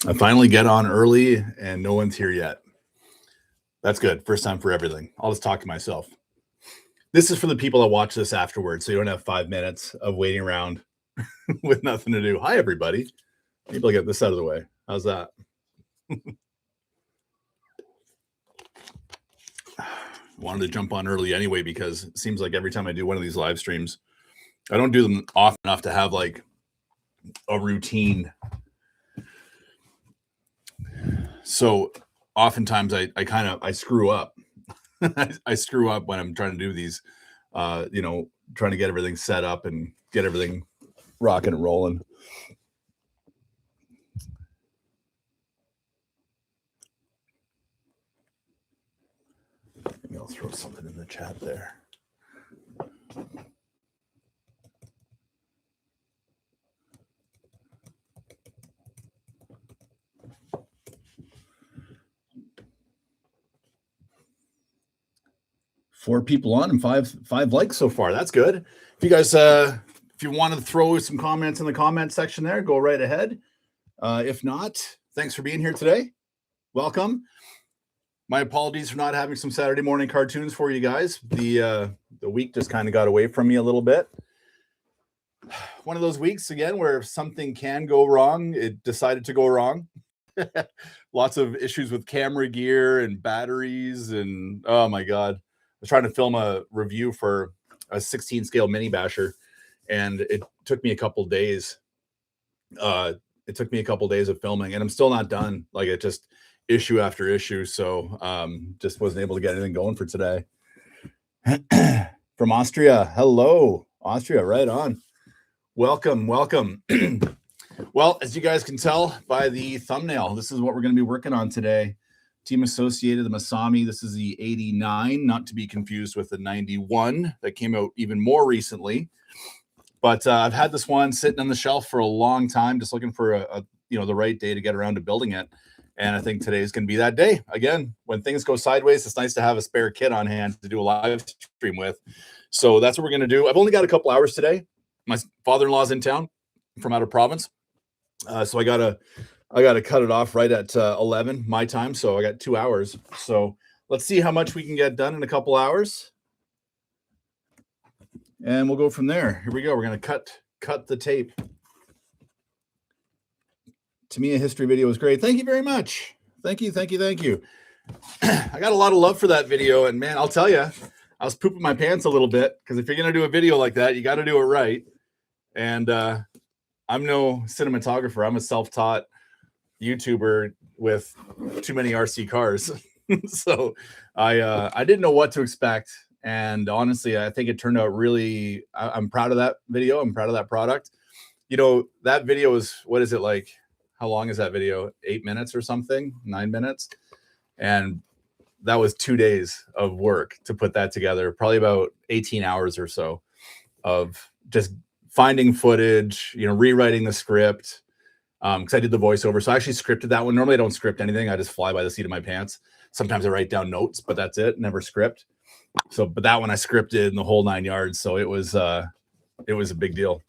I finally get on early and no one's here yet. That's good. First time for everything. I'll just talk to myself. This is for the people that watch this afterwards, so you don't have 5 minutes of waiting around with nothing to do. Hi, everybody. Maybe I'll get this out of the way. How's that? Wanted to jump on early anyway because it seems like every time I do one of these live streams, I don't do them often enough to have like a routine. So oftentimes I screw up. I screw up when I'm trying to do these, trying to get everything set up and get everything rocking and rolling. Maybe I'll throw something in the chat there. Four people on and five likes so far. That's good. If you guys, if you want to throw some comments in the comment section there, go right ahead. If not, thanks for being here today. Welcome. My apologies for not having some Saturday morning cartoons for you guys. The week just kind of got away from me a little bit. One of those weeks again where something can go wrong. It decided to go wrong. Lots of issues with camera gear and batteries, and oh my god. I was trying to film a review for a 16 scale mini basher, and it took me a couple days. It took me a couple days of filming, and I'm still not done. Like, it just issue after issue. So just wasn't able to get anything going for today. From Austria. Hello, Austria. Right on. Welcome. Well, as you guys can tell by the thumbnail, this is what we're going to be working on today. Team Associated, the Masami. This is the 89, not to be confused with the 91 that came out even more recently. But I've had this one sitting on the shelf for a long time, just looking for the right day to get around to building it. And I think today is going to be that day. Again, when things go sideways, it's nice to have a spare kit on hand to do a live stream with. So that's what we're going to do. I've only got a couple hours today. My father-in-law's in town from out of province. So I got to cut it off right at 11 my time. So I got 2 hours. So let's see how much we can get done in a couple hours. And we'll go from there. Here we go. We're going to cut the tape. To me, a history video was great. Thank you very much. Thank you. I got a lot of love for that video. And man, I'll tell you, I was pooping my pants a little bit because if you're going to do a video like that, you got to do it right. And I'm no cinematographer. I'm a self-taught YouTuber with too many RC cars. So I didn't know what to expect. And honestly, I think it turned out really, I'm proud of that video. I'm proud of that product. You know, that video is, what is it like? How long is that video? 8 minutes or something? 9 minutes? And that was 2 days of work to put that together. Probably about 18 hours or so of just finding footage, rewriting the script. Because I did the voiceover. So I actually scripted that one. Normally I don't script anything. I just fly by the seat of my pants. Sometimes I write down notes, but that's it. Never script. So, but that one I scripted in the whole 9 yards. So it was a big deal.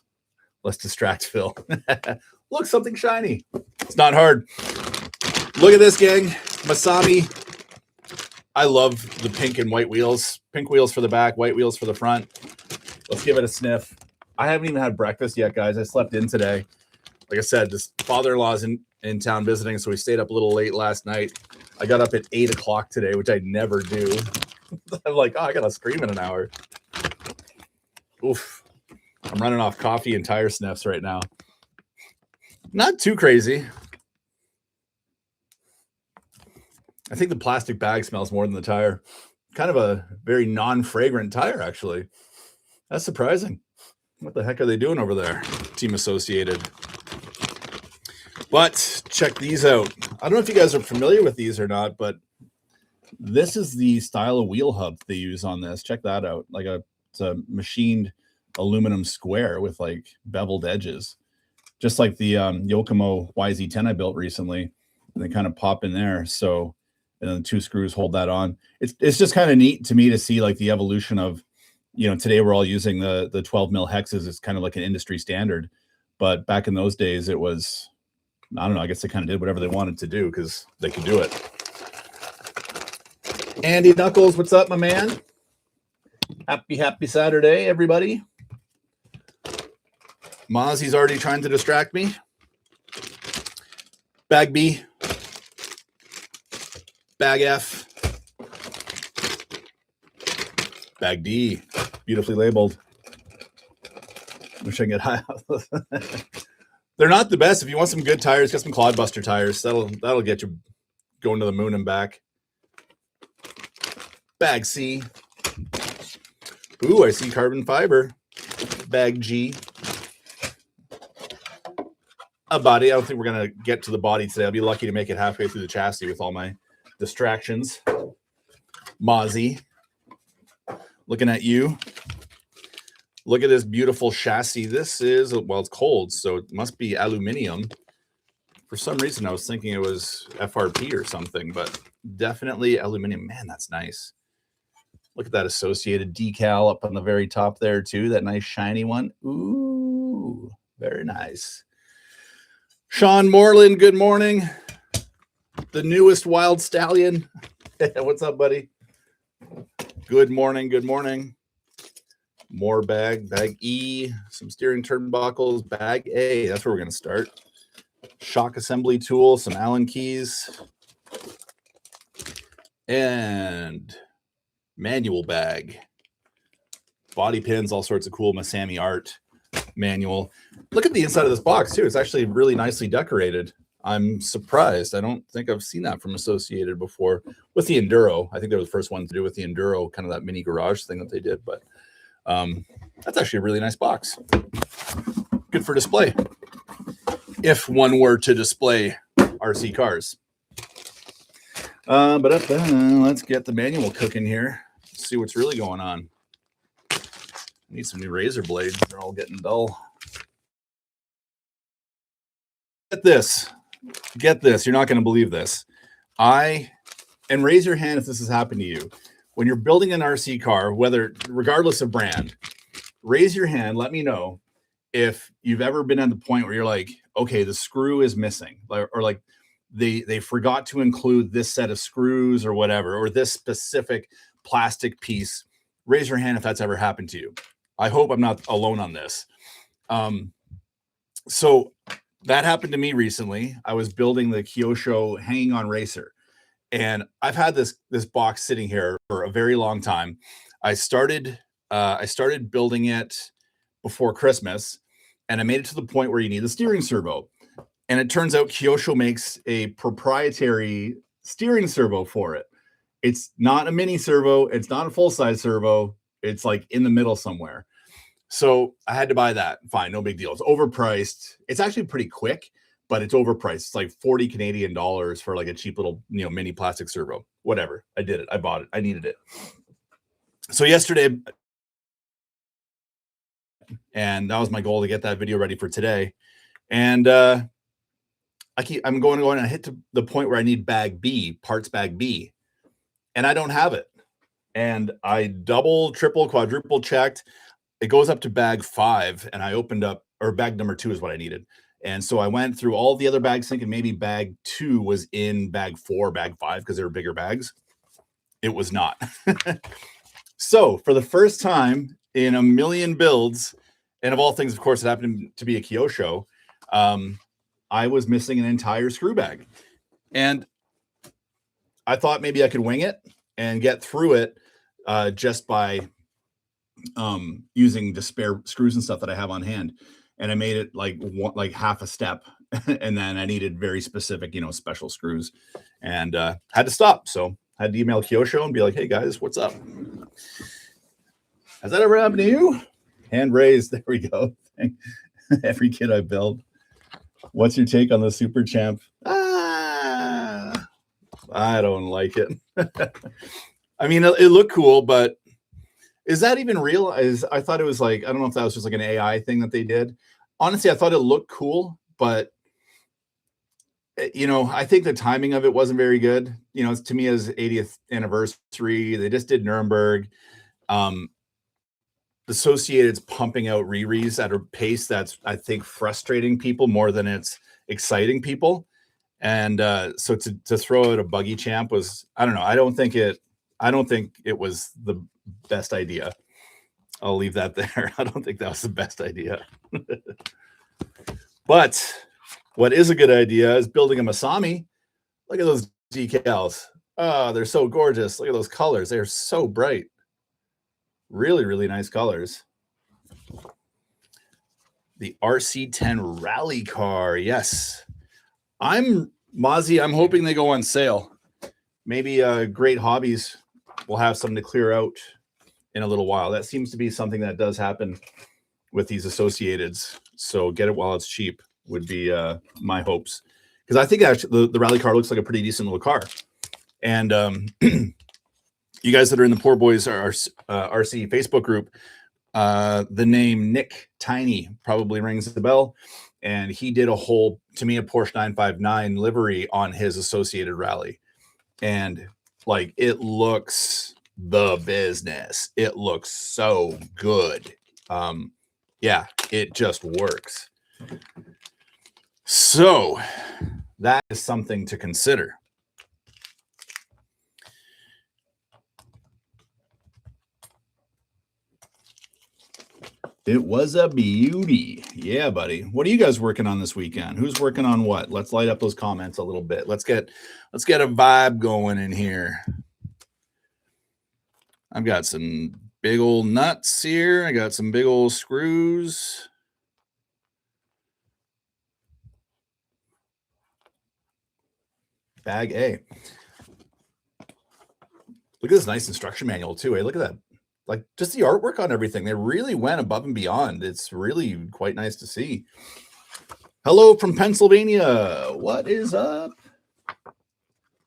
Let's distract Phil. Look, something shiny. It's not hard. Look at this, gang. Masami. I love the pink and white wheels. Pink wheels for the back, white wheels for the front. Let's give it a sniff. I haven't even had breakfast yet, guys. I slept in today. Like I said, this father-in-law's in town visiting, so we stayed up a little late last night. I got up at 8 o'clock today, which I never do. I'm like, I got to scream in an hour. Oof. I'm running off coffee and tire sniffs right now. Not too crazy. I think the plastic bag smells more than the tire. Kind of a very non-fragrant tire, actually. That's surprising. What the heck are they doing over there? Team Associated. But check these out. I don't know if you guys are familiar with these or not, but this is the style of wheel hub they use on this. Check that out. It's a machined aluminum square with like beveled edges. Just like the Yokomo YZ10 I built recently. And they kind of pop in there. So, and then the 2 screws hold that on. It's just kind of neat to me to see like the evolution of, today we're all using the 12 mil hexes. It's kind of like an industry standard. But back in those days, it was I don't know. I guess they kind of did whatever they wanted to do because they could do it. Andy Knuckles, what's up, my man? Happy Saturday, everybody. Mozzie's already trying to distract me. Bag B. Bag F. Bag D. Beautifully labeled. Wish I could get high. They're not the best. If you want some good tires, get some Clodbuster tires. That'll get you going to the moon and back. Bag C. Ooh, I see carbon fiber. Bag G. A body. I don't think we're going to get to the body today. I'll be lucky to make it halfway through the chassis with all my distractions. Mozzie. Looking at you. Look at this beautiful chassis. This is, well, it's cold, so it must be aluminum. For some reason, I was thinking it was FRP or something, but definitely aluminum. Man, that's nice. Look at that associated decal up on the very top there, too. That nice shiny one. Ooh, very nice. Sean Moreland, good morning. The newest wild stallion. What's up, buddy? Good morning, good morning. More bag E, some steering turnbuckles, bag A. That's where we're going to start. Shock assembly tool, some Allen keys, and manual bag. Body pins, all sorts of cool Masami art manual. Look at the inside of this box, too. It's actually really nicely decorated. I'm surprised. I don't think I've seen that from Associated before. With the Enduro, I think they were the first one to do with the Enduro, kind of that mini garage thing that they did, but that's actually a really nice box. Good for display. If one were to display RC cars. Let's get the manual cooking here. See what's really going on. Need some new razor blades. They're all getting dull. Get this. Get this. You're not going to believe this. And raise your hand if this has happened to you. When you're building an RC car, regardless of brand, raise your hand. Let me know if you've ever been at the point where you're like, okay, the screw is missing, or like they forgot to include this set of screws or whatever, or this specific plastic piece. Raise your hand if that's ever happened to you. I hope I'm not alone on this. So that happened to me recently. I was building the Kyosho Hanging On Racer. And I've had this box sitting here for a very long time. I started building it before Christmas, and I made it to the point where you need a steering servo. And it turns out Kyosho makes a proprietary steering servo for it. It's not a mini servo. It's not a full-size servo. It's like in the middle somewhere. So I had to buy that. Fine, no big deal. It's overpriced. It's actually pretty quick, but it's overpriced. It's like 40 Canadian dollars for like a cheap little, mini plastic servo. Whatever. I did it. I bought it. I needed it. So yesterday, and that was my goal to get that video ready for today. And I'm going and I hit to the point where I need bag B, parts bag B, and I don't have it. And I double, triple, quadruple checked. It goes up to bag 5, and I opened up, or bag number 2 is what I needed. And so I went through all the other bags thinking maybe bag 2 was in bag 4, bag 5, because they were bigger bags. It was not. So for the first time in a million builds, and of all things, of course, it happened to be a Kyosho, I was missing an entire screw bag. And I thought maybe I could wing it and get through it just by using the spare screws and stuff that I have on hand. And I made it like half a step. And then I needed very specific, special screws, and had to stop. So I had to email Kyosho and be like, hey guys, what's up? Has that ever happened to you? Hand raised. There we go. Every kid I build. What's your take on the Super Champ? I don't like it. I mean, it looked cool, but is that even real? I thought it was like, I don't know if that was just like an AI thing that they did. Honestly, I thought it looked cool, but I think the timing of it wasn't very good. To me, as 80th anniversary, they just did Nuremberg. Associated's pumping out re-res at a pace that's, I think, frustrating people more than it's exciting people. And so to throw out a buggy champ was, I don't know. I don't think it was the best idea. I'll leave that there. I don't think that was the best idea. But what is a good idea is building a Masami. Look at those decals. Oh, they're so gorgeous. Look at those colors. They're so bright. Really, really nice colors. The RC10 rally car. Yes. Mozzie, I'm hoping they go on sale. Maybe Great Hobbies will have some to clear out in a little while. That seems to be something that does happen with these Associateds. So get it while it's cheap would be my hopes. Because I think actually the rally car looks like a pretty decent little car. And you guys that are in the Poor Boys RC Facebook group, the name Nick Tiny probably rings the bell. And he did a whole, to me, a Porsche 959 livery on his Associated rally. And like, it looks the business. It looks so good. Yeah, it just works. So that is something to consider. It was a beauty. Yeah, buddy. What are you guys working on this weekend? Who's working on what? Let's light up those comments a little bit. Let's get a vibe going in here. I've got some big old nuts here. I got some big old screws. Bag A. Look at this nice instruction manual too. Look at that. Like, just the artwork on everything. They really went above and beyond. It's really quite nice to see. Hello from Pennsylvania. What is up?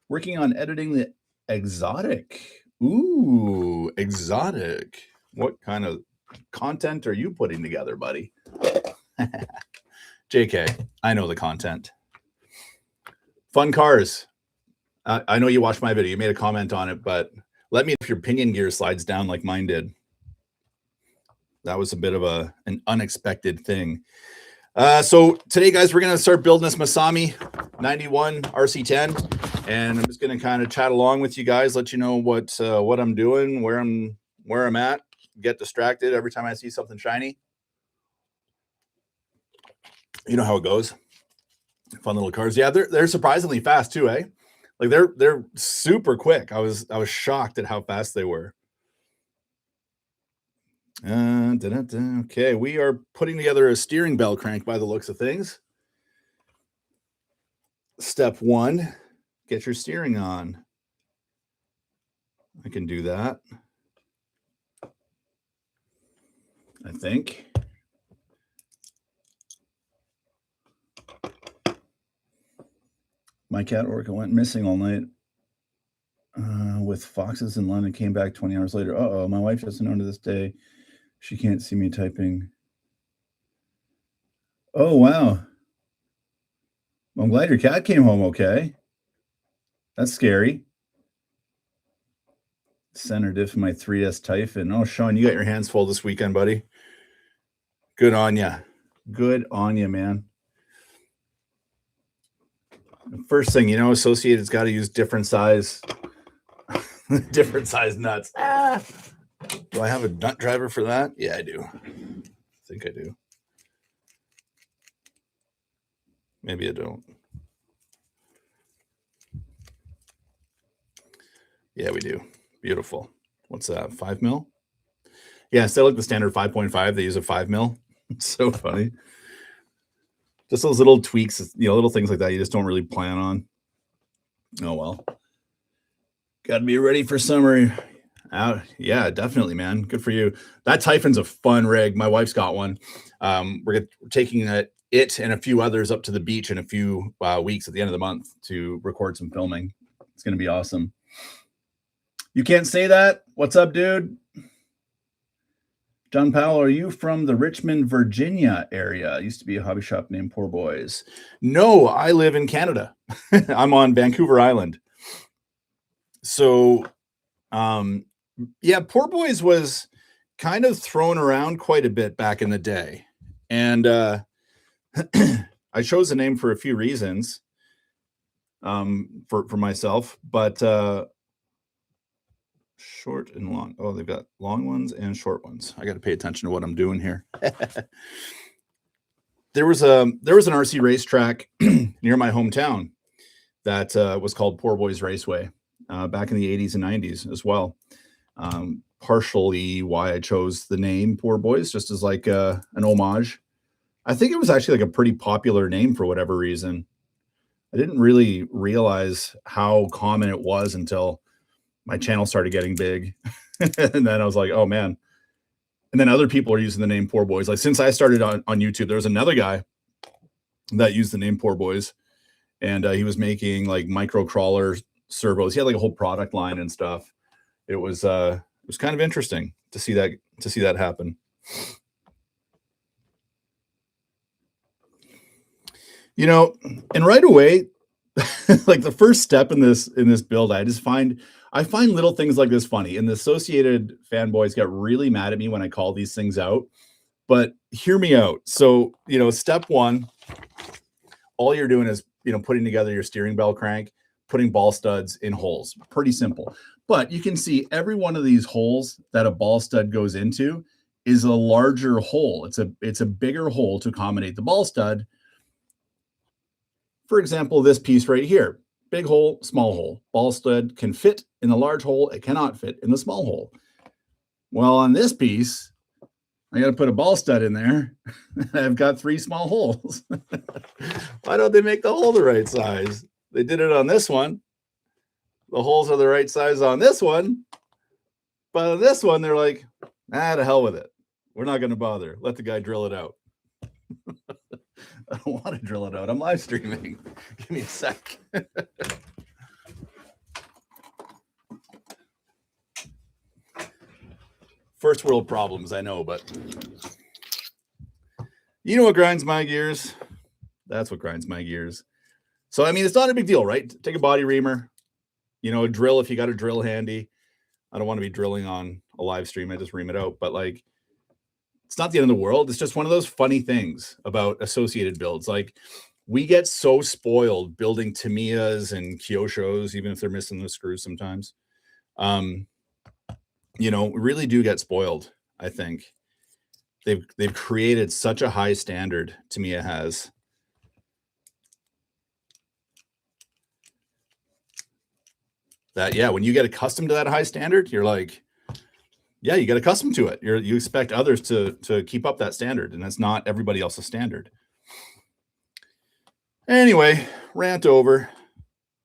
Working on editing the exotic. Ooh, exotic. What kind of content are you putting together, buddy? JK, I know the content. Fun cars. I know you watched my video. You made a comment on it, but let me know if your pinion gear slides down like mine did. That was a bit of an unexpected thing. So today, guys, we're going to start building this Masami 91 RC10. And I'm just going to kind of chat along with you guys, let you know what I'm doing, where I'm at, get distracted every time I see something shiny. You know how it goes. Fun little cars. Yeah, they're surprisingly fast too, eh? Like they're super quick. I was shocked at how fast they were. Okay, we are putting together a steering bell crank by the looks of things. Step 1, get your steering on. I can do that, I think. My cat Orca went missing all night with foxes in London, came back 20 hours later. Uh-oh, my wife doesn't know to this day. She can't see me typing. Oh, wow. I'm glad your cat came home okay. That's scary. Center diff in my 3S Typhon. Oh, Sean, you got your hands full this weekend, buddy. Good on you. Good on you, man. First thing, Associated's got to use different size nuts. Ah! Do I have a nut driver for that? Yeah, I do. I think I do. Maybe I don't. Yeah, we do. Beautiful. What's that? 5 mil? Yeah, instead of like the standard 5.5, they use a 5 mil. It's so funny. Just those little tweaks, little things like that you just don't really plan on. Oh, well. Got to be ready for summer. Yeah, definitely, man. Good for you. That Typhon's a fun rig. My wife's got one. We're taking it and a few others up to the beach in a few weeks at the end of the month to record some filming. It's going to be awesome. You can't say that? What's up, dude? John Powell, are you from the Richmond, Virginia area? It used to be a hobby shop named Poor Boys. No, I live in Canada. I'm on Vancouver Island. So, yeah, Poor Boys was kind of thrown around quite a bit back in the day. And I chose the name for a few reasons for myself, but short and long. Oh, they've got long ones and short ones. I got to pay attention to what I'm doing here. There was an RC racetrack near my hometown that was called Poor Boys Raceway back in the 80s and 90s as well. Partially why I chose the name Poor Boys, just as like an homage. I think it was actually like a pretty popular name for whatever reason. I didn't really realize how common it was until my channel started getting big. And then I was like, oh man. And then other people are using the name Poor Boys. Like since I started on YouTube, there was another guy that used the name Poor Boys. And he was making like micro crawler servos. He had like a whole product line and stuff. It was kind of interesting to see that happen. You know, and right away, like the first step in this build, I find little things like this funny. And the Associated fanboys get really mad at me when I call these things out. But hear me out. So, you know, step one, all you're doing is, you know, putting together your steering bell crank, putting ball studs in holes. Pretty simple. But you can see every one of these holes that a ball stud goes into is a larger hole. It's a bigger hole to accommodate the ball stud. For example, this piece right here, big hole, small hole. Ball stud can fit in the large hole. It cannot fit in the small hole. Well, on this piece, I got to put a ball stud in there. I've got 3 small holes. Why don't they make the hole the right size? They did it on this one. The holes are the right size on this one. But on this one, they're like, to hell with it. We're not going to bother. Let the guy drill it out. I don't want to drill it out. I'm live streaming. Give me a sec. First world problems, I know, but you know what grinds my gears? That's what grinds my gears. So, I mean, it's not a big deal, right? Take a body reamer, you know, a drill if you got a drill handy. I don't want to be drilling on a live stream. I just ream it out. But like, it's not the end of the world. It's just one of those funny things about Associated builds. Like we get so spoiled building Tamiyas and Kyoshos, even if they're missing the screws sometimes. You know, we really do get spoiled. I think they've created such a high standard. Tamiya has. That, yeah, when you get accustomed to that high standard, you're like, yeah, you get accustomed to it. You expect others to keep up that standard, and that's not everybody else's standard. Anyway, rant over.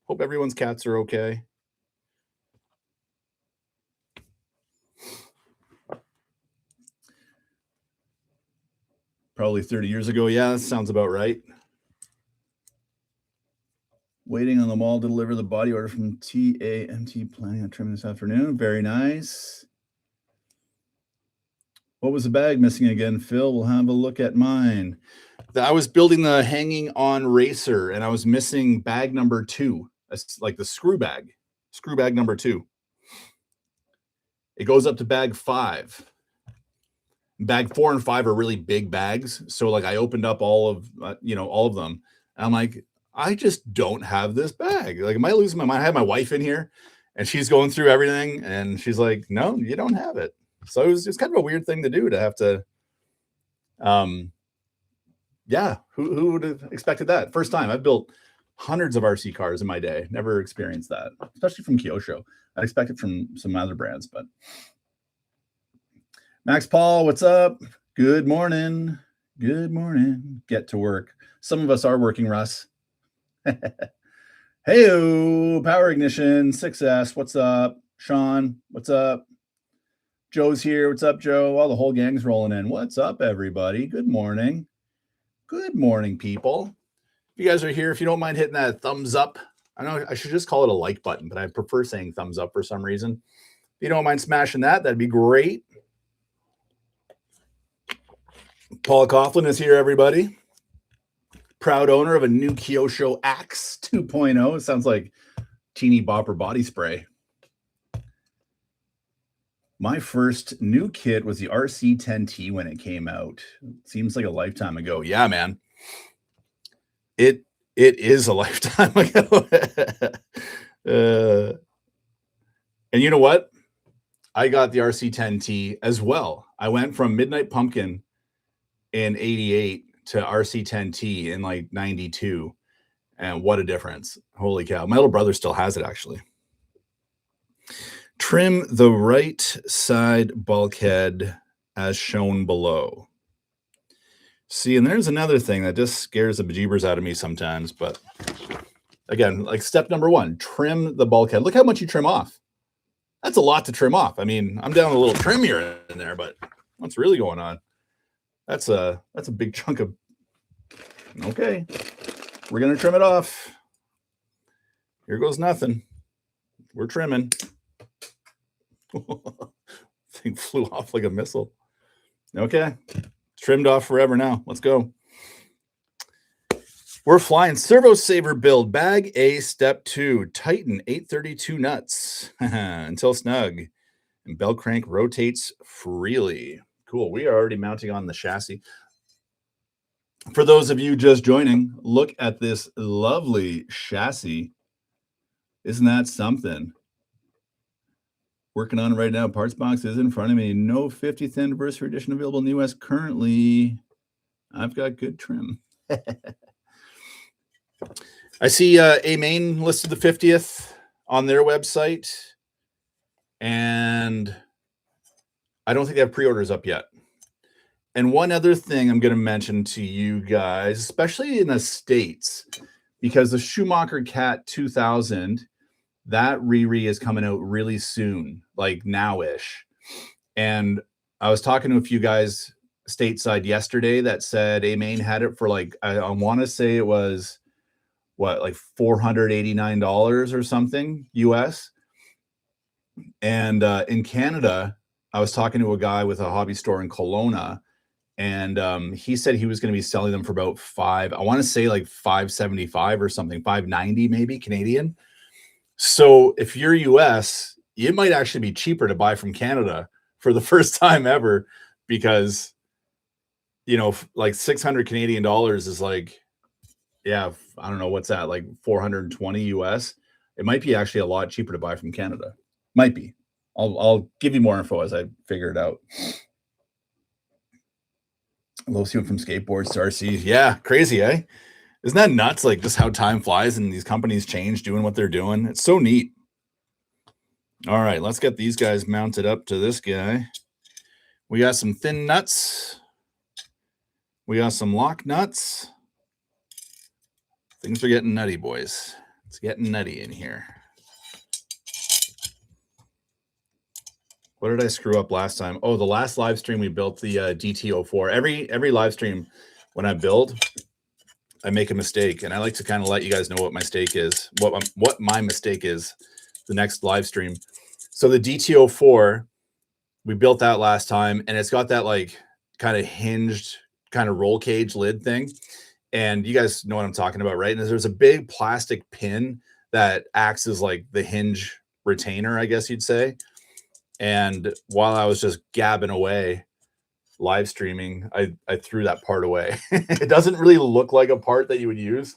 Hope everyone's cats are okay. Probably 30 years ago. Yeah, that sounds about right. Waiting on the mall to deliver the body order from TAMT. Planning on trimming this afternoon. Very nice. What was the bag missing again, Phil? We'll have a look at mine. I was building the hanging on racer, and I was missing bag number 2. That's like the screw bag number 2. It goes up to bag 5. Bag 4 and 5 are really big bags. So like I opened up all of them. And I'm like, I just don't have this bag. Like, am I losing my mind? I had my wife in here and she's going through everything. And she's like, no, you don't have it. So it was just kind of a weird thing to do, to have to, yeah, who would have expected that? First time. I've built hundreds of RC cars in my day. Never experienced that, especially from Kyosho. I expect it from some other brands, but Max Paul, what's up? Good morning. Good morning. Get to work. Some of us are working, Russ. Hey-o, Power Ignition, 6S, what's up? Sean, what's up? Joe's here. What's up, Joe? All the whole gang's rolling in. What's up, everybody? Good morning. Good morning, people. If you guys are here, if you don't mind hitting that thumbs up, I know I should just call it a like button, but I prefer saying thumbs up for some reason. If you don't mind smashing that, that'd be great. Paul Coughlin is here, everybody. Proud owner of a new Kyosho Axe 2.0. It sounds like teeny bopper body spray. My first new kit was the RC10T when it came out. It seems like a lifetime ago. Yeah, man. It is a lifetime ago. And you know what? I got the RC10T as well. I went from Midnight Pumpkin in 88 to RC10T in like 92. And what a difference. Holy cow. My little brother still has it, actually. Trim the right side bulkhead as shown below. See, and there's another thing that just scares the bejeebers out of me sometimes. But again, like step number 1, trim the bulkhead. Look how much you trim off. That's a lot to trim off. I mean, I'm down a little trim here in there, but what's really going on? That's a big chunk of. Okay, we're gonna trim it off. Here goes nothing. We're trimming. Thing flew off like a missile. Okay, trimmed off forever now. Let's go. We're flying. Servo Saver build. Bag A, step 2. Tighten 832 nuts until snug. And bell crank rotates freely. Cool. We are already mounting on the chassis. For those of you just joining, look at this lovely chassis. Isn't that something? Working on it right now. Parts box is in front of me. No 50th anniversary edition available in the US currently. I've got good trim. I see A-Main listed the 50th on their website, and I don't think they have pre-orders up yet. And one other thing I'm going to mention to you guys, especially in the States, because the Schumacher Cat 2000, that re is coming out really soon, like now-ish. And I was talking to a few guys stateside yesterday that said A-Main had it for like, I want to say it was, what, like $489 or something US. And in Canada, I was talking to a guy with a hobby store in Kelowna, and he said he was going to be selling them for about I want to say like $575 or something, $590 maybe Canadian. So if you're US, it might actually be cheaper to buy from Canada for the first time ever, because, you know, like 600 Canadian dollars is like, yeah, I don't know, what's that, like 420 US. It might be actually a lot cheaper to buy from Canada. Might be. I'll give you more info as I figure it out. Low went from skateboards to RC. Yeah, crazy, eh? Isn't that nuts? Like just how time flies and these companies change doing what they're doing. It's so neat. All right, let's get these guys mounted up to this guy. We got some thin nuts. We got some lock nuts. Things are getting nutty, boys. It's getting nutty in here. What did I screw up last time? Oh, the last live stream we built the DT04. Every live stream when I build, I make a mistake, and I like to kind of let you guys know what my mistake is. What my mistake is the next live stream. So the DT04, we built that last time, and it's got that like kind of hinged kind of roll cage lid thing. And you guys know what I'm talking about, right? And there's a big plastic pin that acts as like the hinge retainer, I guess you'd say. And while I was just gabbing away live streaming, I threw that part away. It doesn't really look like a part that you would use.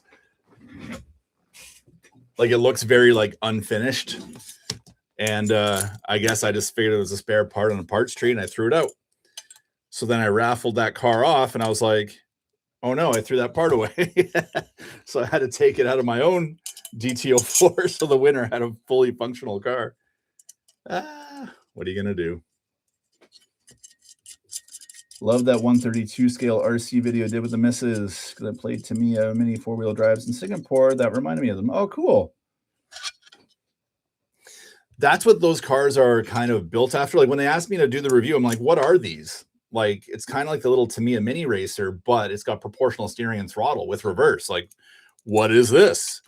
Like it looks very like unfinished. And I guess I just figured it was a spare part on a parts tree, and I threw it out. So then I raffled that car off, and I was like, oh no, I threw that part away. So I had to take it out of my own DT04 so the winner had a fully functional car. What are you going to do? Love that 132 scale RC video I did with the missus, because I played Tamiya mini 4-wheel drives in Singapore. That reminded me of them. Oh, cool. That's what those cars are kind of built after. Like when they asked me to do the review, I'm like, what are these? Like, it's kind of like the little Tamiya mini racer, but it's got proportional steering and throttle with reverse. Like, what is this?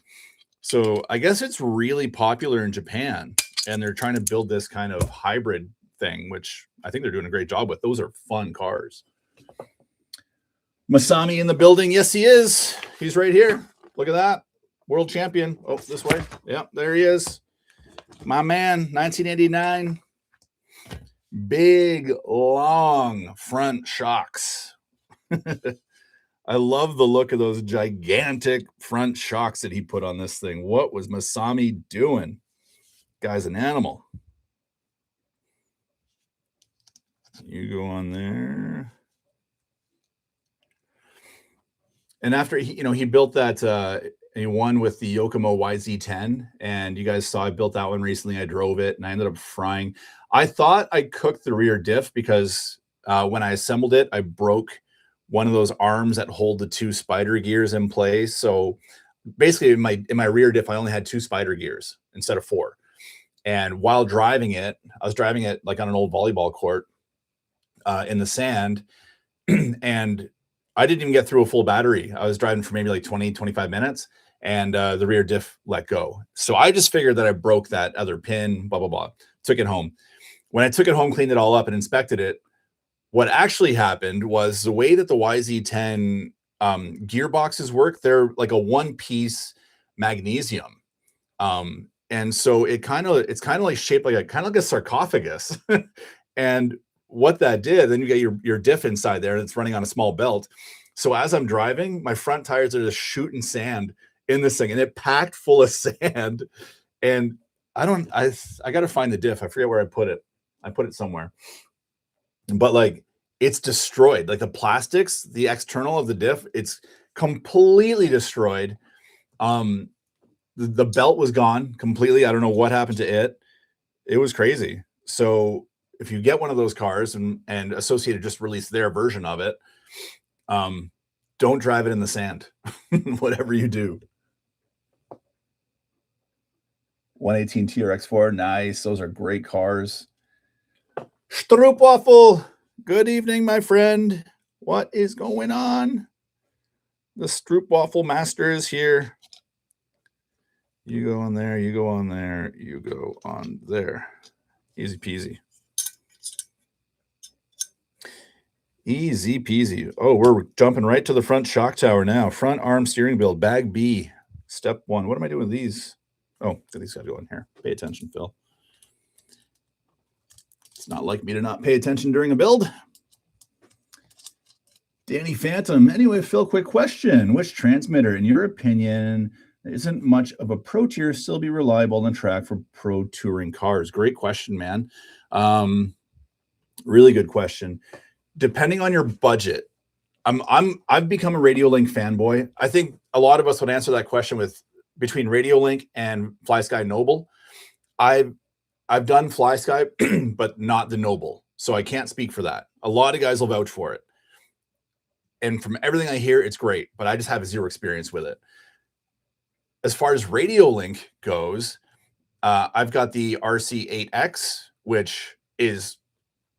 So I guess it's really popular in Japan, and they're trying to build this kind of hybrid thing, which I think they're doing a great job with. Those are fun cars. Masami in the building. Yes, he is. He's right here. Look at that. World champion. Oh, this way. Yeah, there he is. My man, 1989. Big, long front shocks. I love the look of those gigantic front shocks that he put on this thing. What was Masami doing? Guy's an animal. You go on there. And after he built that, he won with the Yokomo YZ10, and you guys saw I built that one recently. I drove it, and I ended up frying. I thought I cooked the rear diff because when I assembled it, I broke one of those arms that hold the two spider gears in place. So basically, in my rear diff, I only had 2 spider gears instead of 4. And while driving it, I was driving it like on an old volleyball court in the sand, and I didn't even get through a full battery. I was driving for maybe like 20, 25 minutes, and the rear diff let go. So I just figured that I broke that other pin, blah, blah, blah. Took it home. When I took it home, cleaned it all up, and inspected it, what actually happened was the way that the YZ10 gearboxes work, they're like a one-piece magnesium. And so it's kind of like shaped like a sarcophagus. And what that did, then you get your diff inside there, and it's running on a small belt. So as I'm driving, my front tires are just shooting sand in this thing, and it packed full of sand. And I got to find the diff. I forget where I put it. I put it somewhere. But like, it's destroyed. Like the plastics, the external of the diff, it's completely destroyed. The belt was gone completely. I don't know what happened to it. It was crazy. So if you get one of those cars and Associated just released their version of it, don't drive it in the sand, whatever you do. 118 TRX4, nice. Those are great cars. Stroopwafel, good evening, my friend. What is going on? The Stroopwafel master is here. You go on there, you go on there, you go on there. Easy peasy. Easy peasy. Oh, we're jumping right to the front shock tower now. Front arm steering build, bag B, step 1. What am I doing with these? Oh, these got to go in here. Pay attention, Phil. It's not like me to not pay attention during a build. Danny Phantom. Anyway, Phil, quick question. Which transmitter, in your opinion, isn't much of a pro tier, still be reliable on the track for pro touring cars? Great question, man. Really good question. Depending on your budget, I've become a Radiolink fanboy. I think a lot of us would answer that question with between Radiolink and FlySky Noble. I've done FlySky, but not the Noble, so I can't speak for that. A lot of guys will vouch for it, and from everything I hear, it's great. But I just have zero experience with it. As far as Radiolink goes, I've got the RC8X, which is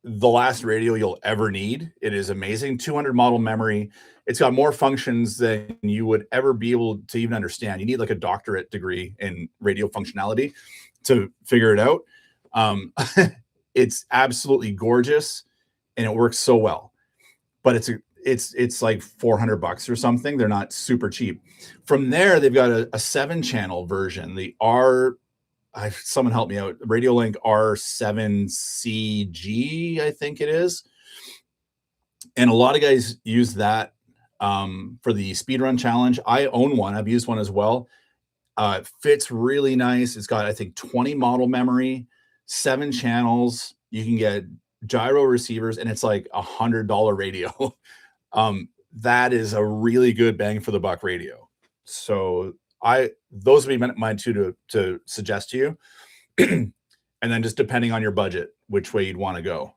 the last radio you'll ever need. It is amazing. 200 model memory. It's got more functions than you would ever be able to even understand. You need like a doctorate degree in radio functionality to figure it out. It's absolutely gorgeous, and it works so well. But it's like $400 or something. They're not super cheap. From there, they've got a 7-channel version, the someone help me out, Radiolink R7CG, I think it is. And a lot of guys use that for the speedrun challenge. I own one. I've used one as well. It fits really nice. It's got, I think, 20 model memory, 7 channels. You can get gyro receivers, and it's like $100 radio. That is a really good bang for the buck radio. So those would be mine too to suggest to you. And then just depending on your budget, which way you'd want to go.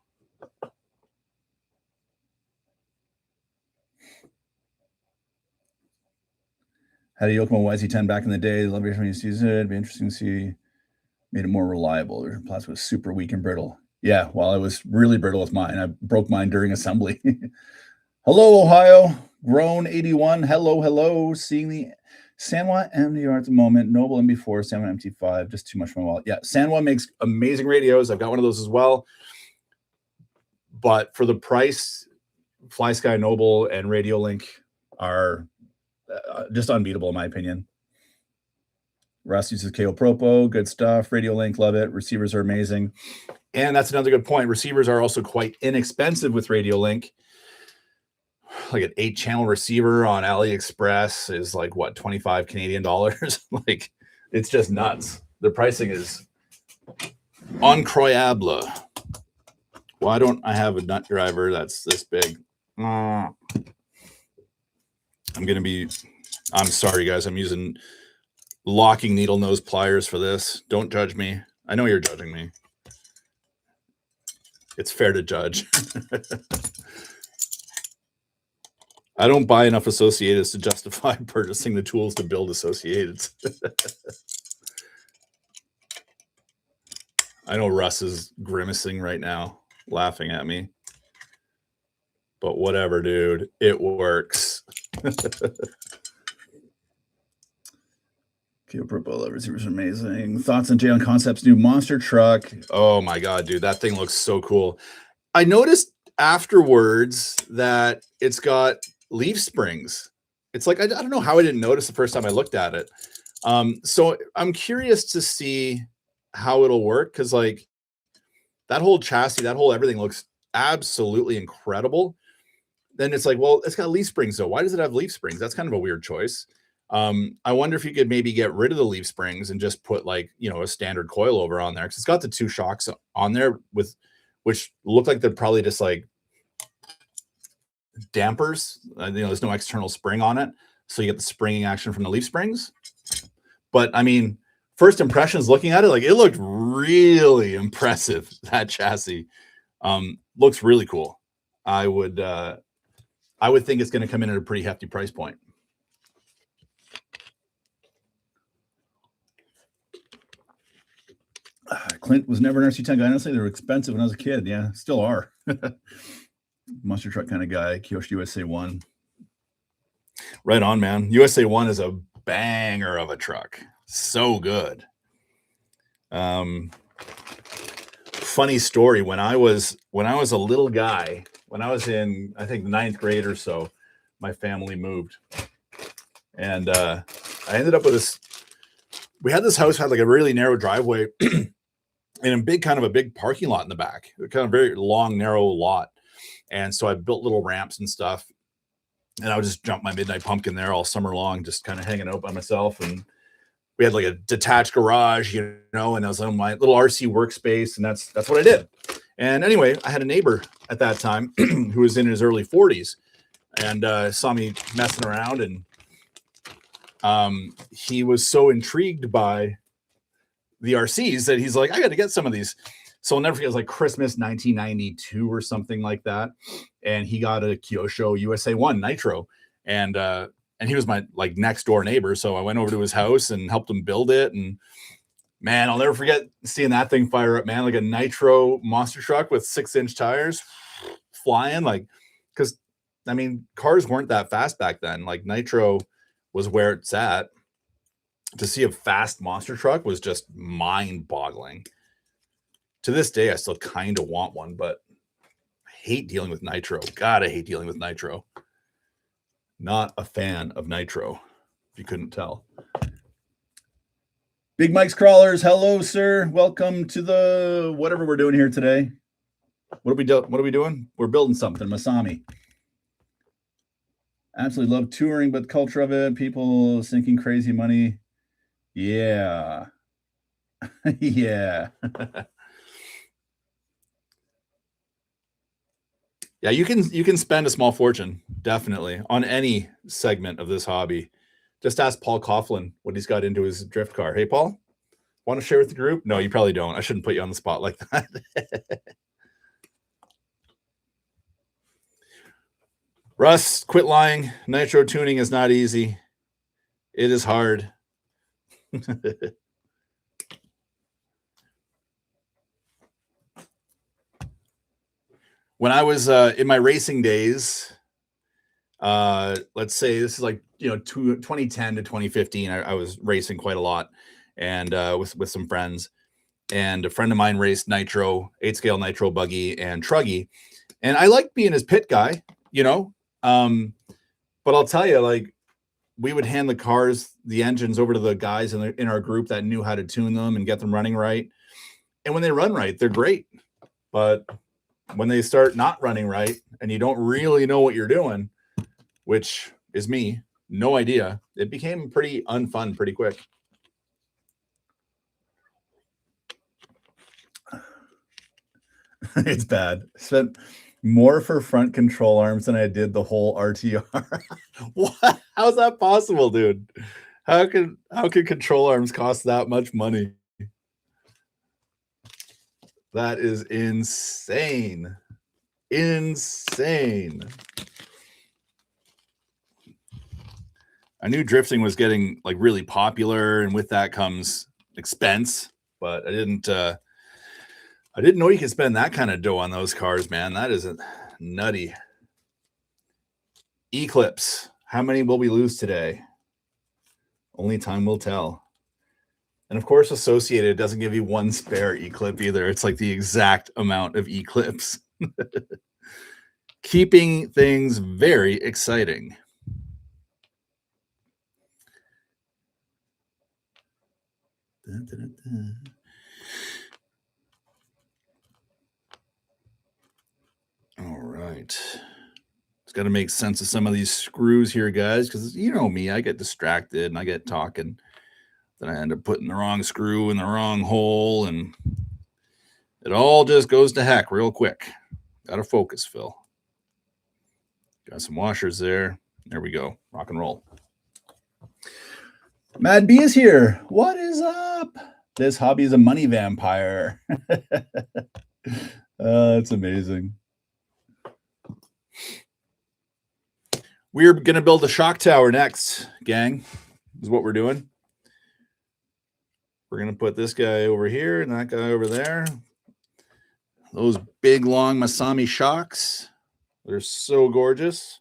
Had a Yokomo YZ10 back in the day. Love it when you see it. It'd be interesting to see. Made it more reliable. The plastic was super weak and brittle. Yeah, well, I was really brittle with mine. I broke mine during assembly. Hello, Ohio. Grown 81. Hello. Seeing the Sanwa MDR at the moment. Noble MB4, Sanwa MT5. Just too much for my wallet. Yeah, Sanwa makes amazing radios. I've got one of those as well. But for the price, FlySky Noble and Radiolink are just unbeatable in my opinion. Russ uses KO Propo, good stuff. Radiolink, love it. Receivers are amazing. And that's another good point. Receivers are also quite inexpensive with Radiolink. like an 8-channel receiver on AliExpress is like what, 25 Canadian dollars. Like, it's just nuts. The pricing is incroyable. Why don't I have a nut driver that's this big? I'm sorry guys, I'm using locking needle nose pliers for this. Don't judge me. I know you're judging me. It's fair to judge. I don't buy enough Associateds to justify purchasing the tools to build Associateds. I know Russ is grimacing right now, laughing at me. But whatever, dude. It works. Purple receivers are amazing. Thoughts on Jalen Concept's new monster truck? Oh my god, dude, that thing looks so cool. I noticed afterwards that it's got leaf springs. It's like I don't know how I didn't notice the first time I looked at it. So I'm curious to see how it'll work, because like that whole chassis, that whole everything looks absolutely incredible. Then it's like, well, it's got leaf springs though. Why does it have leaf springs? That's kind of a weird choice. I wonder if you could maybe get rid of the leaf springs and just put like, you know, a standard coilover on there, because it's got the 2 shocks on there with, which look like they're probably just like dampers. You know, there's no external spring on it, so you get the springing action from the leaf springs. But I mean, first impressions looking at it, like it looked really impressive. That chassis looks really cool. I would think it's going to come in at a pretty hefty price point. Clint was never an RC10 guy. Honestly, they were expensive when I was a kid. Yeah, still are. Monster truck kind of guy. Kyoshi USA 1. Right on, man. USA 1 is a banger of a truck. So good. Funny story. When I was a little guy, when I was in, I think, 9th grade or so, my family moved. And I ended up with this. We had this house, had like a really narrow driveway and a big parking lot in the back, kind of very long, narrow lot. And so I built little ramps and stuff, and I would just jump my midnight pumpkin there all summer long, just kind of hanging out by myself. And we had like a detached garage, you know, and I was on my little RC workspace, and that's what I did. And anyway, I had a neighbor at that time who was in his early 40s and saw me messing around, and he was so intrigued by the RCs that he's like, I got to get some of these. So I'll never forget, it was like Christmas 1992 or something like that. And he got a Kyosho USA 1 Nitro. And he was my like next door neighbor. So I went over to his house and helped him build it. And man, I'll never forget seeing that thing fire up, man, like a Nitro monster truck with 6-inch tires flying. Like, because I mean, cars weren't that fast back then. Like Nitro was where it's at. To see a fast monster truck was just mind-boggling. To this day, I still kind of want one, but I hate dealing with Nitro. God, I hate dealing with Nitro. Not a fan of Nitro, if you couldn't tell. Big Mike's Crawlers, hello, sir. Welcome to the whatever we're doing here today. What are we doing? We're building something, Masami. Absolutely love touring, but the culture of it, people sinking crazy money. Yeah. Yeah. Yeah, you can spend a small fortune, definitely, on any segment of this hobby. Just ask Paul Coughlin what he's got into his drift car. Hey, Paul, want to share with the group? No, you probably don't. I shouldn't put you on the spot like that. Russ, quit lying. Nitro tuning is not easy. It is hard. When I was in my racing days, let's say this is like, you know, 2010 to 2015, I was racing quite a lot, and with some friends. And a friend of mine raced Nitro, 8-scale Nitro buggy and truggy, and I liked being his pit guy, you know. But I'll tell you, like, we would hand the cars, the engines, over to the guys in our group that knew how to tune them and get them running right. And when they run right, they're great. But when they start not running right and you don't really know what you're doing, which is me. No idea. It became pretty unfun pretty quick. It's bad. Spent more for front control arms than I did the whole RTR. What? How's that possible, dude? How can control arms cost that much money? That is insane. Insane. I knew drifting was getting like really popular, and with that comes expense, but I didn't know you could spend that kind of dough on those cars, man. That isn't nutty. Eclipse. How many will we lose today? Only time will tell. And of course, Associated doesn't give you one spare Eclipse either. It's like the exact amount of Eclipse. Keeping things very exciting. Dun, dun, dun. All right. It's got to make sense of some of these screws here, guys, because you know me, I get distracted and I get talking. Then I end up putting the wrong screw in the wrong hole, and it all just goes to heck real quick. Got to focus, Phil. Got some washers there. There we go. Rock and roll. Mad B is here. What is up? This hobby is a money vampire. That's amazing. We're going to build a shock tower next, gang, is what we're doing. We're going to put this guy over here and that guy over there. Those big, long Masami shocks. They're so gorgeous.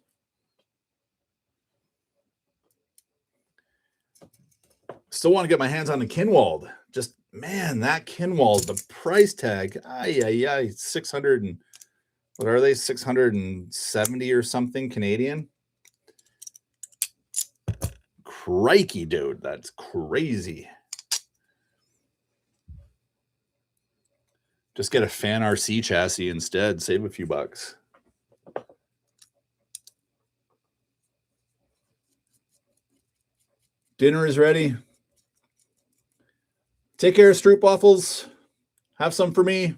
Still want to get my hands on the Kinwald. Just, man, that Kinwald, the price tag, 600 and, what are they, 670 or something Canadian? Crikey, dude, that's crazy. Just get a Fan RC chassis instead, save a few bucks. Dinner is ready. Take care, Stroop Waffles. Have some for me.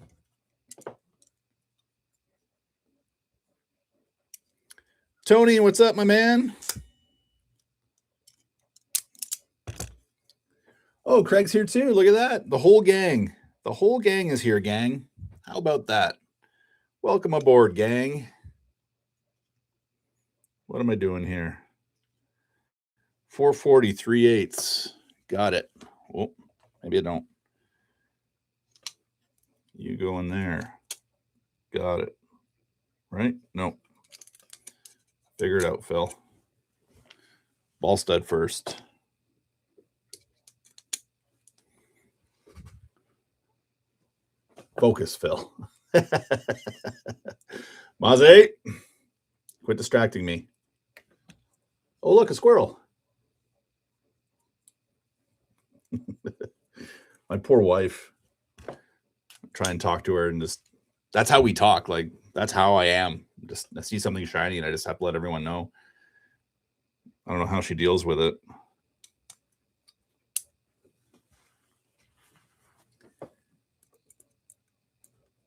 Tony, what's up, my man? Oh, Craig's here too. Look at that. The whole gang. The whole gang is here, gang. How about that? Welcome aboard, gang. What am I doing here? 440, 3/8. Got it. Oh, maybe I don't. You go in there. Got it. Right? Nope. Figure it out, Phil. Ball stud first. Focus, Phil. Maze, quit distracting me. Oh, look, a squirrel. My poor wife. Try and talk to her and just, that's how we talk. Like, that's how I am. Just, I see something shiny and I just have to let everyone know. I don't know how she deals with it.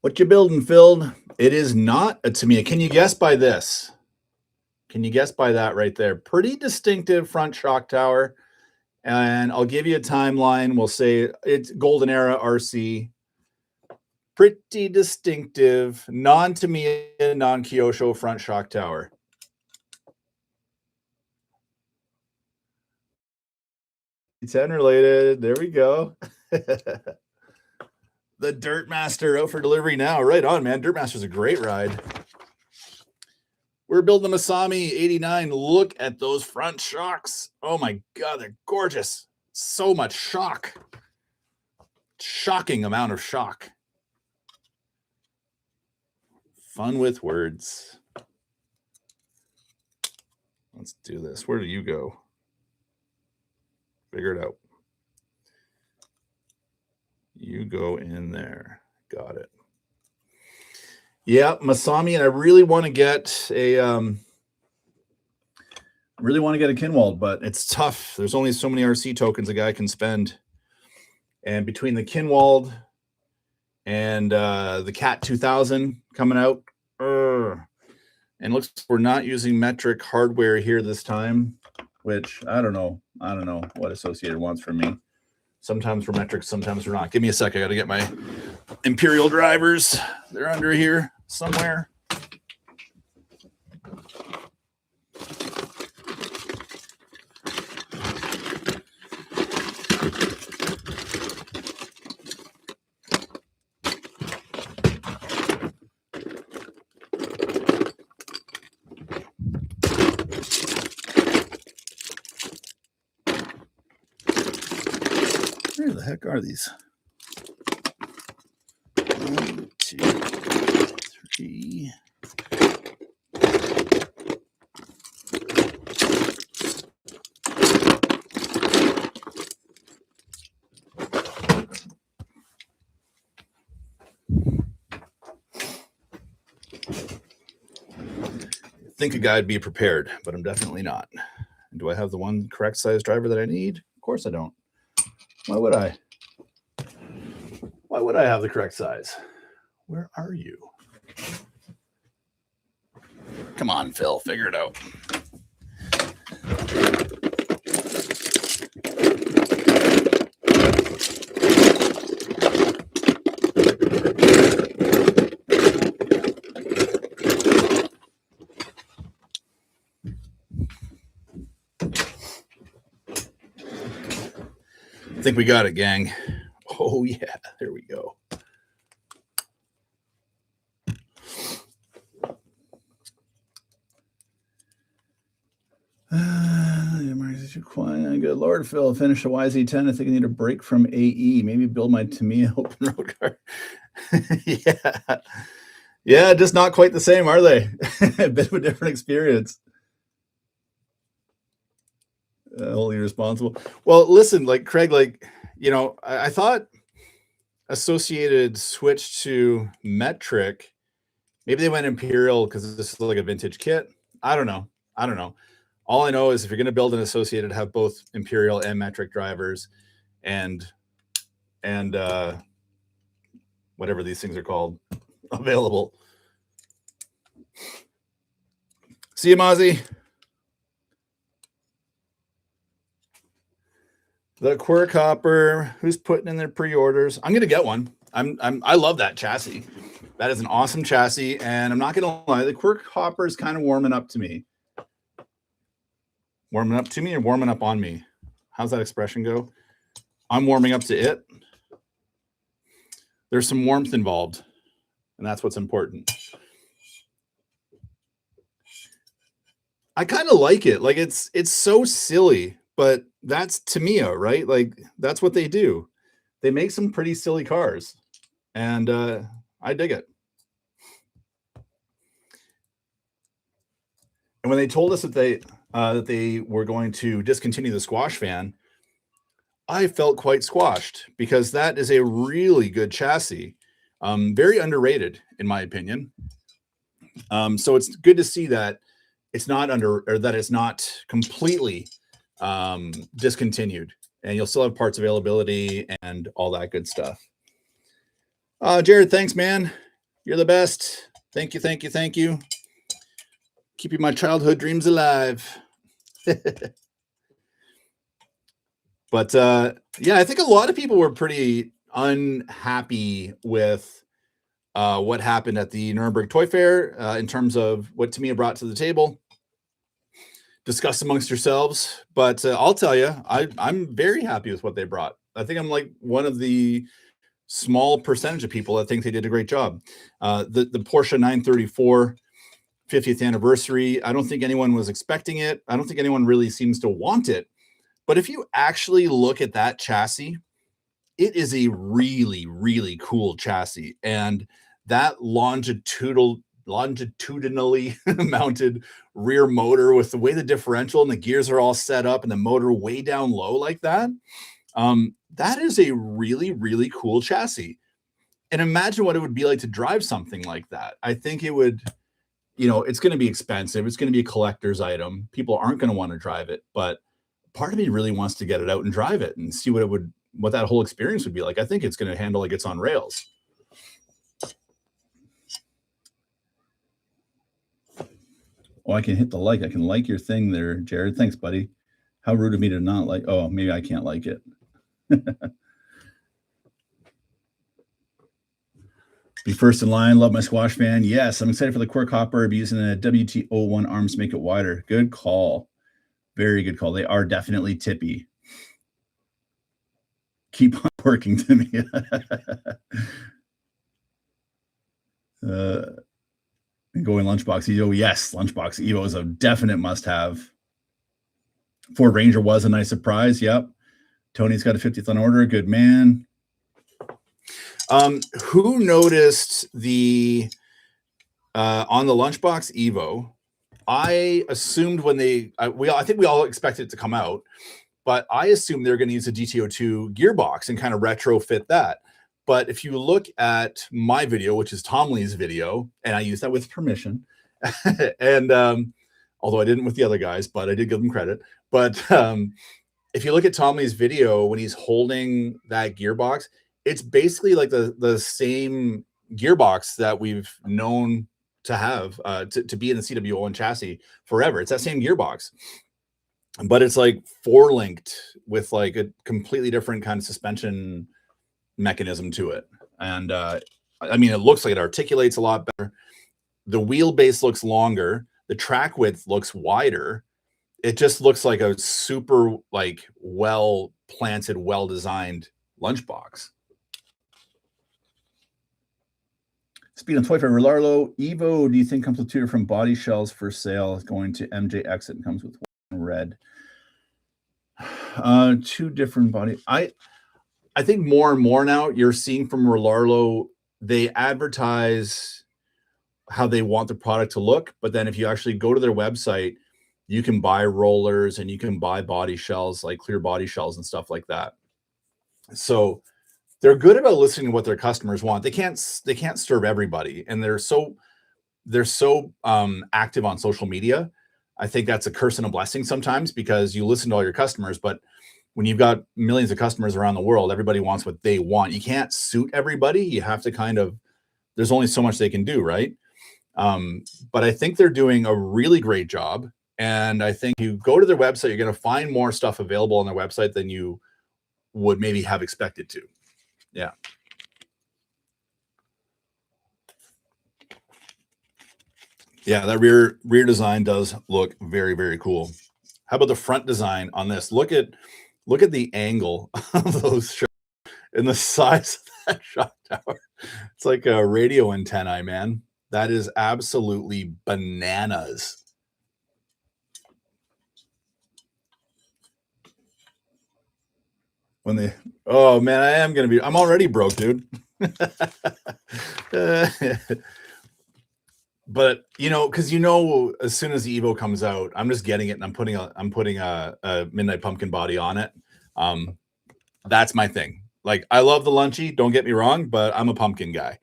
What you building, Phil? It is not a Tamiya. Can you guess by this? Can you guess by that right there? Pretty distinctive front shock tower. And I'll give you a timeline. We'll say it's Golden Era RC. Pretty distinctive, non-Tamiya, non-Kyosho front shock tower. T10 related. There we go. The Dirt Master out for delivery now. Right on, man. Dirt Master's a great ride. We're building the Masami 89. Look at those front shocks. Oh my God, they're gorgeous. So much shock. Shocking amount of shock. Fun with words. Let's do this. Where do you go? Figure it out. You go in there. Got it. Yeah, Masami, and I really want to get a Really want to get a Kinwald, but it's tough. There's only so many RC tokens a guy can spend. And between the Kinwald and the Cat 2000 coming out, and looks like we're not using metric hardware here this time, which I don't know what Associated wants from me. Sometimes we're metric, sometimes we're not. Give me a sec. I got to get my Imperial drivers. They're under here somewhere. Where the heck are these? 1, 2, 3. I think a guy would be prepared, but I'm definitely not. Do I have the one correct size driver that I need? Of course I don't. Why would I? Why would I have the correct size? Where are you? Come on, Phil, figure it out. I think we got it, gang. Oh, yeah, there we go. Good Lord, Phil, finish a YZ10. I think I need a break from AE. Maybe build my Tamiya open road car. Yeah, just not quite the same, are they? A bit of a different experience. Wholly responsible. Well, listen, like Craig, like, you know, I thought Associated switched to metric. Maybe they went Imperial because this is like a vintage kit. I don't know. All I know is if you're going to build an Associated, have both Imperial and metric drivers, and whatever these things are called available. See you, Mozzie. The Quirk Hopper. Who's putting in their pre-orders? I'm going to get one. I love that chassis. That is an awesome chassis, and I'm not going to lie. The Quirk Hopper is kind of warming up to me. Warming up to me or warming up on me? How's that expression go? I'm warming up to it. There's some warmth involved, and that's what's important. I kind of like it. Like it's so silly, but that's Tamiya, right? Like that's what they do. They make some pretty silly cars, and I dig it. And when they told us that they were going to discontinue the squash fan, I felt quite squashed because that is a really good chassis, very underrated in my opinion. So it's good to see that it's not that it's not completely discontinued, and you'll still have parts availability and all that good stuff. Jared, thanks, man. You're the best. Thank you. Keeping my childhood dreams alive. But yeah, I think a lot of people were pretty unhappy with what happened at the Nuremberg Toy Fair in terms of what Tamiya brought to the table. Discuss amongst yourselves, but I'll tell you, I'm very happy with what they brought. I think I'm like one of the small percentage of people that think they did a great job. The Porsche 934 50th anniversary, I don't think anyone was expecting it. I don't think anyone really seems to want it. But if you actually look at that chassis, it is a really, really cool chassis. And that longitudinally mounted rear motor with the way the differential and the gears are all set up and the motor way down low like that, that is a really, really cool chassis. And imagine what it would be like to drive something like that. I think it would you know, it's going to be expensive. It's going to be a collector's item. People aren't going to want to drive it, but part of me really wants to get it out and drive it and see what that whole experience would be like. I think it's going to handle like it's on rails. Oh, I can hit the like. I can like your thing there, Jared. Thanks, buddy. How rude of me to not like. Oh, maybe I can't like it. Be first in line. Love my squash fan. Yes, I'm excited for the cork hopper. I'll be using a WT01 arms to make it wider. Good call. Very good call. They are definitely tippy. Keep on working to me. Going Lunchbox Evo. Yes, Lunchbox Evo is a definite must-have. Ford Ranger was a nice surprise. Yep. Tony's got a 50th on order. Good man. Who noticed the on the Lunchbox Evo? I assumed when I think we all expected it to come out, but I assumed they're going to use a GTO2 gearbox and kind of retrofit that. But if you look at my video, which is Tom Lee's video, and I use that with permission, and although I didn't with the other guys, but I did give them credit. But if you look at Tom Lee's video when he's holding that gearbox, it's basically like the same gearbox that we've known to have to be in the CW01 chassis forever. It's that same gearbox, but it's like four-linked with like a completely different kind of suspension mechanism to it. And I mean, it looks like it articulates a lot better. The wheelbase looks longer. The track width looks wider. It just looks like a super like well planted, well designed lunchbox. Speed on toy for Larlo Evo. Do you think comes with two different body shells for sale? It's going to MJ Exit and comes with one red. Two different body. I think more and more now you're seeing from Larlo, they advertise how they want the product to look, but then if you actually go to their website, you can buy rollers and you can buy body shells, like clear body shells and stuff like that. So they're good about listening to what their customers want. They can't serve everybody, and they're so active on social media. I think that's a curse and a blessing sometimes, because you listen to all your customers, but when you've got millions of customers around the world, everybody wants what they want. You can't suit everybody. You have to kind of, there's only so much they can do, right? But I think they're doing a really great job. And I think you go to their website, you're going to find more stuff available on their website than you would maybe have expected to. Yeah. Yeah, that rear design does look very, very cool. How about the front design on this? Look at the angle of those shocks and the size of that shock tower. It's like a radio antennae, man. That is absolutely bananas. Oh man, I'm already broke, dude. But because as soon as the Evo comes out, I'm just getting it and I'm putting a Midnight Pumpkin body on it. That's my thing. Like, I love the Lunchy, don't get me wrong, but I'm a pumpkin guy.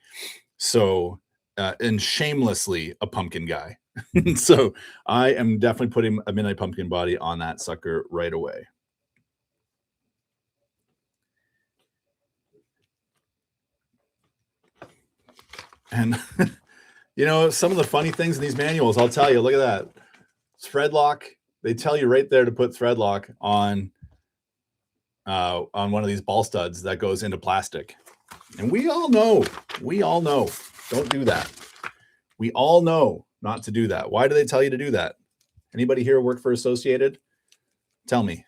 So and shamelessly a pumpkin guy. So I am definitely putting a Midnight Pumpkin body on that sucker right away. And some of the funny things in these manuals, I'll tell you, look at that. Thread lock. They tell you right there to put thread lock on one of these ball studs that goes into plastic. And we all know, don't do that. We all know not to do that. Why do they tell you to do that? Anybody here work for Associated? Tell me.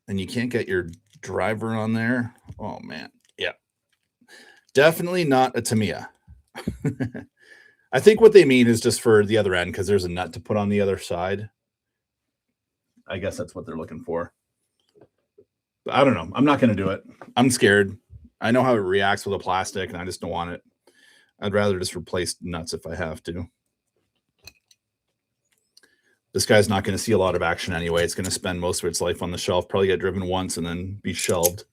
And you can't get your driver on there. Oh man. Yeah. Definitely not a Tamiya. I think what they mean is just for the other end, because there's a nut to put on the other side. I guess that's what they're looking for. But I don't know. I'm not going to do it. I'm scared. I know how it reacts with a plastic, and I just don't want it. I'd rather just replace nuts if I have to. This guy's not going to see a lot of action anyway. It's going to spend most of its life on the shelf, probably get driven once and then be shelved.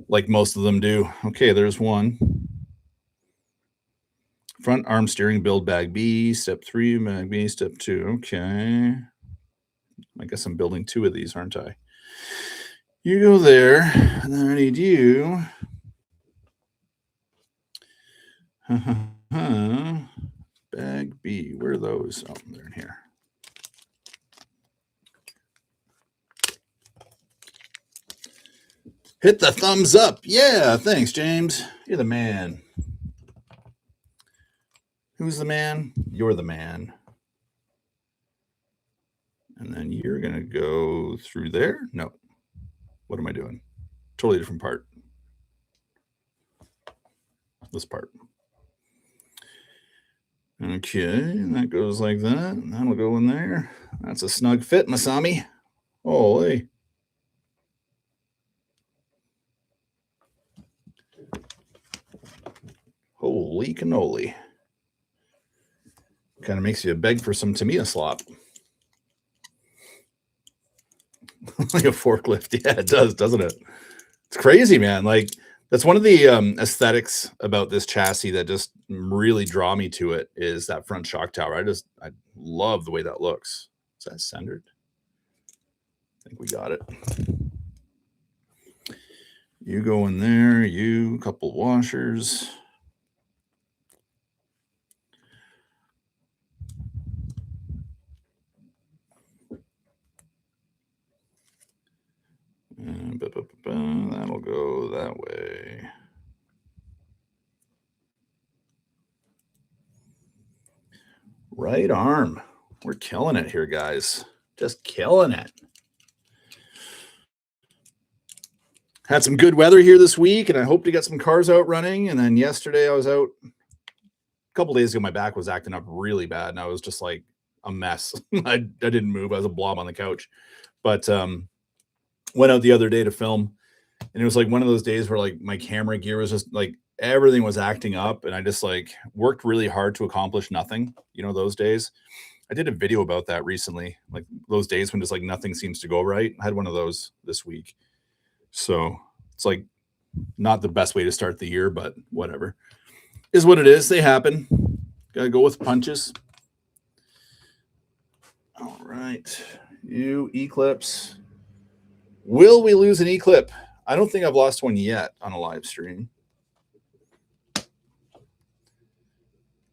like most of them do. Okay, there's one. Front arm steering build bag B, step 3, bag B, step 2. Okay. I guess I'm building 2 of these, aren't I? You go there, and then I need you. Bag B, where are those? Oh, they're in here. Hit the thumbs up. Yeah, thanks, James. You're the man. Who's the man? You're the man. And then you're going to go through there. No. What am I doing? Totally different part. This part. Okay, and that goes like that. And that'll go in there. That's a snug fit, Masami. Holy. Holy cannoli. Kind of makes you beg for some Tamiya slop. Like a forklift. Yeah, it does, doesn't it? It's crazy, man. Like, that's one of the aesthetics about this chassis that just really draw me to it is that front shock tower. I love the way that looks. Is that centered? I think we got it. You go in there, you couple washers. And that'll go that way. Right arm. We're killing it here, guys. Just killing it. Had some good weather here this week, and I hope to get some cars out running. And then yesterday I was out. A couple days ago, my back was acting up really bad, and I was just like a mess. I didn't move. I was a blob on the couch. But went out the other day to film, and it was like one of those days where like my camera gear was just like everything was acting up, and I just like worked really hard to accomplish nothing. You know, those days. I did a video about that recently, like those days when just like nothing seems to go right. I had one of those this week. So it's like not the best way to start the year, but whatever. Is what it is. They happen. Gotta go with punches. All right. You Eclipse. Will we lose an E-clip? I don't think I've lost one yet on a live stream.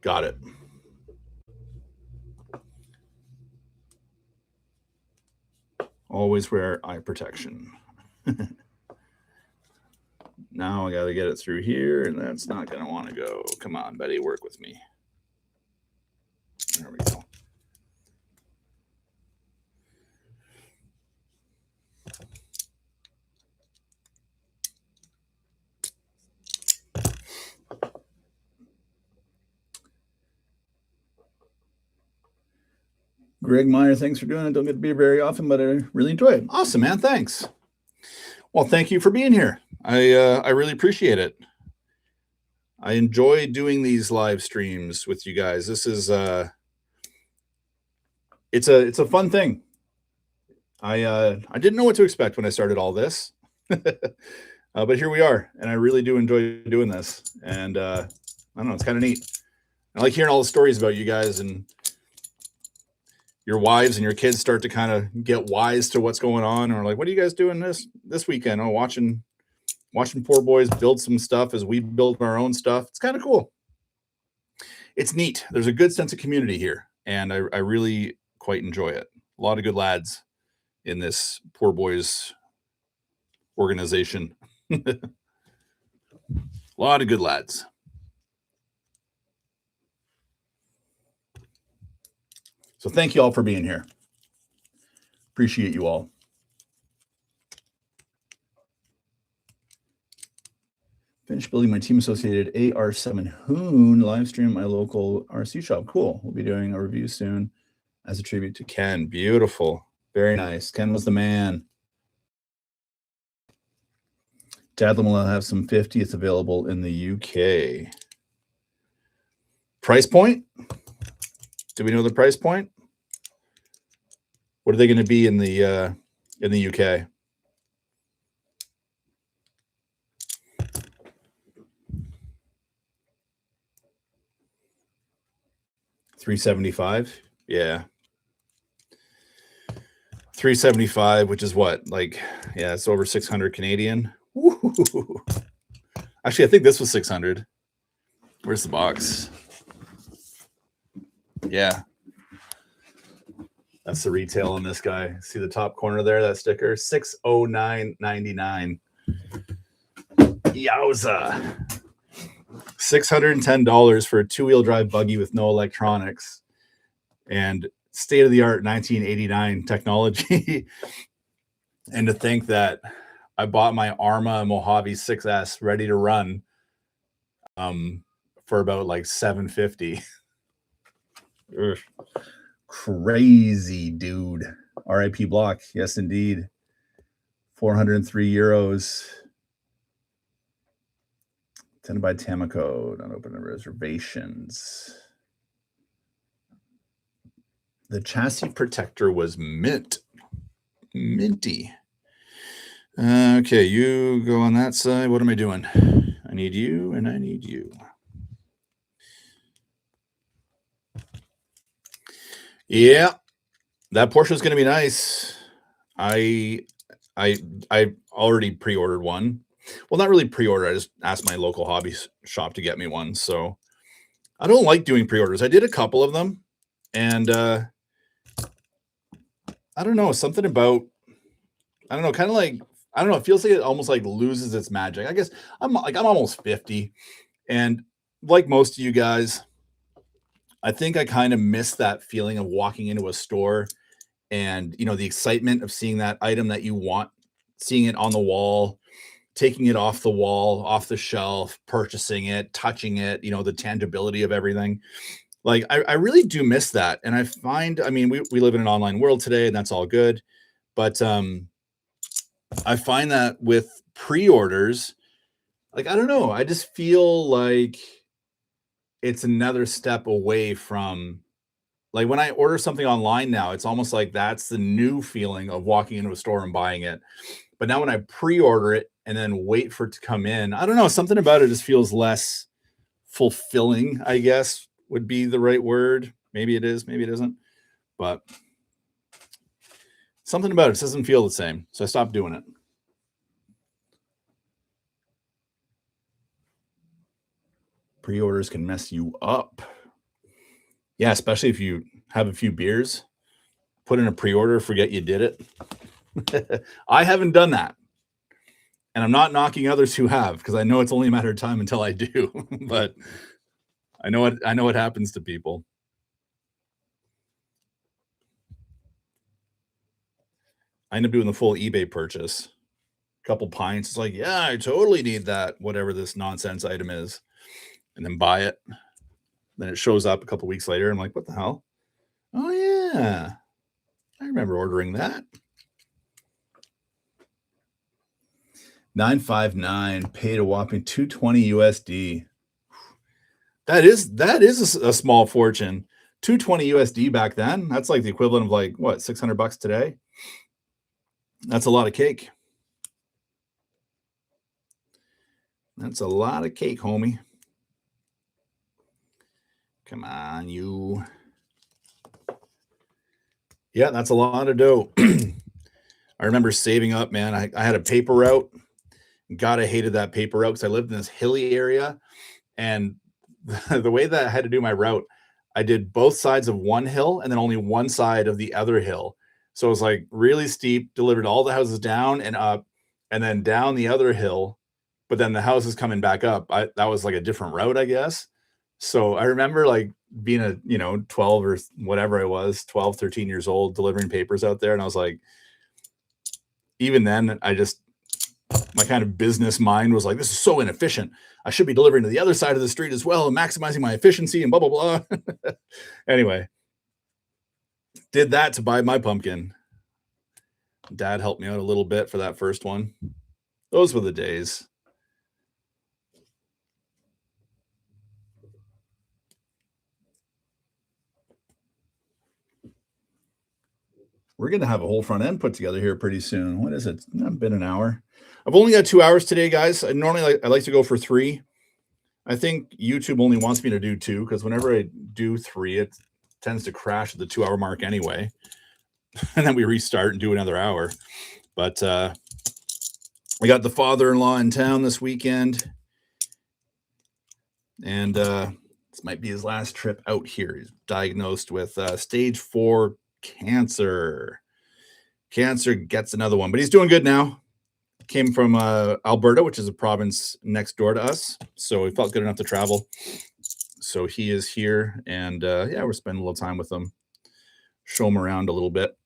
Got it. Always wear eye protection. Now I got to get it through here, and that's not going to want to go. Come on, Betty, work with me. There we go. Greg Meyer, thanks for doing it. Don't get to be very often, but I really enjoy it. Awesome, man. Thanks. Well, thank you for being here. I really appreciate it. I enjoy doing these live streams with you guys. This is it's a fun thing. I didn't know what to expect when I started all this, but here we are, and I really do enjoy doing this. And I don't know, it's kind of neat. I like hearing all the stories about you guys, and your wives and your kids start to kind of get wise to what's going on, or like, what are you guys doing this weekend? Oh, watching poor boys build some stuff as we build our own stuff. It's kind of cool. It's neat. There's a good sense of community here, and I really quite enjoy it. A lot of good lads in this poor boys organization. A lot of good lads. So thank you all for being here. Appreciate you all. Finished building my team associated AR7 Hoon live stream at my local RC shop. Cool. We'll be doing a review soon as a tribute to Ken. Beautiful. Very nice. Ken was the man. Dadlam will have some 50th available in the UK. Price point? Do we know the price point? What are they going to be in the UK? 375. Yeah. 375, which is what? Like, yeah, it's over 600 Canadian. Woo-hoo-hoo. Actually, I think this was 600. Where's the box? Yeah. That's the retail on this guy. See the top corner there, that sticker? $609.99. Yowza. $610 for a two-wheel drive buggy with no electronics and state-of-the-art 1989 technology. And to think that I bought my Arrma Mojave 6S ready to run for about like $750. Crazy, dude. RIP Block. Yes, indeed. 403 euros. Attended by Tamako. Don't open the reservations. The chassis protector was mint. Minty. Okay, you go on that side. What am I doing? I need you and I need you. Yeah, that Porsche is going to be nice. I already pre-ordered one. Well, not really pre-order. I just asked my local hobby shop to get me one. So I don't like doing pre-orders. I did a couple of them, and I don't know, something about, I don't know, kind of like, I don't know, it feels like it almost like loses its magic. I guess I'm almost 50, and like most of you guys, I think I kind of miss that feeling of walking into a store and, you know, the excitement of seeing that item that you want, seeing it on the wall, taking it off the wall, off the shelf, purchasing it, touching it, you know, the tangibility of everything. Like, I really do miss that. And I find, I mean, we live in an online world today, and that's all good. But I find that with pre-orders, like, I don't know, I just feel like it's another step away from, like, when I order something online now, it's almost like that's the new feeling of walking into a store and buying it. But now when I pre-order it and then wait for it to come in, I don't know, something about it just feels less fulfilling, I guess would be the right word. Maybe it is, maybe it isn't. But something about it doesn't feel the same. So I stopped doing it. Pre-orders can mess you up. Yeah, especially if you have a few beers, put in a pre-order, forget you did it. I haven't done that. And I'm not knocking others who have, because I know it's only a matter of time until I do. But I know what happens to people. I end up doing the full eBay purchase. A couple pints. It's like, yeah, I totally need that, whatever this nonsense item is. And then buy it. Then it shows up a couple weeks later. I'm like, what the hell? Oh, yeah. I remember ordering that. 959, paid a whopping $220 USD. That is a small fortune. $220 USD back then. That's like the equivalent of like what, $600 today. That's a lot of cake. That's a lot of cake, homie. Come on, you. Yeah, that's a lot of dough. I remember saving up, man. I had a paper route. God, I hated that paper route because I lived in this hilly area. And the way that I had to do my route, I did both sides of one hill and then only one side of the other hill. So it was like really steep, delivered all the houses down and up, and then down the other hill. But then the houses coming back up. That was like a different route, I guess. So I remember like being a, 12 or whatever I was, 12, 13 years old, delivering papers out there. And I was like, even then, my kind of business mind was like, this is so inefficient. I should be delivering to the other side of the street as well and maximizing my efficiency and blah, blah, blah. Anyway, did that to buy my pumpkin. Dad helped me out a little bit for that first one. Those were the days. We're going to have a whole front end put together here pretty soon. What is it? It's not been an hour. I've only got 2 hours today, guys. I like to go for 3. I think YouTube only wants me to do 2 because whenever I do 3, tends to crash at the 2-hour mark anyway. And then we restart and do another hour. But we got the father-in-law in town this weekend. And this might be his last trip out here. He's diagnosed with stage 4 cancer. Cancer gets another one, but he's doing good now. Came from Alberta, which is a province next door to us. So he felt good enough to travel. So he is here, and yeah, we're spending a little time with him. Show him around a little bit.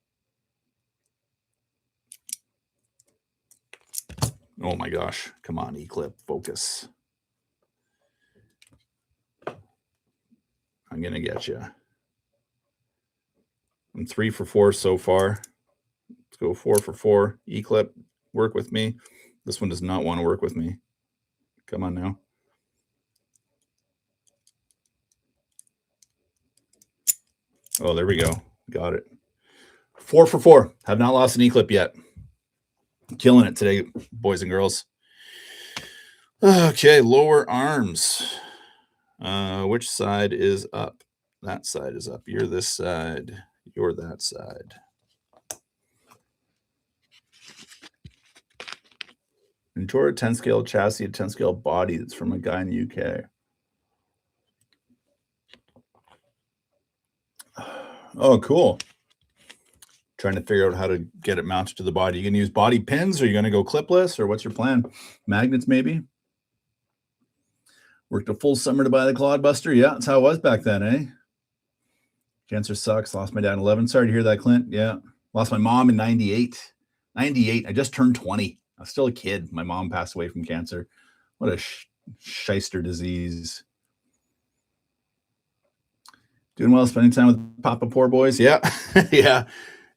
Oh my gosh. Come on, E-Clip, focus. I'm going to get you. I'm 3 for 4 so far. Let's go 4 for 4. E-Clip, work with me. This one does not want to work with me. Come on now. Oh, there we go. Got it. 4 for 4. Have not lost an E-Clip yet. Killing it today, boys and girls. Okay, lower arms. Which side is up? That side is up. You're this side. You're that side. Enjoy a 10 scale chassis, a 10 scale body. That's from a guy in the UK. Oh, cool. Trying to figure out how to get it mounted to the body. You going to use body pins, or you going to go clipless, or what's your plan? Magnets, maybe? Worked a full summer to buy the Clodbuster. Yeah, that's how it was back then, eh? Cancer sucks. Lost my dad in 11. Sorry to hear that, Clint. Yeah. Lost my mom in 98. 98. I just turned 20. I was still a kid. My mom passed away from cancer. What a shyster disease. Doing well, spending time with Papa Poor Boys. Yeah. Yeah.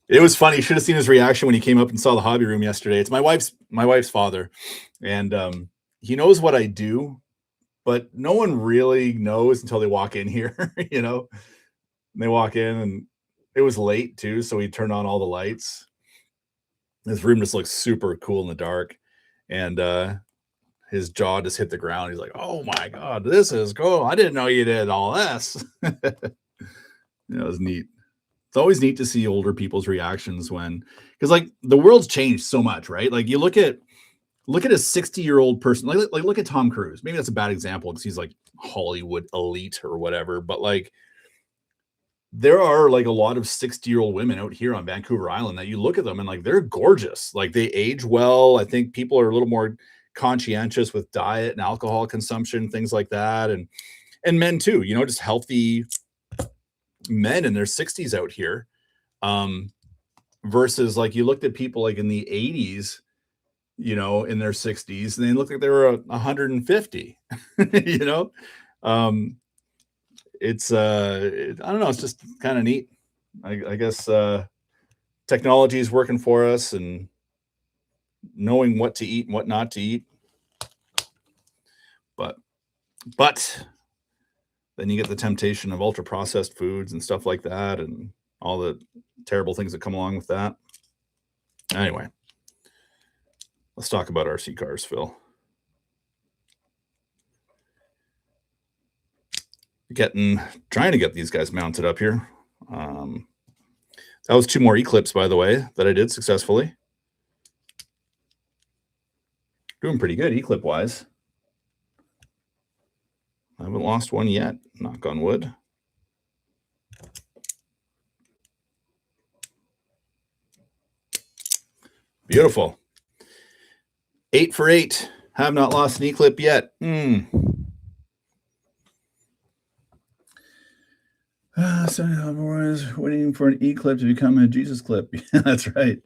It was funny. You should have seen his reaction when he came up and saw the hobby room yesterday. It's my wife's father. And he knows what I do, but no one really knows until they walk in here, you know. And they walk in, and it was late too, so he turned on all the lights. His room just looks super cool in the dark, and his jaw just hit the ground. He's like, "Oh my god, this is cool! I didn't know you did all this." It was neat. It's always neat to see older people's reactions when, because like the world's changed so much, right? Like you look at a 60-year-old person, like look at Tom Cruise. Maybe that's a bad example because he's like Hollywood elite or whatever, but like there are like a lot of 60-year-old women out here on Vancouver Island that you look at them and like they're gorgeous. Like they age well. I think people are a little more conscientious with diet and alcohol consumption, things like that, and men too. You know, just healthy men in their 60s out here, versus like you looked at people like in the 80s, you know, in their 60s, and they looked like they were 150. You know, it's I don't know, it's just kind of neat. I guess technology is working for us, and knowing what to eat and what not to eat. But then you get the temptation of ultra processed foods and stuff like that, and all the terrible things that come along with that. Anyway, let's talk about RC cars, Phil. Trying to get these guys mounted up here. That was 2 more E-Clips, by the way, that I did successfully. Doing pretty good E-Clip wise. I haven't lost one yet, knock on wood. Beautiful. 8 for 8. Have not lost an E-Clip yet. So everyone's waiting for an E-Clip to become a Jesus clip. Yeah, that's right.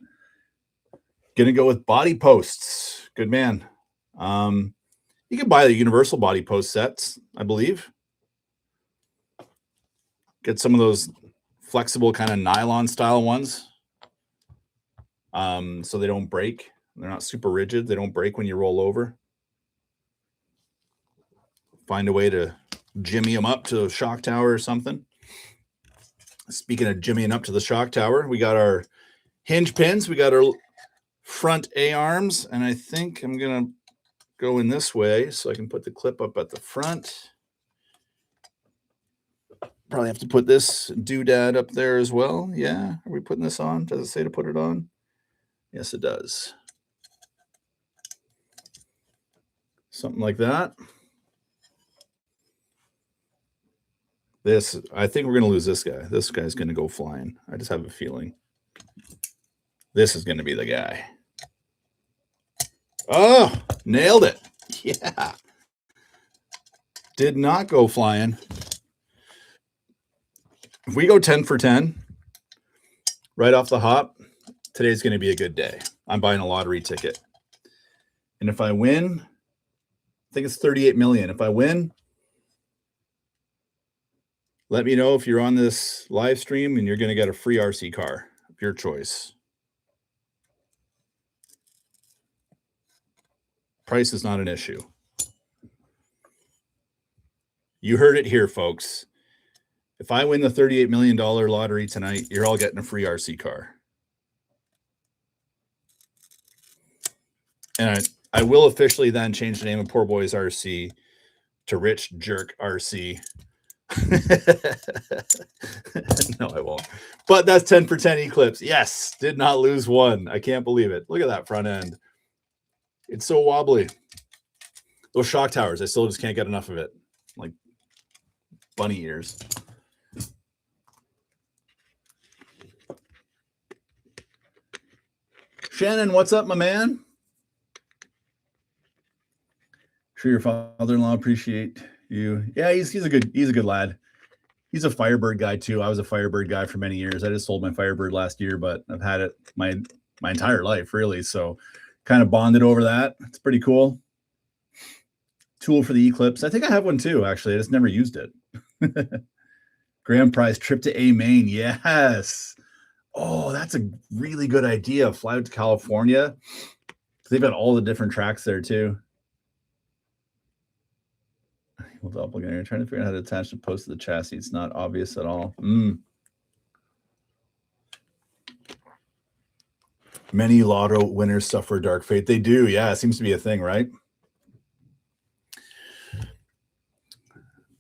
Gonna go with body posts. Good man. You can buy the universal body post sets, I believe. Get some of those flexible kind of nylon style ones, so they don't break. They're not super rigid. They don't break when you roll over. Find a way to jimmy them up to a shock tower or something. Speaking of jimmying up to the shock tower, we got our hinge pins. We got our front A-arms, and I think I'm going to go in this way so I can put the clip up at the front. Probably have to put this doodad up there as well. Yeah. Are we putting this on? Does it say to put it on? Yes, it does. Something like that. This, I think we're going to lose this guy. This guy's going to go flying. I just have a feeling. This is going to be the guy. Oh, nailed it. Yeah. Did not go flying. If we go 10 for 10 right off the hop, today's going to be a good day. I'm buying a lottery ticket. And if I win, I think it's 38 million. If I win, let me know if you're on this live stream and you're going to get a free RC car of your choice. Price is not an issue. You heard it here, folks. If I win the $38 million lottery tonight, you're all getting a free RC car. And I will officially then change the name of Poor Boys RC to Rich Jerk RC. No, I won't. But that's 10 for 10 Eclipse. Yes, did not lose one. I can't believe it. Look at that front end. It's so wobbly. Those shock towers, I still just can't get enough of it. Like bunny ears. Shannon, what's up, my man? Sure, your father-in-law appreciate you. Yeah, he's a good lad. He's a Firebird guy too. I was a Firebird guy for many years. I just sold my Firebird last year, but I've had it my entire life, really. So kind of bonded over that. It's pretty cool. Tool for the Eclipse. I think I have one too, actually. I just never used it. Grand prize trip to A Main. Yes. Oh, that's a really good idea. Fly out to California. They've got all the different tracks there too. Doppelganger. Trying to figure out how to attach the post to the chassis. It's not obvious at all. Many lotto winners suffer dark fate. They do. Yeah, it seems to be a thing, right?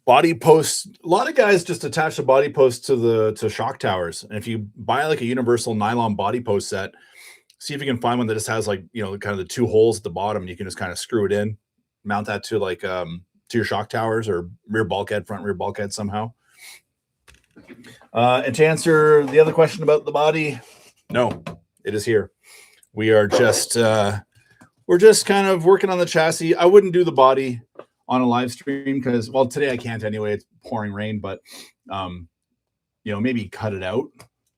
Body posts. A lot of guys just attach the body post to shock towers. And if you buy like a universal nylon body post set, see if you can find one that just has like, kind of the two holes at the bottom. You can just kind of screw it in, mount that to like to your shock towers or rear bulkhead, front rear bulkhead somehow. And to answer the other question about the body, no, it is here. We are just we're just kind of working on the chassis. I wouldn't do the body on a live stream because, well, today I can't anyway. It's pouring rain, but maybe cut it out.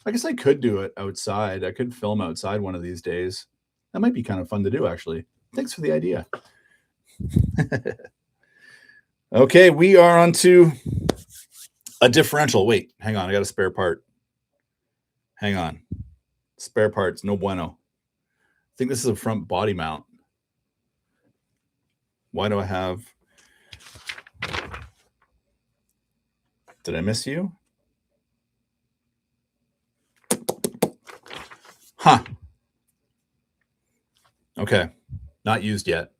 I guess I could do it outside. I could film outside one of these days. That might be kind of fun to do, actually. Thanks for the idea. Okay, we are on to a differential. Wait, hang on. I got a spare part. Hang on. Spare parts, no bueno. I think this is a front body mount. Why do I have... Did I miss you? Huh. Okay. Not used yet.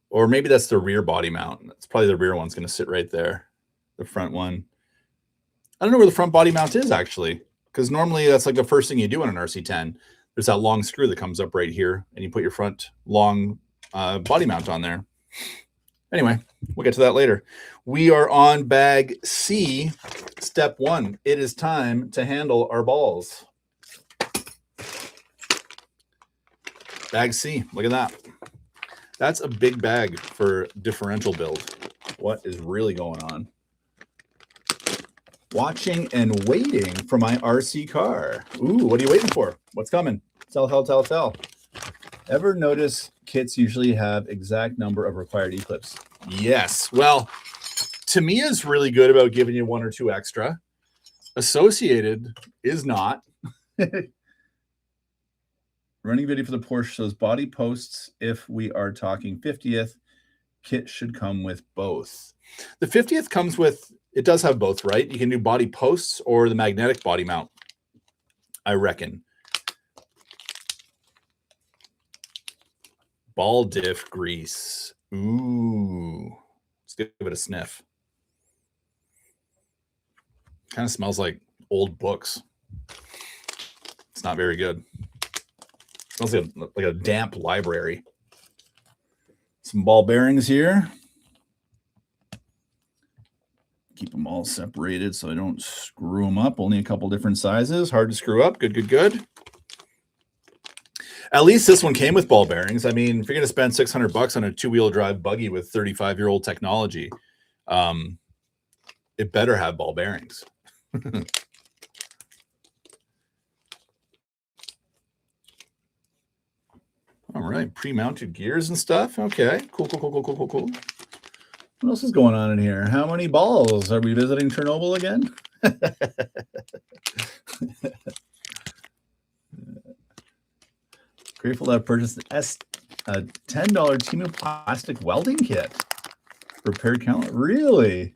Or maybe that's the rear body mount. That's probably the rear one's going to sit right there. The front one. I don't know where the front body mount is, actually, because normally that's like the first thing you do on an RC10. There's that long screw that comes up right here, and you put your front long body mount on there. Anyway, we'll get to that later. We are on bag C, step 1. It is time to handle our balls. Bag C, look at that. That's a big bag for differential build. What is really going on? Watching and waiting for my RC car. Ooh, what are you waiting for? What's coming? Tell. Ever notice kits usually have exact number of required Eclipse? Yes. Well, Tamiya is really good about giving you 1 or 2 extra. Associated is not. Running video for the Porsche shows body posts. If we are talking 50th, kit should come with both. The 50th comes with, it does have both, right? You can do body posts or the magnetic body mount, I reckon. Ball diff grease. Ooh. Let's give it a sniff. Kind of smells like old books. It's not very good. It smells like a damp library. Some ball bearings here. Keep them all separated so I don't screw them up. Only a couple different sizes. Hard to screw up. Good, good, good. At least this one came with ball bearings. I mean, if you're going to spend $600 on a two-wheel drive buggy with 35-year-old technology, it better have ball bearings. All right, pre-mounted gears and stuff. Okay, cool, cool, cool, cool, cool, cool, cool. What else is going on in here? How many balls? Are we visiting Chernobyl again? Grateful to have purchased a $10 Temu plastic welding kit. Repaired count. Really?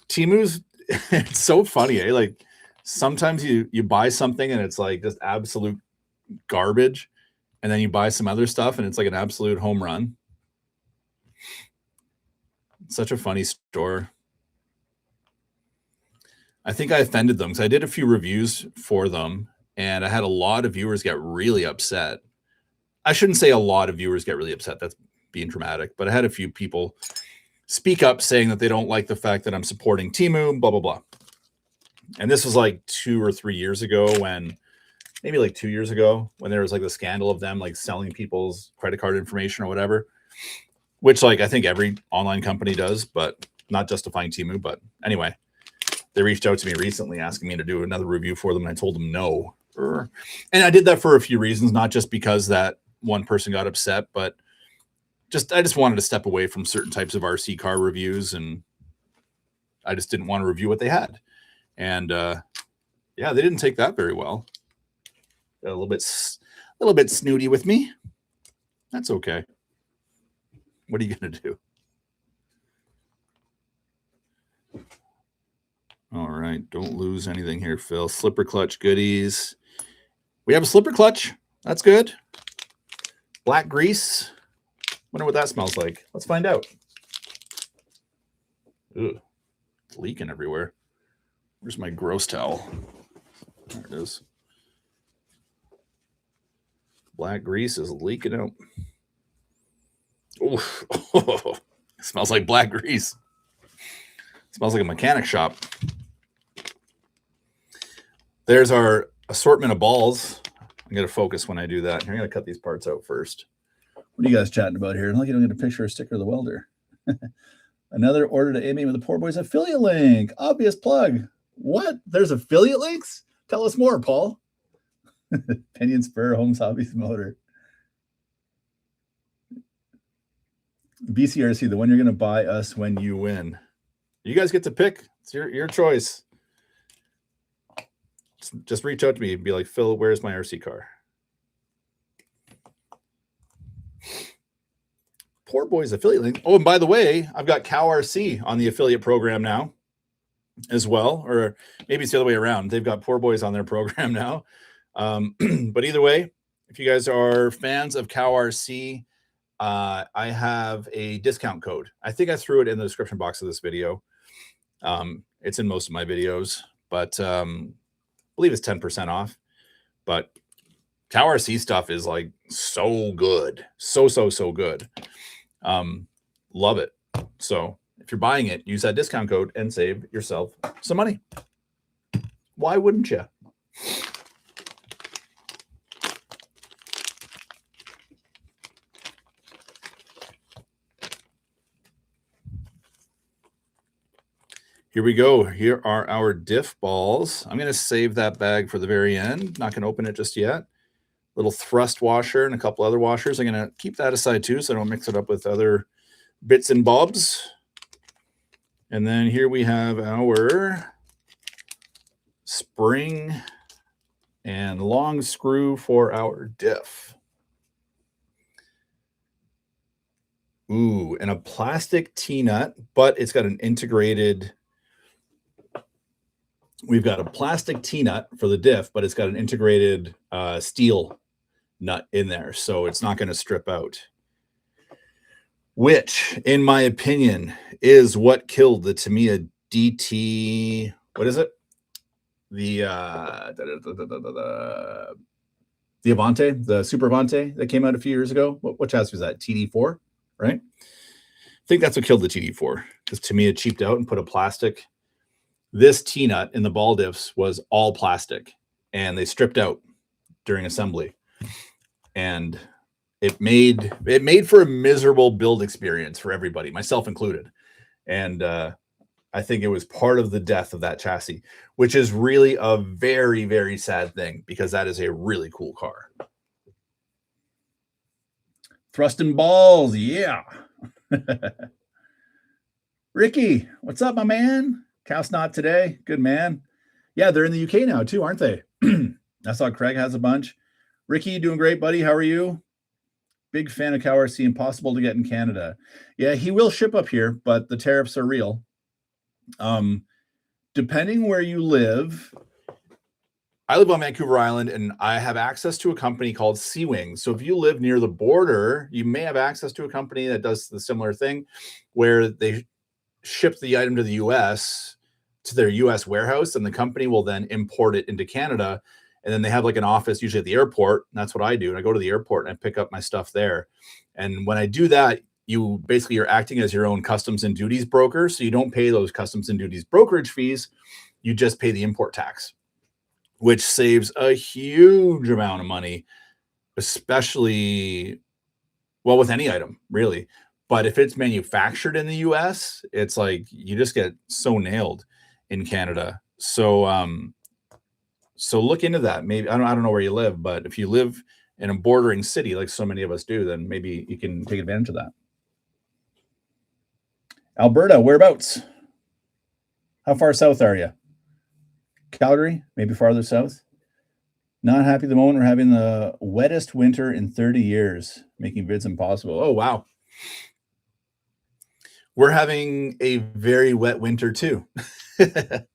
Temu's, it's so funny, eh? Like sometimes you buy something and it's like just absolute garbage, and then you buy some other stuff and it's like an absolute home run. It's such a funny store. I think I offended them because I did a few reviews for them, and I had a lot of viewers get really upset. I shouldn't say a lot of viewers get really upset. That's being dramatic, but I had a few people speak up saying that they don't like the fact that I'm supporting Temu, blah, blah, blah. And this was like 2 or 3 years ago when, maybe like 2 years ago, when there was like the scandal of them like selling people's credit card information or whatever, which like I think every online company does, but not justifying Temu. But anyway, they reached out to me recently asking me to do another review for them, and I told them no. And I did that for a few reasons, not just because that one person got upset, but I just wanted to step away from certain types of RC car reviews, and I just didn't want to review what they had. And yeah, they didn't take that very well. Got a little bit snooty with me. That's okay. What are you gonna do? All right, don't lose anything here, Phil. Slipper clutch goodies. We have a slipper clutch. That's good. Black grease. Wonder what that smells like. Let's find out. Ugh, it's leaking everywhere. Where's my gross towel? There it is. Black grease is leaking out. Oh, it smells like black grease. It smells like a mechanic shop. There's our assortment of balls. I'm going to focus when I do that. I'm going to cut these parts out first. What are you guys chatting about here? Look, I don't get a picture or sticker of the welder. Another order to Amy with the Poor Boys affiliate link. Obvious plug. What? There's affiliate links? Tell us more, Paul. Pinion spur, Homes Hobbies motor. BCRC, the one you're going to buy us when you win. You guys get to pick. It's your choice. Just reach out to me and be like, Phil, where's my RC car? Poor Boys affiliate link. Oh, and by the way, I've got CowRC on the affiliate program now as well. Or maybe it's the other way around. They've got Poor Boys on their program now. But either way, if you guys are fans of CowRC, I have a discount code. I think I threw it in the description box of this video. It's in most of my videos, but I believe it's 10% off. But CowRC stuff is like so good. So good. Love it. So if you're buying it, use that discount code and save yourself some money. Why wouldn't you? Here we go. Here are our diff balls. I'm going to save that bag for the very end. Not going to open it just yet. Little thrust washer and a couple other washers. I'm going to keep that aside too, so I don't mix it up with other bits and bobs. And then here we have our spring and long screw for our diff. Ooh, and a plastic T-nut, but it's got an integrated... We've got a plastic T-nut for the diff, but it's got an integrated steel nut in there, so it's not going to strip out. which, in my opinion, is what killed the Tamiya DT. What is it? The Avante, the Super Avante that came out a few years ago. What chassis was that? TD4, right? I think that's what killed the TD4 because Tamiya cheaped out and put a plastic. This T-nut in the ball diffs was all plastic, and they stripped out during assembly, and it made for a miserable build experience for everybody, myself included. And I think it was part of the death of that chassis, which is really a very, very sad thing because that is a really cool car. Thrust and balls, yeah. Ricky, what's up, my man? Cow's not today. Good man. Yeah, they're in the UK now too, aren't they? I saw Craig has a bunch. Ricky, doing great, buddy. How are you? Big fan of CowRC. Impossible to get in Canada. Yeah, he will ship up here, but the tariffs are real. Depending where you live, I live on Vancouver Island, and I have access to a company called Sea-Wing. So if you live near the border, you may have access to a company that does the similar thing, where they ship the item to the U.S. to their U.S. warehouse, and the company will then import it into Canada. And then they have like an office usually at the airport. And that's what I do. And I go to the airport and I pick up my stuff there. And when I do that, you're acting as your own customs and duties broker. So you don't pay those customs and duties brokerage fees. You just pay the import tax, which saves a huge amount of money, especially, well, with any item, really. But if it's manufactured in the US, it's like you just get so nailed in Canada. So look into that. Maybe I don't know where you live, but if you live in a bordering city like so many of us do, then maybe you can take advantage of that. Alberta, whereabouts? How far south are you? Calgary, maybe farther south. Not happy at the moment. We're having the wettest winter in 30 years, making vids impossible. Oh, wow. We're having a very wet winter too. A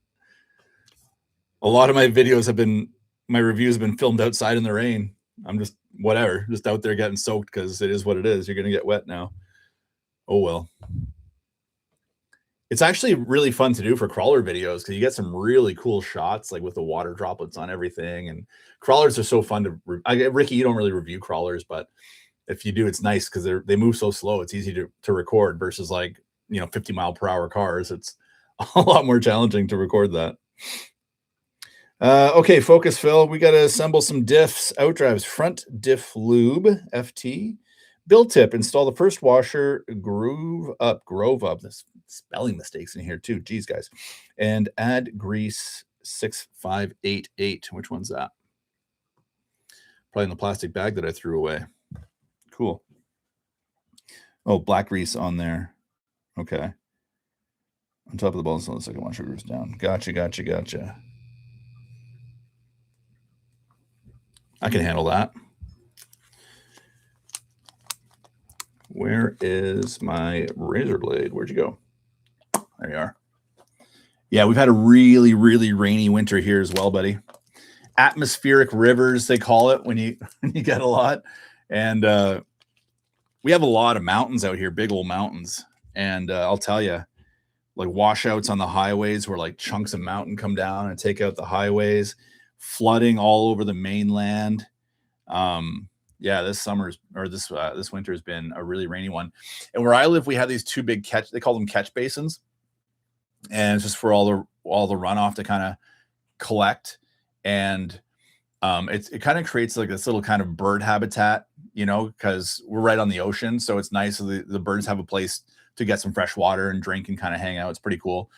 lot of my reviews have been filmed outside in the rain. I'm just out there getting soaked because it is what it is. You're going to get wet now. Oh, well. It's actually really fun to do for crawler videos because you get some really cool shots, like with the water droplets on everything. And crawlers are so fun to Ricky, you don't really review crawlers, but if you do, it's nice because they move so slow. It's easy to record versus 50-mile-per-hour cars. It's a lot more challenging to record that. Okay, focus, Phil. We got to assemble some diffs, outdrives, front diff lube, FT, build tip, install the first washer, grove up. This spelling mistakes in here too. Geez, guys. And add grease 6588. Which one's that? Probably in the plastic bag that I threw away. Cool. Oh, black grease on there. Okay. On top of the ball, so the second washer grooves down. Gotcha. I can handle that. Where is my razor blade? Where'd you go? There you are. Yeah, we've had a really, really rainy winter here as well, buddy. Atmospheric rivers, they call it when you get a lot. And we have a lot of mountains out here, big old mountains. And I'll tell you, like washouts on the highways where like chunks of mountain come down and take out the highways, flooding all over the mainland. Yeah, this winter has been a really rainy one. And where I live, we have these two big they call them catch basins. And it's just for all the runoff to kind of collect. And it kind of creates like this little kind of bird habitat, because we're right on the ocean. So it's nice. So the birds have a place to get some fresh water and drink and kind of hang out. It's pretty cool.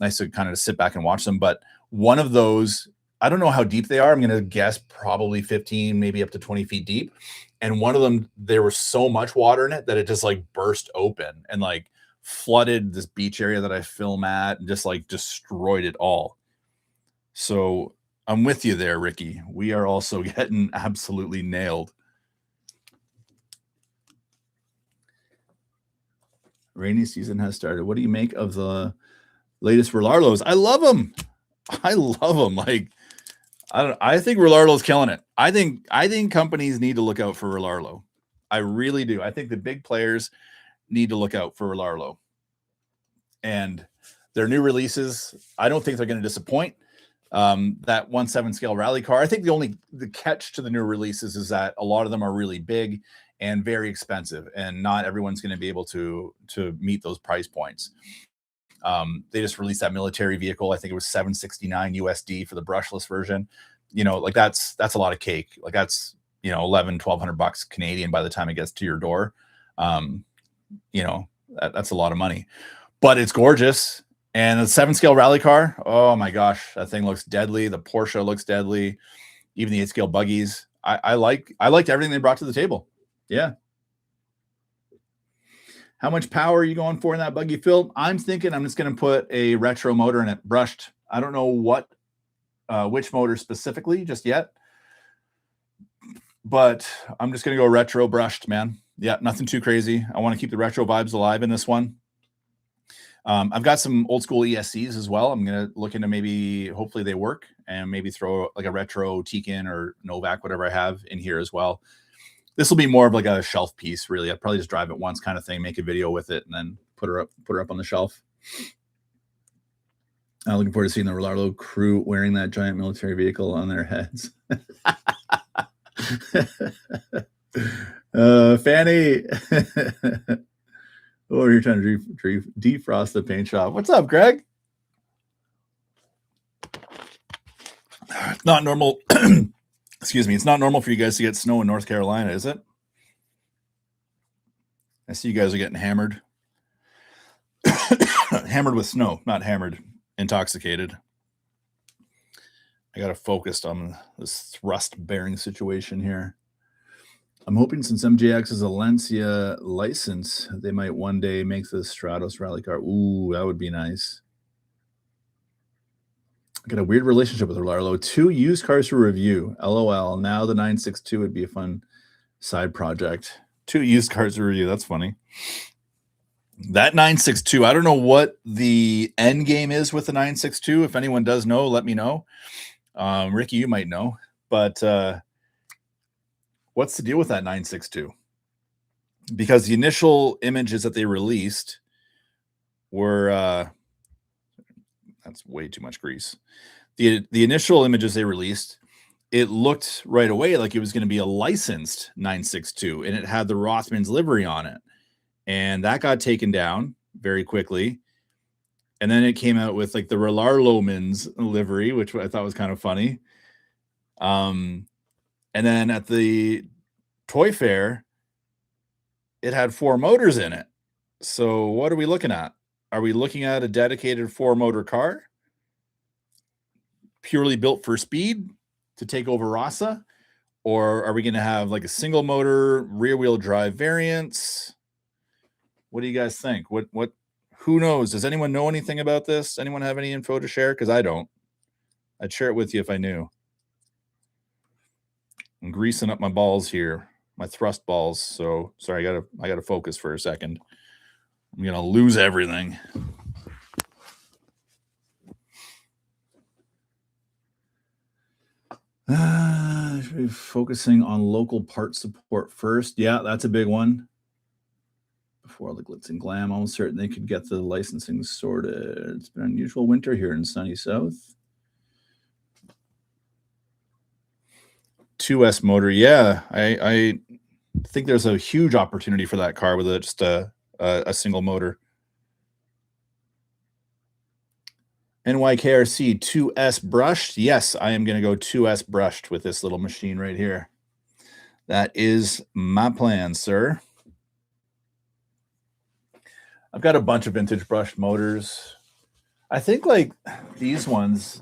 Nice to kind of sit back and watch them. But one of those, I don't know how deep they are. I'm going to guess probably 15, maybe up to 20 feet deep. And one of them, there was so much water in it that it just like burst open and like flooded this beach area that I film at and just like destroyed it all. So I'm with you there, Ricky. We are also getting absolutely nailed. Rainy season has started. What do you make of the latest Relarlos? I love them. Like, I think Relarlo's killing it. I think companies need to look out for Relarlo. I really do. I think the big players need to look out for Larlo. And their new releases, I don't think they're going to disappoint. That 1/7 scale rally car, I think the catch to the new releases is that a lot of them are really big and very expensive, and not everyone's going to be able to meet those price points. They just released that military vehicle. I think it was $769 USD for the brushless version. Like that's a lot of cake. Like that's $1,100-$1,200 Canadian by the time it gets to your door. That's a lot of money, but it's gorgeous. And the 7 scale rally car, oh my gosh, that thing looks deadly. The Porsche looks deadly. Even the 8 scale buggies. I liked everything they brought to the table. Yeah. How much power are you going for in that buggy, Phil? I'm thinking I'm just going to put a retro motor in it, brushed. I don't know which motor specifically just yet, but I'm just going to go retro brushed, man. Yeah, nothing too crazy. I want to keep the retro vibes alive in this one. I've got some old school ESCs as well. I'm going to look into maybe, hopefully they work, and maybe throw like a retro Tekin or Novak, whatever I have in here as well. This will be more of like a shelf piece, really. I'd probably just drive it once kind of thing, make a video with it, and then put her up on the shelf. Looking forward to seeing the Larlo crew wearing that giant military vehicle on their heads. Fanny. Oh, you're trying to defrost the paint shop. What's up, Greg? Not normal. Excuse me. It's not normal for you guys to get snow in North Carolina, is it? I see you guys are getting hammered. Hammered with snow, not hammered, intoxicated. I got to focus on this thrust bearing situation here. I'm hoping since MJX is a Lancia license, they might one day make the Stratos rally car. Ooh, that would be nice. I got a weird relationship with Larlo. 2 used cars to review. LOL. Now the 962 would be a fun side project. 2 used cars to review. That's funny. That 962, I don't know what the end game is with the 962. If anyone does know, let me know. Ricky, you might know. But what's the deal with that 962? Because the initial images that they released were that's way too much grease. The initial images they released, it looked right away like it was going to be a licensed 962, and it had the Rothman's livery on it. And that got taken down very quickly. And then it came out with like the Larloman's livery, which I thought was kind of funny. And then at the toy fair, it had 4 motors in it. So what are we looking at? Are we looking at a dedicated 4-motor car, purely built for speed to take over Rasa? Or are we going to have like a single motor rear-wheel drive variants? What do you guys think? Who knows? Does anyone know anything about this? Anyone have any info to share? Because I don't. I'd share it with you if I knew. I'm greasing up my balls here, my thrust balls. So sorry, I gotta focus for a second. I'm gonna lose everything. Should be focusing on local part support first. Yeah, that's a big one. Before all the glitz and glam, almost certain they could get the licensing sorted. It's been an unusual winter here in sunny South. 2S motor, yeah. I think there's a huge opportunity for that car with just a single motor. NYKRC 2S brushed. Yes, I am going to go 2S brushed with this little machine right here. That is my plan, sir. I've got a bunch of vintage brushed motors. I think like these ones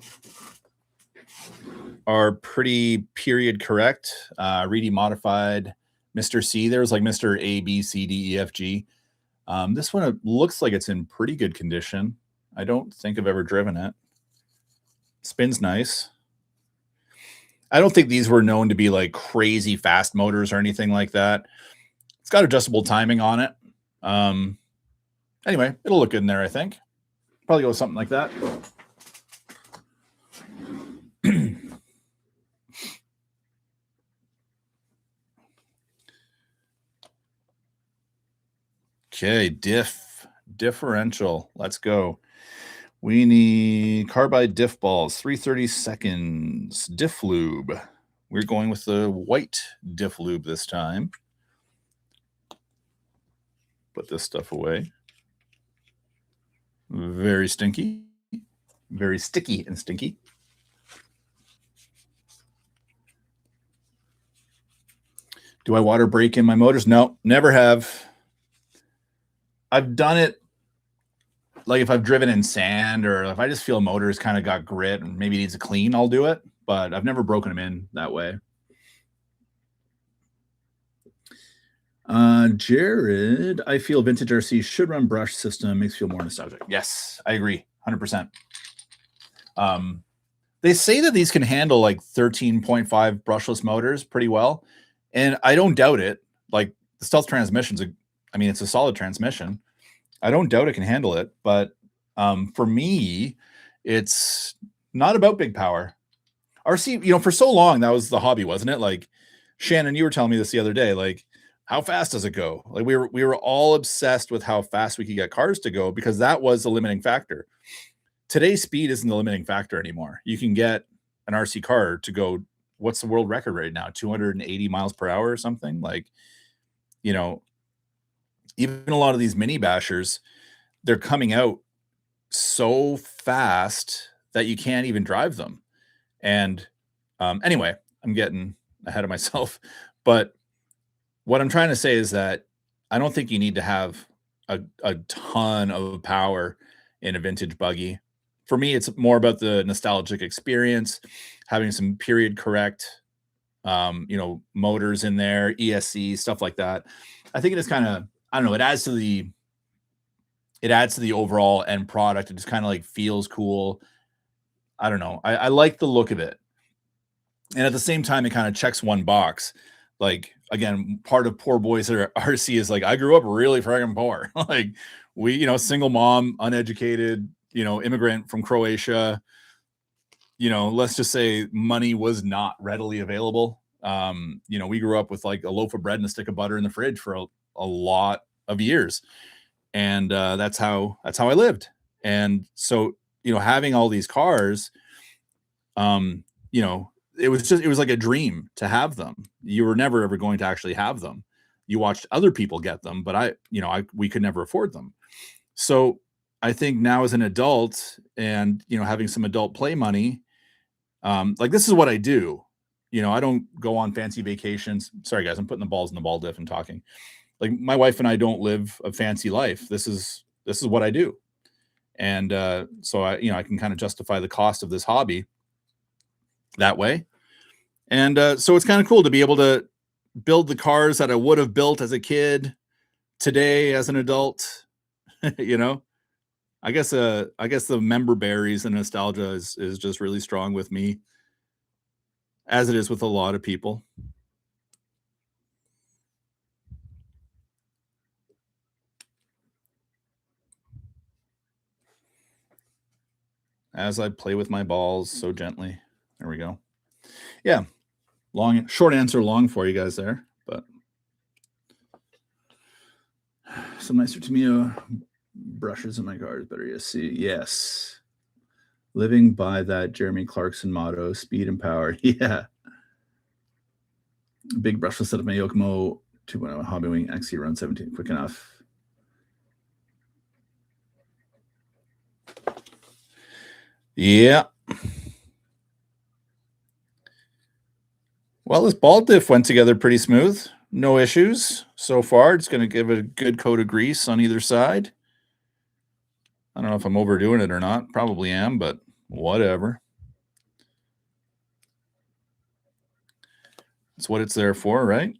are pretty period correct. Reedy modified Mr. C. There's like Mr. A, B, C, D, E, F, G. This one, it looks like it's in pretty good condition. I don't think I've ever driven it. Spins nice. I don't think these were known to be like crazy fast motors or anything like that. It's got adjustable timing on it. Anyway, it'll look good in there, I think. Probably go with something like that. Okay, differential. Let's go. We need carbide diff balls, 330 seconds, diff lube. We're going with the white diff lube this time. Put this stuff away. Very stinky, very sticky and stinky. Do I water brake in my motors? No, never have. I've done it like if I've driven in sand or if I just feel motor's kind of got grit and maybe needs a clean, I'll do it. But I've never broken them in that way. Jared, I feel vintage RC should run brush system, makes feel more nostalgic. Yes, I agree, 100%. They say that these can handle like 13.5 brushless motors pretty well, and I don't doubt it. Like the Stealth transmission's it's a solid transmission. I don't doubt it can handle it, but for me, it's not about big power. RC, for so long that was the hobby, wasn't it? Like Shannon, you were telling me this the other day, like how fast does it go? Like we were all obsessed with how fast we could get cars to go because that was the limiting factor. Today's speed isn't the limiting factor anymore. You can get an RC car to go, what's the world record right now? 280 miles per hour or something. Like, even a lot of these mini bashers, they're coming out so fast that you can't even drive them. And anyway, I'm getting ahead of myself, but what I'm trying to say is that I don't think you need to have a ton of power in a vintage buggy. For me, it's more about the nostalgic experience, having some period correct, motors in there, ESC, stuff like that. I think it is kind of, I don't know, it adds to the overall end product. It just kind of like feels cool. I don't know. I like the look of it. And at the same time, it kind of checks one box. Like, again, part of Poor Boys at RC is like, I grew up really friggin' poor. Like we, single mom, uneducated, immigrant from Croatia, let's just say money was not readily available. We grew up with like a loaf of bread and a stick of butter in the fridge for a lot of years. And that's how I lived. And so, having all these cars, it was like a dream to have them. You were never ever going to actually have them. You watched other people get them, but we could never afford them. So I think now as an adult and, having some adult play money, like this is what I do. I don't go on fancy vacations. Sorry guys, I'm putting the balls in the ball diff and talking. Like my wife and I don't live a fancy life. This is what I do. And so I can kind of justify the cost of this hobby that way. And so it's kind of cool to be able to build the cars that I would have built as a kid today as an adult. I guess the member berries and nostalgia is just really strong with me, as it is with a lot of people. As I play with my balls so gently. There we go. Yeah. Short answer long for you guys there, but some nicer Tamiya brushes in my cars, better ESC. Yes. Living by that Jeremy Clarkson motto, speed and power. Yeah. Big brushless set of my Yokomo 2.0 Hobby Wing XC around 17, quick enough. Yeah. Well, this ball diff went together pretty smooth. No issues so far. It's going to give it a good coat of grease on either side. I don't know if I'm overdoing it or not. Probably am, but whatever. That's what it's there for, right?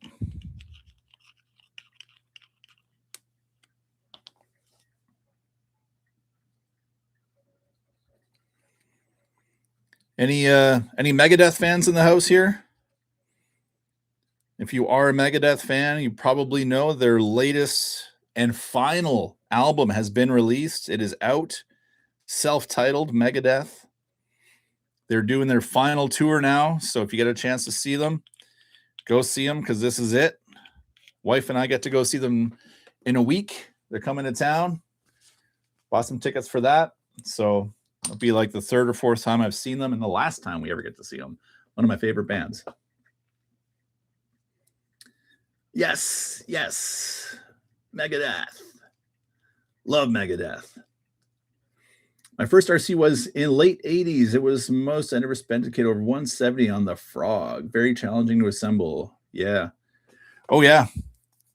Any Megadeth fans in the house here? If you are a Megadeth fan, you probably know their latest and final album has been released. It is out, self-titled Megadeth. They're doing their final tour now, so if you get a chance to see them, go see them because this is it. Wife and I get to go see them in a week. They're coming to town. Bought some tickets for that. So it'll be like the third or fourth time I've seen them and the last time we ever get to see them. One of my favorite bands. Yes, yes. Megadeth. Love Megadeth. My first RC was in late 80s. It was most I never spent a kid over 170 on the Frog. Very challenging to assemble. Yeah. Oh, yeah.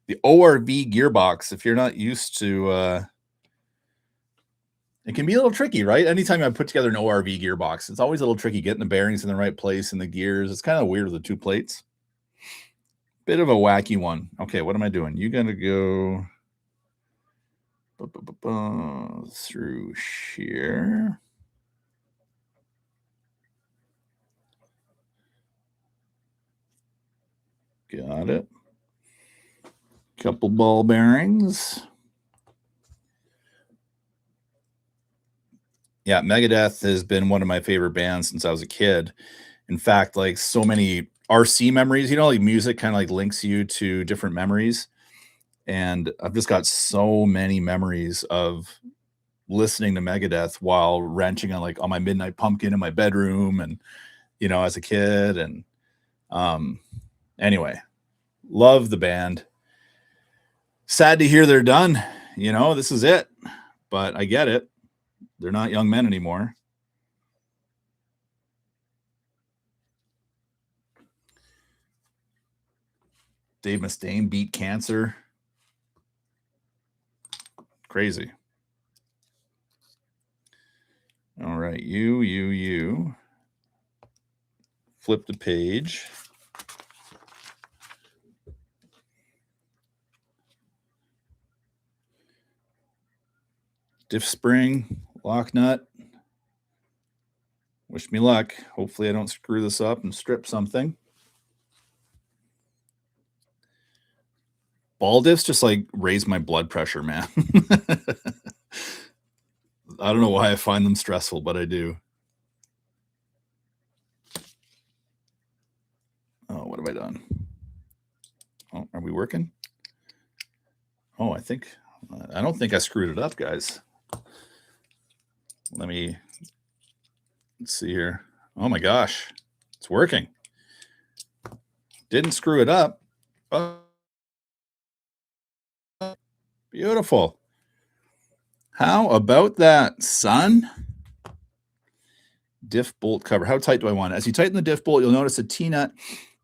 The ORV gearbox, if you're not used to... it can be a little tricky, right? Anytime I put together an ORV gearbox, it's always a little tricky getting the bearings in the right place and the gears. It's kind of weird with the two plates. Bit of a wacky one. Okay, what am I doing? You got to go through here. Got it. Couple ball bearings. Yeah, Megadeth has been one of my favorite bands since I was a kid. In fact, like so many RC memories, like music kind of like links you to different memories. And I've just got so many memories of listening to Megadeth while wrenching on my Midnight Pumpkin in my bedroom and, as a kid. And anyway, love the band. Sad to hear they're done. This is it. But I get it. They're not young men anymore. Dave Mustaine beat cancer. Crazy. All right, you. Flip the page. Diff spring, lock nut. Wish me luck. Hopefully I don't screw this up and strip something. Ball diffs just raise my blood pressure, man. I don't know why I find them stressful, but I do. Oh, what have I done? Oh, are we working? Oh, I don't think I screwed it up, guys. Let's see here. Oh my gosh, it's working. Didn't screw it up. Oh, beautiful. How about that, son? Diff bolt cover. How tight do I want it? As you tighten the diff bolt, you'll notice a T-nut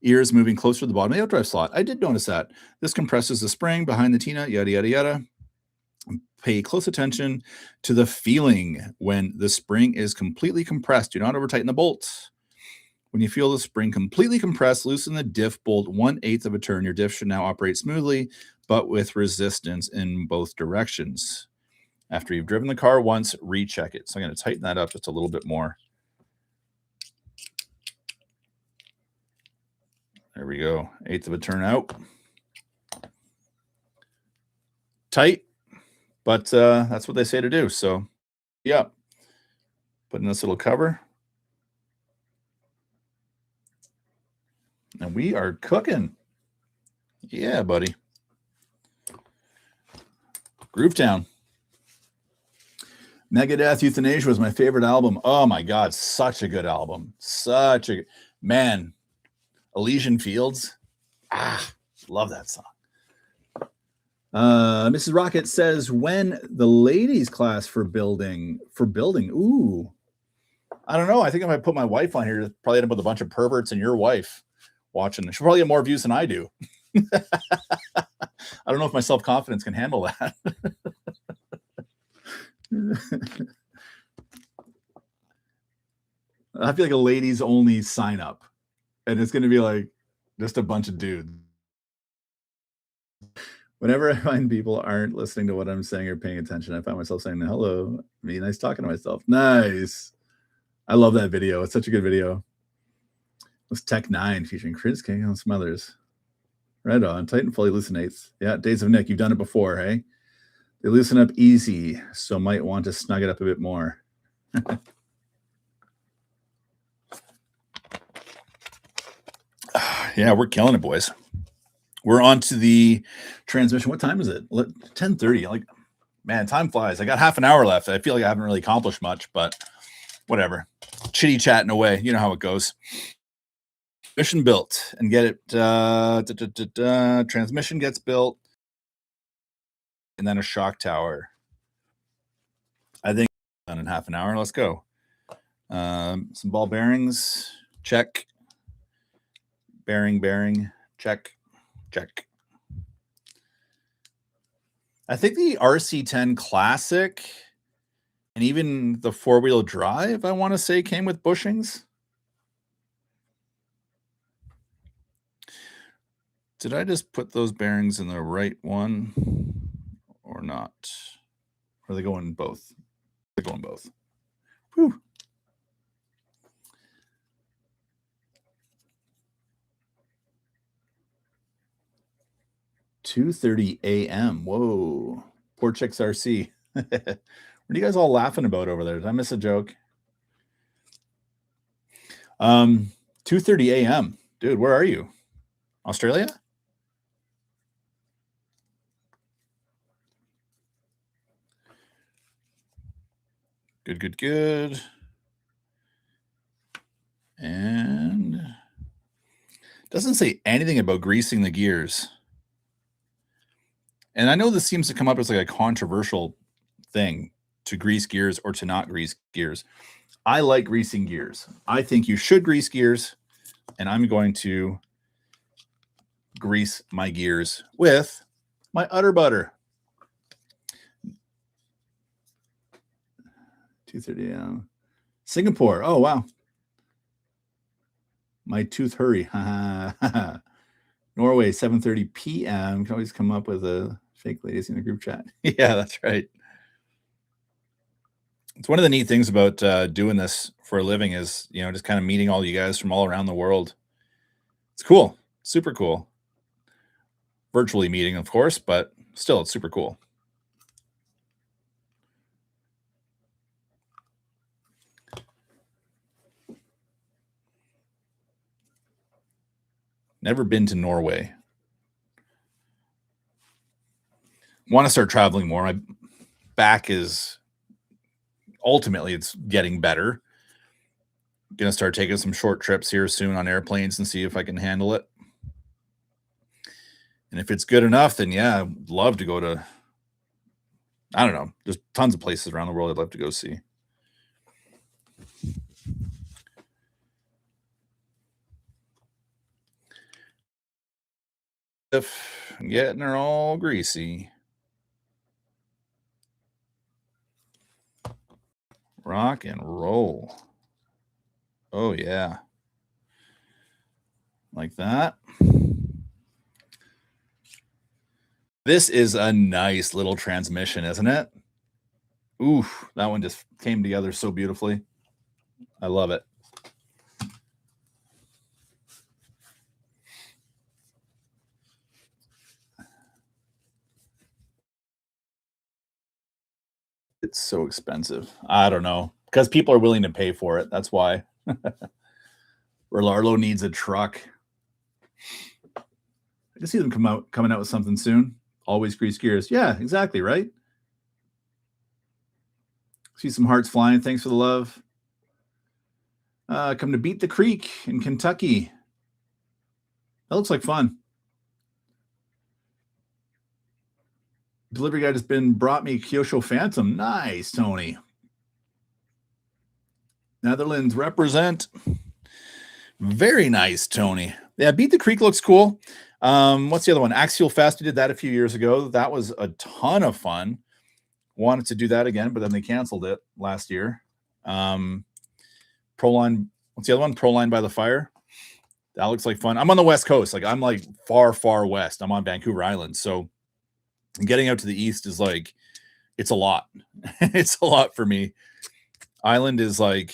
ear is moving closer to the bottom of the outdrive slot. I did notice that. This compresses the spring behind the T-nut, yada, yada, yada. Pay close attention to the feeling when the spring is completely compressed. Do not over tighten the bolts. When you feel the spring completely compressed, loosen the diff bolt 1/8 of a turn. Your diff should now operate smoothly, but with resistance in both directions. After you've driven the car once, recheck it. So I'm going to tighten that up just a little bit more. There we go. 1/8 of a turn out. Tight, but that's what they say to do. So, yeah. Put in this little cover. And we are cooking. Yeah, buddy. Groovetown. Megadeth Euthanasia was my favorite album. Oh my God, such a good album. Man. Elysian Fields. Love that song. Mrs. Rocket says, when the ladies class for building. Ooh. I don't know. I think if I put my wife on here, probably end up with a bunch of perverts and your wife watching. She'll probably get more views than I do. I don't know if my self-confidence can handle that. I feel like a ladies only sign up. And it's going to be just a bunch of dudes. Whenever I find people aren't listening to what I'm saying or paying attention, I find myself saying, hello, me, nice talking to myself. Nice. I love that video. It's such a good video. It was Tech 9 featuring Chris King and some others. Right on. Tighten fully loosenates. Yeah, Days of Nick, you've done it before, hey? They loosen up easy, so might want to snug it up a bit more. Yeah, we're killing it, boys. We're on to the transmission. What time is it? 10:30. Man, time flies. I got half an hour left. I feel like I haven't really accomplished much, but whatever. Chitty chatting away. You know how it goes. Mission built and get it. Transmission gets built. And then a shock tower. I think done in half an hour. Let's go. Some ball bearings. Check. Bearing. Check. I think the RC10 Classic and even the four-wheel drive, I want to say, came with bushings. Did I just put those bearings in the right one or not? Or are they going both? They're going both. Whew. $2:30 a.m. Whoa. Poor Chicks RC. What are you guys all laughing about over there? Did I miss a joke? 2:30 a.m. Dude, where are you? Australia? Good. And doesn't say anything about greasing the gears. And I know this seems to come up as like a controversial thing to grease gears or to not grease gears. I like greasing gears. I think you should grease gears, and I'm going to grease my gears with my Utter Butter. 2:30 a.m. Singapore. Oh, wow. My tooth hurry. Norway, 7:30 p.m. You can always come up with a fake ladies in the group chat. Yeah, that's right. It's one of the neat things about doing this for a living is, just kind of meeting all you guys from all around the world. It's cool. Super cool. Virtually meeting, of course, but still, it's super cool. Never been to Norway. Want to start traveling more. My back is ultimately it's getting better. Gonna start taking some short trips here soon on airplanes and see if I can handle it. And if it's good enough, then yeah, I'd love to go to, I don't know, there's tons of places around the world I'd love to go see. If getting her all greasy. Rock and roll. Oh, yeah. Like that. This is a nice little transmission, isn't it? Oof, that one just came together so beautifully. I love it. It's so expensive. I don't know. Because people are willing to pay for it. That's why. Larlo needs a truck. I can see them coming out with something soon. Always grease gears. Yeah, exactly, right? See some hearts flying. Thanks for the love. Come to Beat the Creek in Kentucky. That looks like fun. Delivery guy has brought me Kyosho Phantom. Nice, Tony. Netherlands represent. Very nice, Tony. Yeah, Beat the Creek looks cool. What's the other one? Axial Fest. We did that a few years ago. That was a ton of fun. Wanted to do that again, but then they canceled it last year. Proline. What's the other one? Proline by the Fire. That looks like fun. I'm on the West Coast. Like I'm like far, far west. I'm on Vancouver Island. So getting out to the east is like, it's a lot. It's a lot for me. Island is like,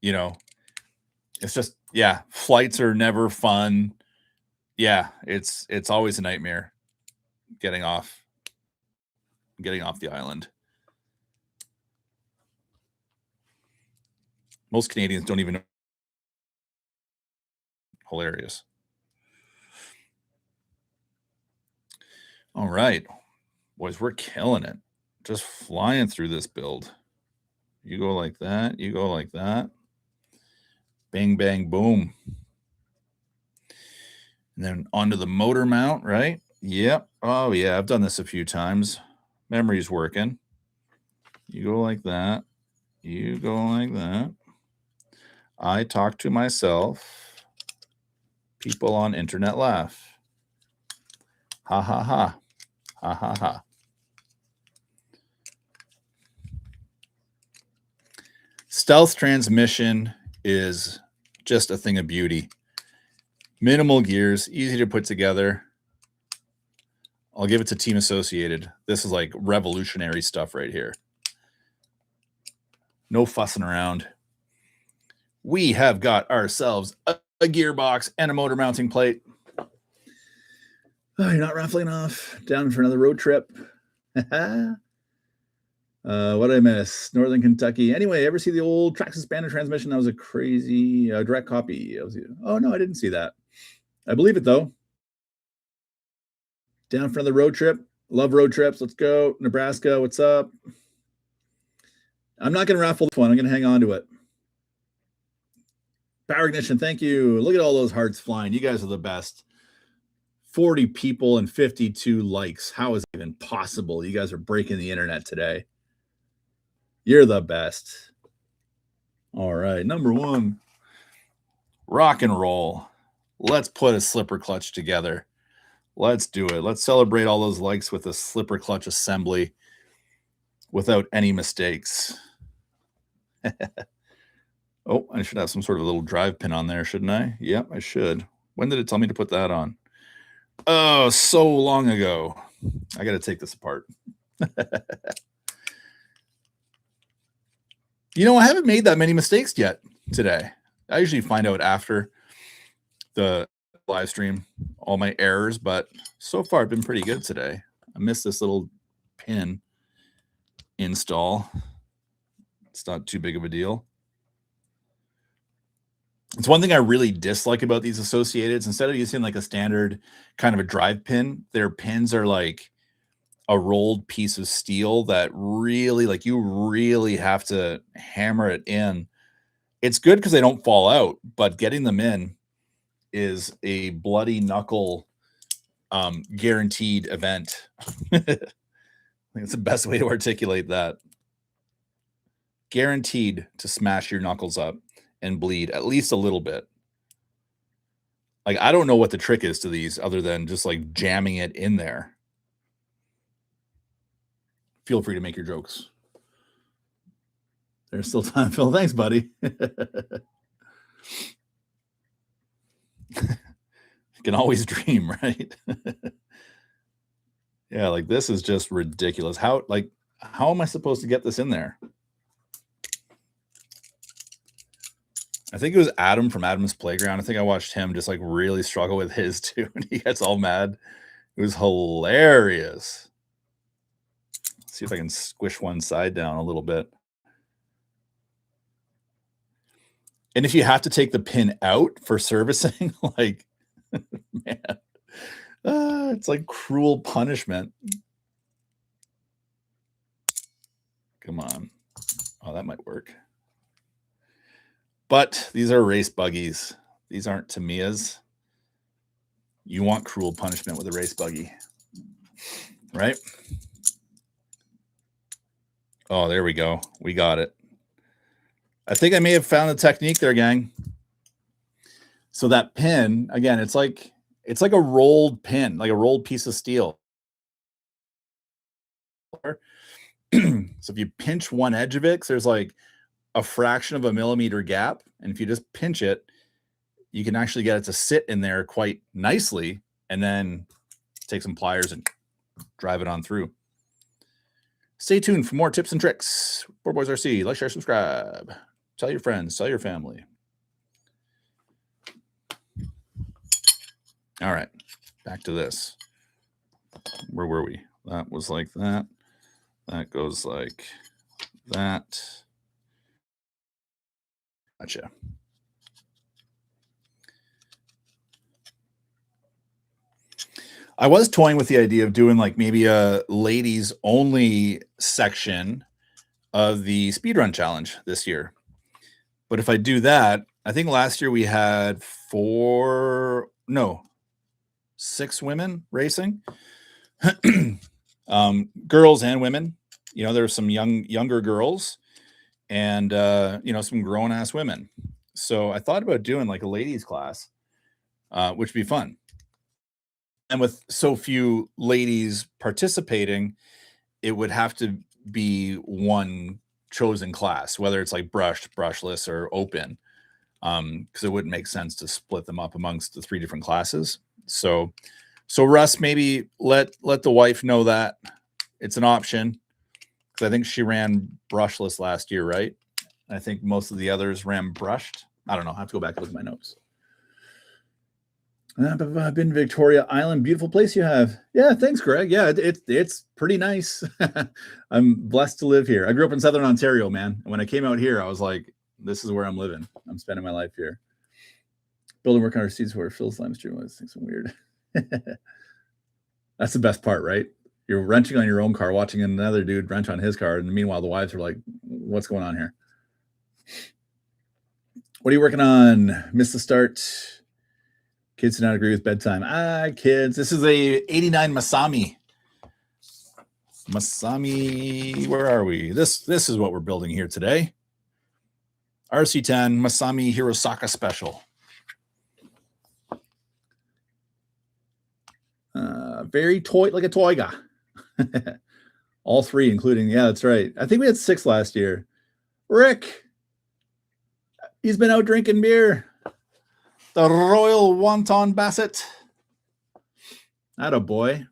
it's just, yeah, flights are never fun. Yeah, it's always a nightmare getting off the island. Most Canadians don't even know. Hilarious. All right, boys, we're killing it. just flying through this build. You go like that. You go like that. Bang, bang, boom. And then onto the motor mount, right? Yep. Oh, yeah. I've done this a few times. Memory's working. You go like that. You go like that. I talk to myself. People on internet laugh. Ha, ha, ha. Ha, ha, ha. Stealth transmission is just a thing of beauty. Minimal gears, easy to put together. I'll give it to Team Associated. This is like revolutionary stuff right here. No fussing around. We have got ourselves a gearbox and a motor mounting plate. Oh, you're not raffling off. Down for another road trip. What did I miss? Northern Kentucky. Anyway, ever see the old Traxxas Banner transmission? That was a crazy direct copy. Oh, no, I didn't see that. I believe it, though. Down for another road trip. Love road trips. Let's go. Nebraska, what's up? I'm not going to raffle this one. I'm going to hang on to it. Power Ignition, thank you. Look at all those hearts flying. You guys are the best. 40 people and 52 likes. How is it even possible? You guys are breaking the internet today. You're the best. All right, number one. Rock and roll. Let's put a slipper clutch together. Let's do it. Let's celebrate all those likes with a slipper clutch assembly without any mistakes. Oh, I should have some sort of a little drive pin on there, shouldn't I? Yep, I should. When did it tell me to put that on? Oh, so long ago. I got to take this apart. You know, I haven't made that many mistakes yet today. I usually find out after the live stream all my errors, but so far I've been pretty good today. I missed this little pin install. It's not too big of a deal. It's one thing I really dislike about these Associateds. Instead of using like a standard kind of a drive pin, their pins are like a rolled piece of steel that really, like, you really have to hammer it in. It's good because they don't fall out, but getting them in is a bloody knuckle guaranteed event. I think it's the best way to articulate that. Guaranteed to smash your knuckles up and bleed at least a little bit. Like, I don't know what the trick is to these other than just like jamming it in there. Feel free to make your jokes. There's still time, Phil. Thanks, buddy. You can always dream, right? Yeah, like this is just ridiculous. How am I supposed to get this in there? I think it was Adam from Adam's Playground. I think I watched him just like really struggle with his too, and he gets all mad. It was hilarious. Let's see if I can squish one side down a little bit. And if you have to take the pin out for servicing, like, man, it's like cruel punishment. Come on. Oh, that might work. But these are race buggies. These aren't Tamiyas. You want cruel punishment with a race buggy, right? Oh, there we go. We got it. I think I may have found the technique there, gang. So that pin, again, it's like a rolled pin, like a rolled piece of steel. So if you pinch one edge of it, there's like a fraction of a millimeter gap, and if you just pinch it, you can actually get it to sit in there quite nicely, and then take some pliers and drive it on through. Stay tuned for more tips and tricks. Board Boys RC, like, share, subscribe. Tell your friends, tell your family. All right, back to this. Where were we? That was like that. That goes like that. Gotcha. I was toying with the idea of doing like maybe a ladies only section of the speedrun challenge this year. But if I do that, I think last year we had 6 women racing, girls and women. You know, there were some younger girls and, some grown ass women. So I thought about doing like a ladies class, which would be fun. And with so few ladies participating, it would have to be one chosen class, whether it's like brushed, brushless, or open, because it wouldn't make sense to split them up amongst the 3 different classes. So Russ, maybe let the wife know that it's an option, because I think she ran brushless last year, right? I think most of the others ran brushed. I don't know. I have to go back and look at my notes. I've been Victoria Island. Beautiful place you have. Yeah, thanks, Greg. Yeah, it's pretty nice. I'm blessed to live here. I grew up in Southern Ontario, man. And when I came out here, I was like, this is where I'm living. I'm spending my life here. Building work on our seats where Phil's live stream was. Things weird. That's the best part, right? You're wrenching on your own car, watching another dude wrench on his car, and meanwhile the wives are like, what's going on here? What are you working on? Missed the start. Kids do not agree with bedtime. Kids. This is a 89 Masami. Masami, where are we? This is what we're building here today. RC10 Masami Hirosaka Special. Very toy, like a toy guy. All 3, including, yeah, that's right. I think we had 6 last year. Rick, he's been out drinking beer. The Royal Wonton Basset. Atta boy.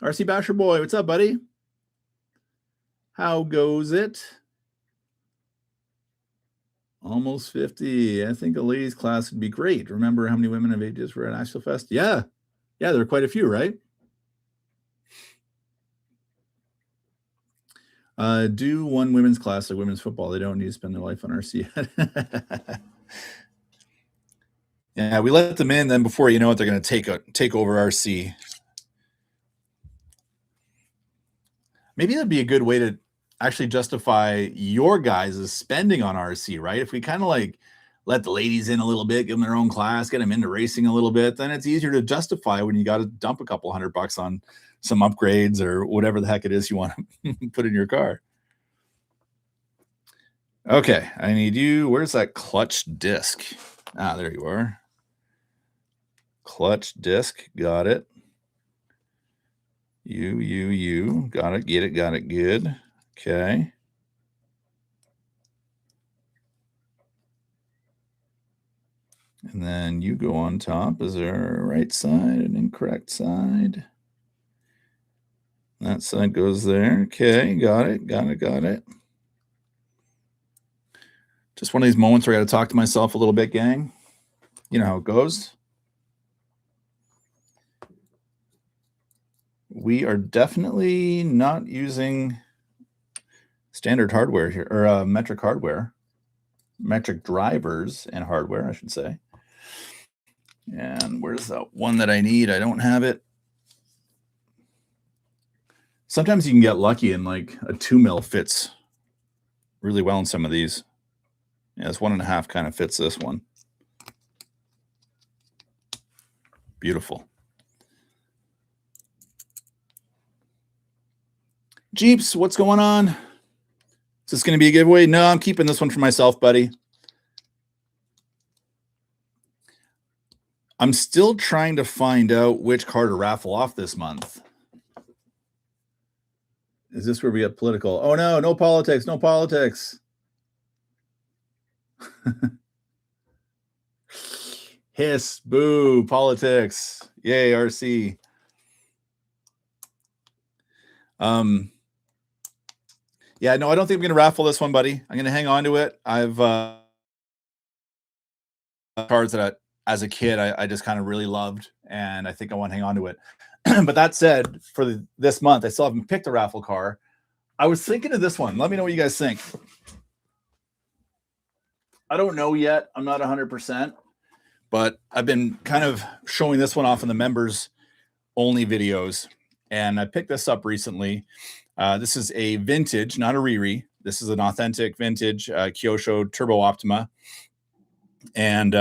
RC Basher boy, what's up, buddy? How goes it? Almost 50. I think a ladies class would be great. Remember how many women of ages were at Asheville Fest? Yeah. Yeah, there are quite a few, right? Do one women's class like women's football. They don't need to spend their life on RC. Yeah, we let them in, then before you know it, they're going to take over RC. Maybe that'd be a good way to actually justify your guys' spending on RC, right? If we kind of like let the ladies in a little bit, give them their own class, get them into racing a little bit, then it's easier to justify when you got to dump a couple $100 on some upgrades or whatever the heck it is you want to put in your car. Okay, I need you. Where's that clutch disc? There you are. Clutch disc. Got it. You. Got it. Get it. Got it. Good. Okay. And then you go on top. Is there a right side, an incorrect side? That side goes there. Okay. Got it. Just one of these moments where I got to talk to myself a little bit, gang. You know how it goes. We are definitely not using standard hardware here, or metric hardware, metric drivers and hardware, I should say. And where's that one that I need? I don't have it. Sometimes you can get lucky and like a 2 mil fits really well in some of these. Yeah, this 1.5 kind of fits this one. Beautiful. Jeeps, what's going on? Is this going to be a giveaway? No, I'm keeping this one for myself, buddy. I'm still trying to find out which car to raffle off this month. Is this where we get political? Oh, no politics, no politics. Hiss, boo, politics. Yay, RC. Yeah, no, I don't think I'm going to raffle this one, buddy. I'm going to hang on to it. I've cards that as a kid I just kind of really loved, and I think I want to hang on to it. But that said, for this month, I still haven't picked a raffle car. I was thinking of this one. Let me know what you guys think. I don't know yet. I'm not 100%, but I've been kind of showing this one off in the members only videos. And I picked this up recently. This is a vintage, not a Riri. This is an authentic vintage Kyosho Turbo Optima. And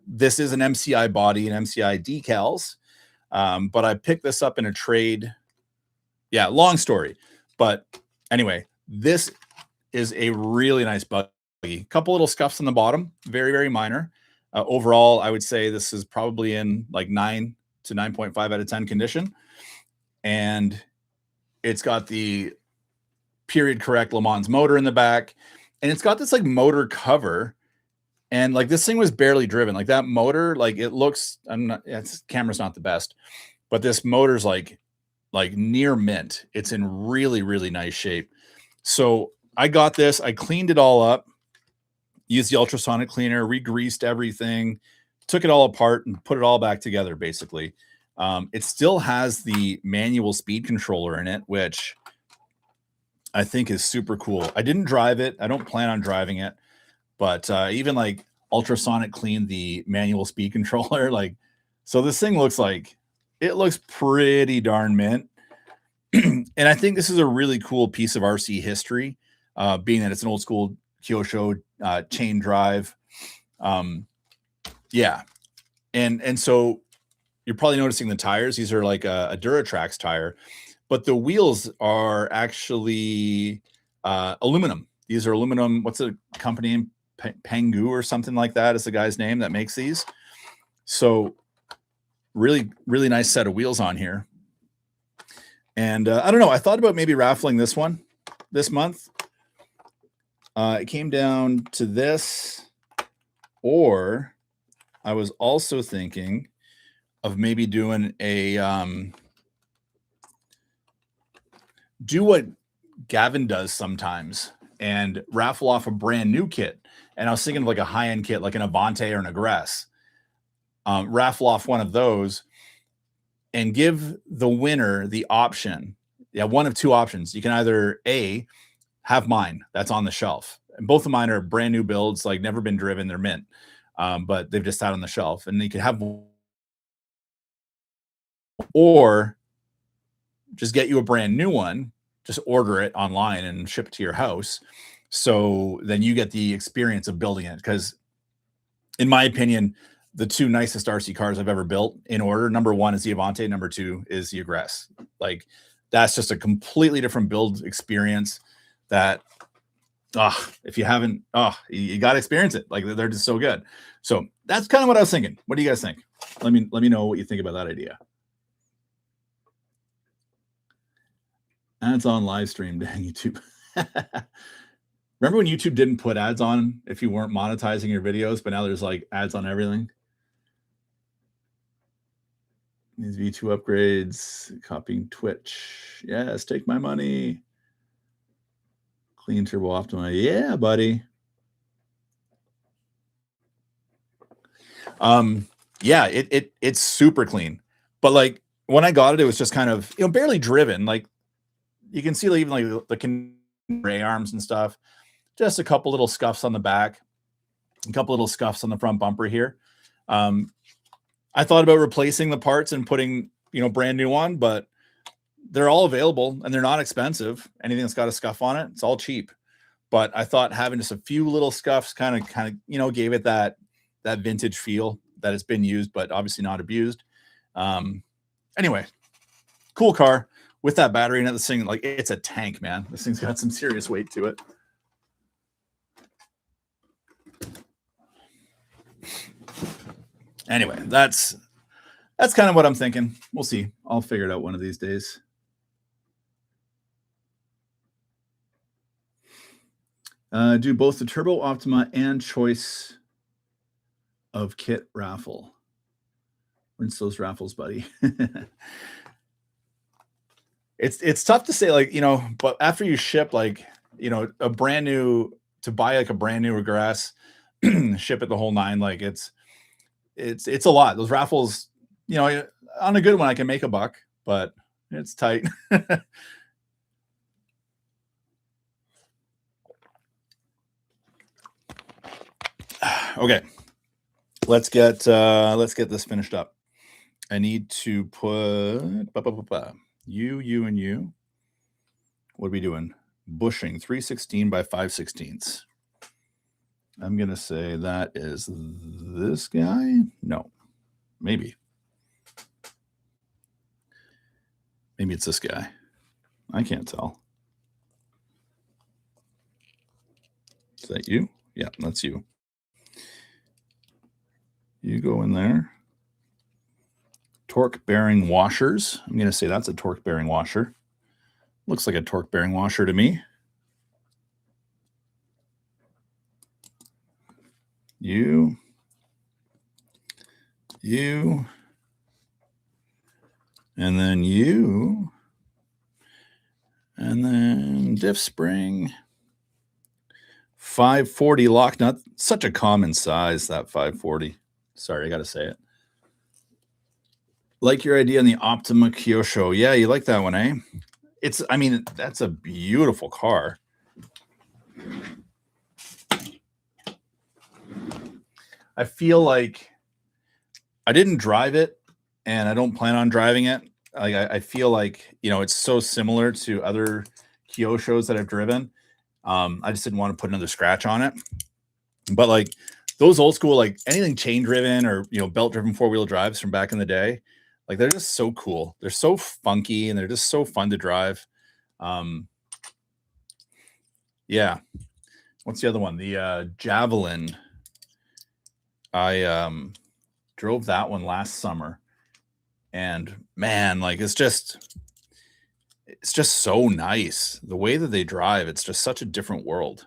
this is an MCI body and MCI decals. But I picked this up in a trade. Yeah, long story. But anyway, this is a really nice buggy. Couple little scuffs on the bottom, very, very minor. Overall, I would say this is probably in like 9 to 9.5 out of 10 condition. And it's got the period correct Le Mans motor in the back. And it's got this like motor cover. And like this thing was barely driven. Like that motor, like it looks, camera's not the best, but this motor's like near mint. It's in really, really nice shape. So I got this, I cleaned it all up, used the ultrasonic cleaner, re-greased everything, took it all apart and put it all back together basically. It still has the manual speed controller in it, which I think is super cool. I didn't drive it. I don't plan on driving it, but even like ultrasonic cleaned the manual speed controller. Like, so this thing looks like, it looks pretty darn mint. And I think this is a really cool piece of RC history, being that it's an old school Kyosho chain drive. Yeah. And so you're probably noticing the tires. These are like a Duratrax tire, but the wheels are actually aluminum. These are aluminum. What's the company name? Pangu or something like that is the guy's name that makes these. So really, really nice set of wheels on here. And I don't know. I thought about maybe raffling this one this month. It came down to this, or I was also thinking of maybe doing a do what Gavin does sometimes and raffle off a brand new kit. And I was thinking of like a high-end kit, like an Avante or an Aggress. Raffle off one of those and give the winner the option. Yeah, one of two options. You can either A, have mine that's on the shelf. And both of mine are brand new builds, like never been driven. They're mint, but they've just sat on the shelf. And you can have, or just get you a brand new one, just order it online and ship it to your house. So then you get the experience of building it. Because in my opinion, the two nicest RC cars I've ever built in order, number one is the Avante, number two is the Aggress. Like that's just a completely different build experience that, if you haven't, you got to experience it. Like they're just so good. So that's kind of what I was thinking. What do you guys think? Let me know what you think about that idea. Ads on live stream, dang YouTube. Remember when YouTube didn't put ads on if you weren't monetizing your videos, but now there's like ads on everything? These V2 upgrades, copying Twitch. Yes, take my money. Clean Turbo Optima. Yeah, buddy. Yeah, it's super clean. But like when I got it, it was just kind of, barely driven. Like you can see even like the gray arms and stuff. Just a couple little scuffs on the back, a couple little scuffs on the front bumper here. I thought about replacing the parts and putting, brand new on, but they're all available and they're not expensive. Anything that's got a scuff on it, it's all cheap. But I thought having just a few little scuffs kind of, gave it that vintage feel that it's been used, but obviously not abused. Anyway, cool car with that battery in it. This thing, like, it's a tank, man. This thing's got some serious weight to it. Anyway, that's kind of what I'm thinking. We'll see. I'll figure it out one of these days. Do both the Turbo Optima and choice of kit raffle. Rinse those raffles, buddy. It's tough to say, like, but after you ship, like, a brand new, to buy like a brand new Aggress, ship it the whole nine, like it's a lot. Those raffles, on a good one I can make a buck, but it's tight. Okay, let's get this finished up. I need to put you, and you. What are we doing? Bushing 316 by 5/16. I'm going to say that is this guy. No, maybe. Maybe it's this guy. I can't tell. Is that you? Yeah, that's you. You go in there. Torque bearing washers. I'm going to say that's a torque bearing washer. Looks like a torque bearing washer to me. You, and then you, and then diff spring. 540 lock nut. Such a common size, that 540. Sorry, I got to say it. Like your idea on the Optima Kyosho. Yeah, you like that one, eh? I mean, that's a beautiful car. I feel like I didn't drive it and I don't plan on driving it. I feel like, it's so similar to other Kyoshos that I've driven. I just didn't want to put another scratch on it. But like those old school, like anything chain driven or, belt driven 4-wheel drives from back in the day, like they're just so cool. They're so funky and they're just so fun to drive. Yeah. What's the other one? The Javelin. I drove that one last summer, and man, like it's just so nice. The way that they drive, it's just such a different world.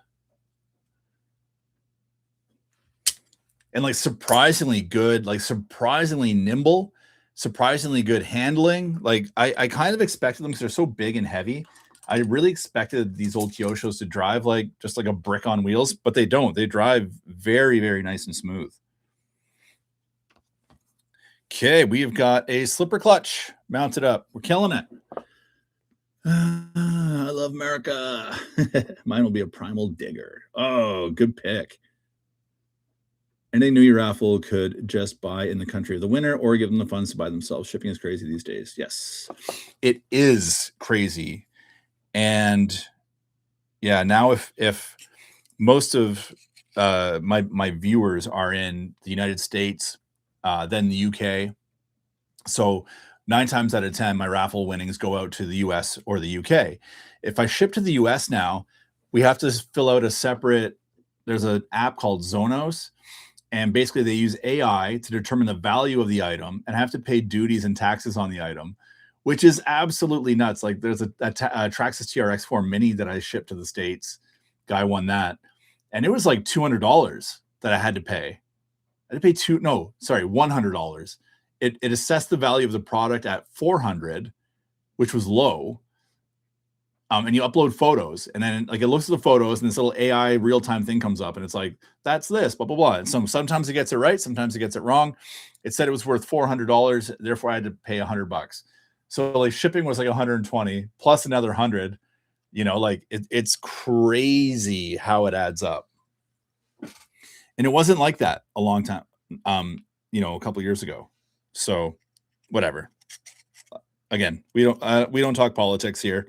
And like surprisingly good, like surprisingly nimble, surprisingly good handling. Like I kind of expected them because they're so big and heavy. I really expected these old Kyoshos to drive like just like a brick on wheels, but they don't. They drive very, very nice and smooth. Okay, we've got a slipper clutch mounted up. We're killing it. I love America. Mine will be a Primal Digger. Oh, good pick. Any New Year raffle could just buy in the country of the winner or give them the funds to buy themselves. Shipping is crazy these days. Yes, it is crazy. And yeah, now if most of my viewers are in the United States, then the UK. So 9 times out of 10, my raffle winnings go out to the US or the UK. If I ship to the US now, we have to fill out a separate, there's an app called Zonos. And basically they use AI to determine the value of the item and have to pay duties and taxes on the item, which is absolutely nuts. Like there's a Traxxas TRX 4 Mini that I shipped to the States. Guy won that. And it was like $200 that I had to pay. I had to pay $100. It assessed the value of the product at $400, which was low. And you upload photos, and then like it looks at the photos, and this little AI real-time thing comes up, and it's like, that's this, blah, blah, blah. And sometimes it gets it right, sometimes it gets it wrong. It said it was worth $400, therefore I had to pay $100. So like shipping was like 120 plus another 100. Like it's crazy how it adds up. And it wasn't like that a long time, a couple years ago. So whatever. Again, we don't talk politics here.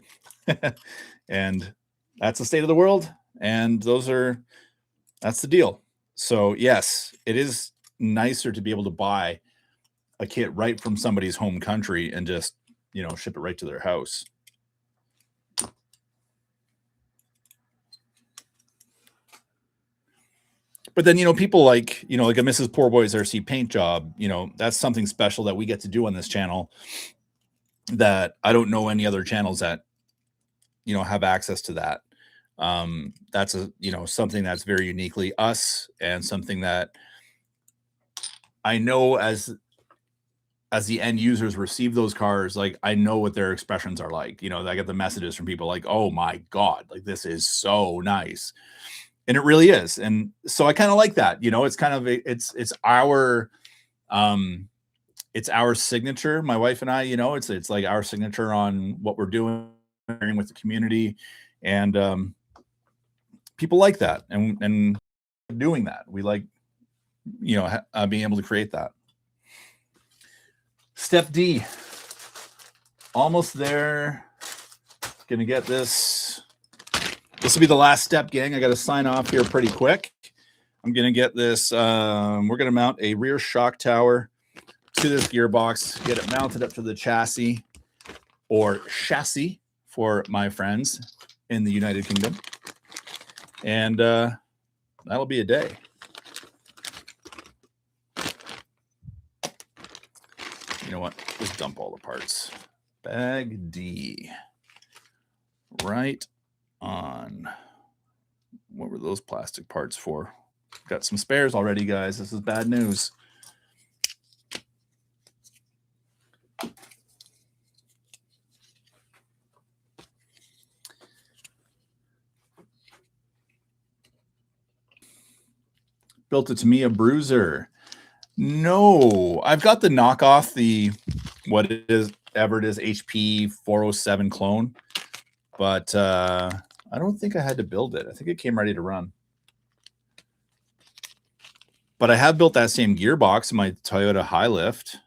And that's the state of the world. And that's the deal. So yes, it is nicer to be able to buy a kit right from somebody's home country and just, ship it right to their house. But then, people like, like a Mrs. Poor Boy's RC paint job, that's something special that we get to do on this channel that I don't know any other channels that, have access to that. That's something that's very uniquely us, and something that I know as the end users receive those cars, like I know what their expressions are like. I get the messages from people like, oh my God, like this is so nice. And it really is. And so I kind of like that, it's kind of, it's our signature, my wife and I, it's like our signature on what we're doing with the community. And people like that. And doing that, we like, being able to create that. Step D. Almost there. Gonna get this. This will be the last step, gang. I got to sign off here pretty quick. I'm gonna get this. We're gonna mount a rear shock tower to this gearbox. Get it mounted up to the chassis, or chassis for my friends in the United Kingdom, and that'll be a day. You know what? Just dump all the parts. Bag D. Right on. What were those plastic parts for? Got some spares already, guys. This is bad news. Built a Tamiya Bruiser. No, I've got the knockoff, the what it is, ever it is, HP 407 clone, but I don't think I had to build it. I think it came ready to run. But I have built that same gearbox in my Toyota High Lift,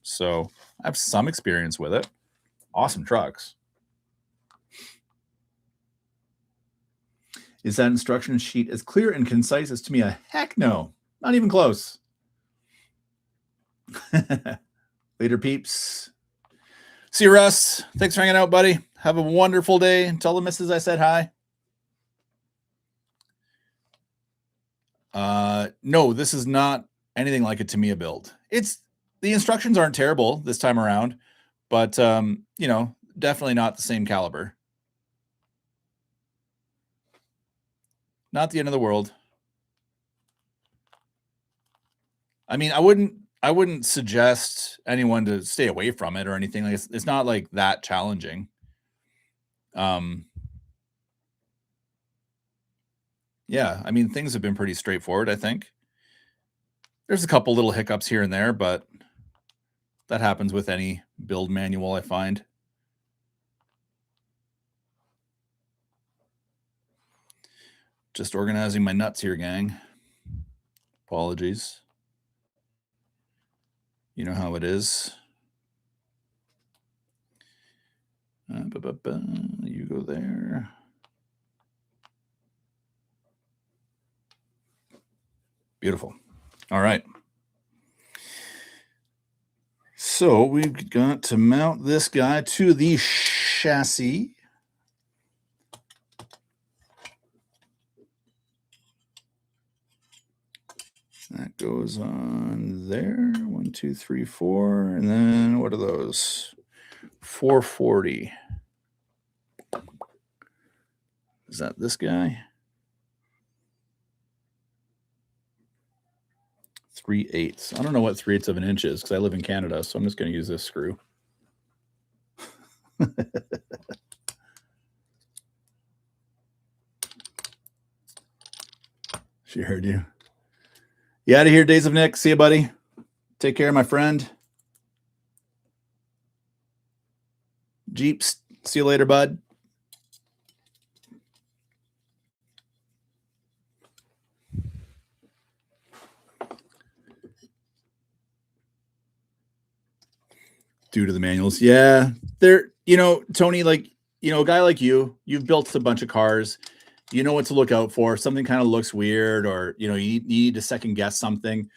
so I have some experience with it. Awesome trucks. Is that instruction sheet as clear and concise as Tamiya? Heck no, not even close. Later, peeps. See you, Russ. Thanks for hanging out, buddy. Have a wonderful day. Tell the missus I said hi. No, this is not anything like a Tamiya build. The instructions aren't terrible this time around, but you know, definitely not the same caliber. Not the end of the world. I mean, I wouldn't suggest anyone to stay away from it or anything. Like it's not like that challenging. Yeah, I mean, things have been pretty straightforward, I think. There's a couple little hiccups here and there, but that happens with any build manual, I find. Just organizing my nuts here, gang. Apologies. You know how it is. You go there. Beautiful. All right. So we've got to mount this guy to the chassis. That goes on there. 1, 2, 3, 4. And then what are those? 440. Is that this guy? 3/8. I don't know what 3/8 of an inch is because I live in Canada, so I'm just going to use this screw. She heard you. You out of here, Days of Nick. See you, buddy. Take care, my friend. Jeeps. See you later, bud. Due to the manuals. Yeah. They're, you know, Tony, like, you know, a guy like you've built a bunch of cars. You know what to look out for. Something kind of looks weird, or, you know, you need to second guess something.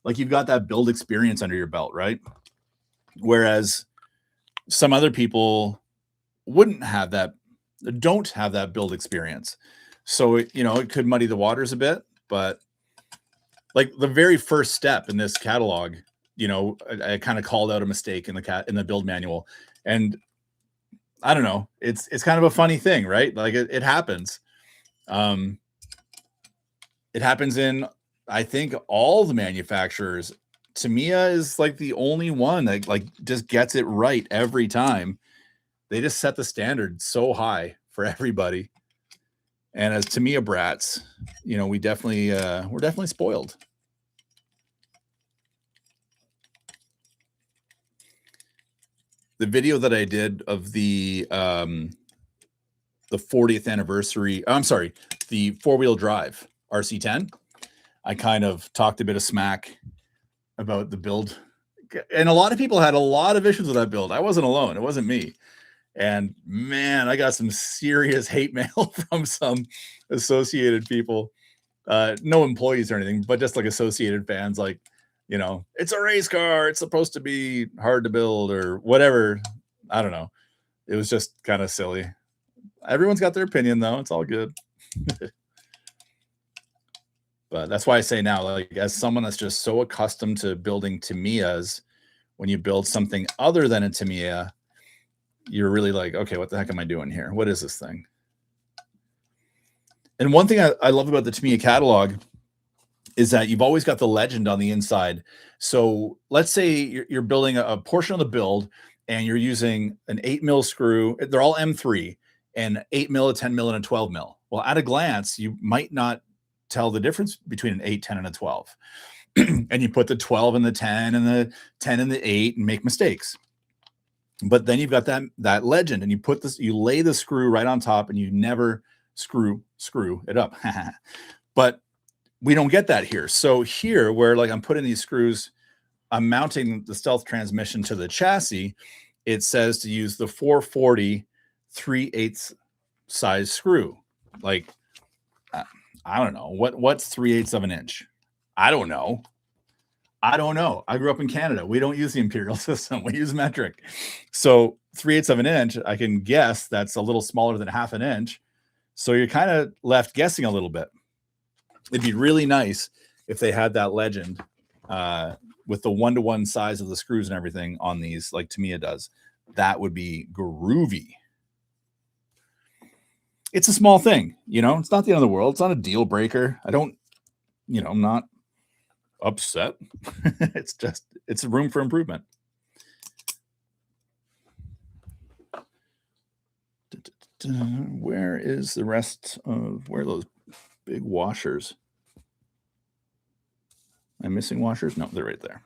Like, you've got that build experience under your belt, right? Whereas some other people don't have that build experience. So, you know, it could muddy the waters a bit, but like the very first step in this catalog, you know, I kind of called out a mistake in the build manual, and I don't know, it's kind of a funny thing, right? Like it happens. It happens in, I think, all the manufacturers. Tamiya is like the only one that like just gets it right every time. They just set the standard so high for everybody. And as Tamiya brats, you know, we're definitely spoiled. The video that I did of the 40th anniversary, I'm sorry, the 4-wheel drive RC10, I kind of talked a bit of smack about the build And a lot of people had a lot of issues with that build. I wasn't alone. It wasn't me. And man, I got some serious hate mail from some associated people. No employees or anything, but just like associated fans, like, you know, it's a race car. It's supposed to be hard to build or whatever. I don't know. It was just kind of silly. Everyone's got their opinion, though. It's all good. But that's why I say now, like, as someone that's just so accustomed to building Tamiyas, when you build something other than a Tamiya, you're really like, okay, what the heck am I doing here? What is this thing? And one thing I love about the Tamiya catalog is that you've always got the legend on the inside. So let's say you're building a portion of the build and you're using an 8mm screw. They're all M3 and 8mm, a 10mm, and a 12mm. Well, at a glance, you might not tell the difference between an 8, 10, and a 12. And you put the 12 and the 10 and the 10 and the 8 and make mistakes. But then you've got that legend, and you lay the screw right on top, and you never screw it up. But we don't get that here. So here, where like I'm putting these screws, I'm mounting the Stealth transmission to the chassis. It says to use the 440 3/8 size screw. Like, I don't know what's 3/8 of an inch. I don't know. I grew up in Canada. We don't use the imperial system. We use metric. So 3/8 of an inch, I can guess that's a little smaller than half an inch. So you're kind of left guessing a little bit. It'd be really nice if they had that legend with the 1-to-1 size of the screws and everything on these, like Tamiya does. That would be groovy. It's a small thing, you know, it's not the end of the world. It's not a deal breaker. I'm not upset. It's a room for improvement. Where is the rest of where are those big washers? Am I missing washers? No, they're right there.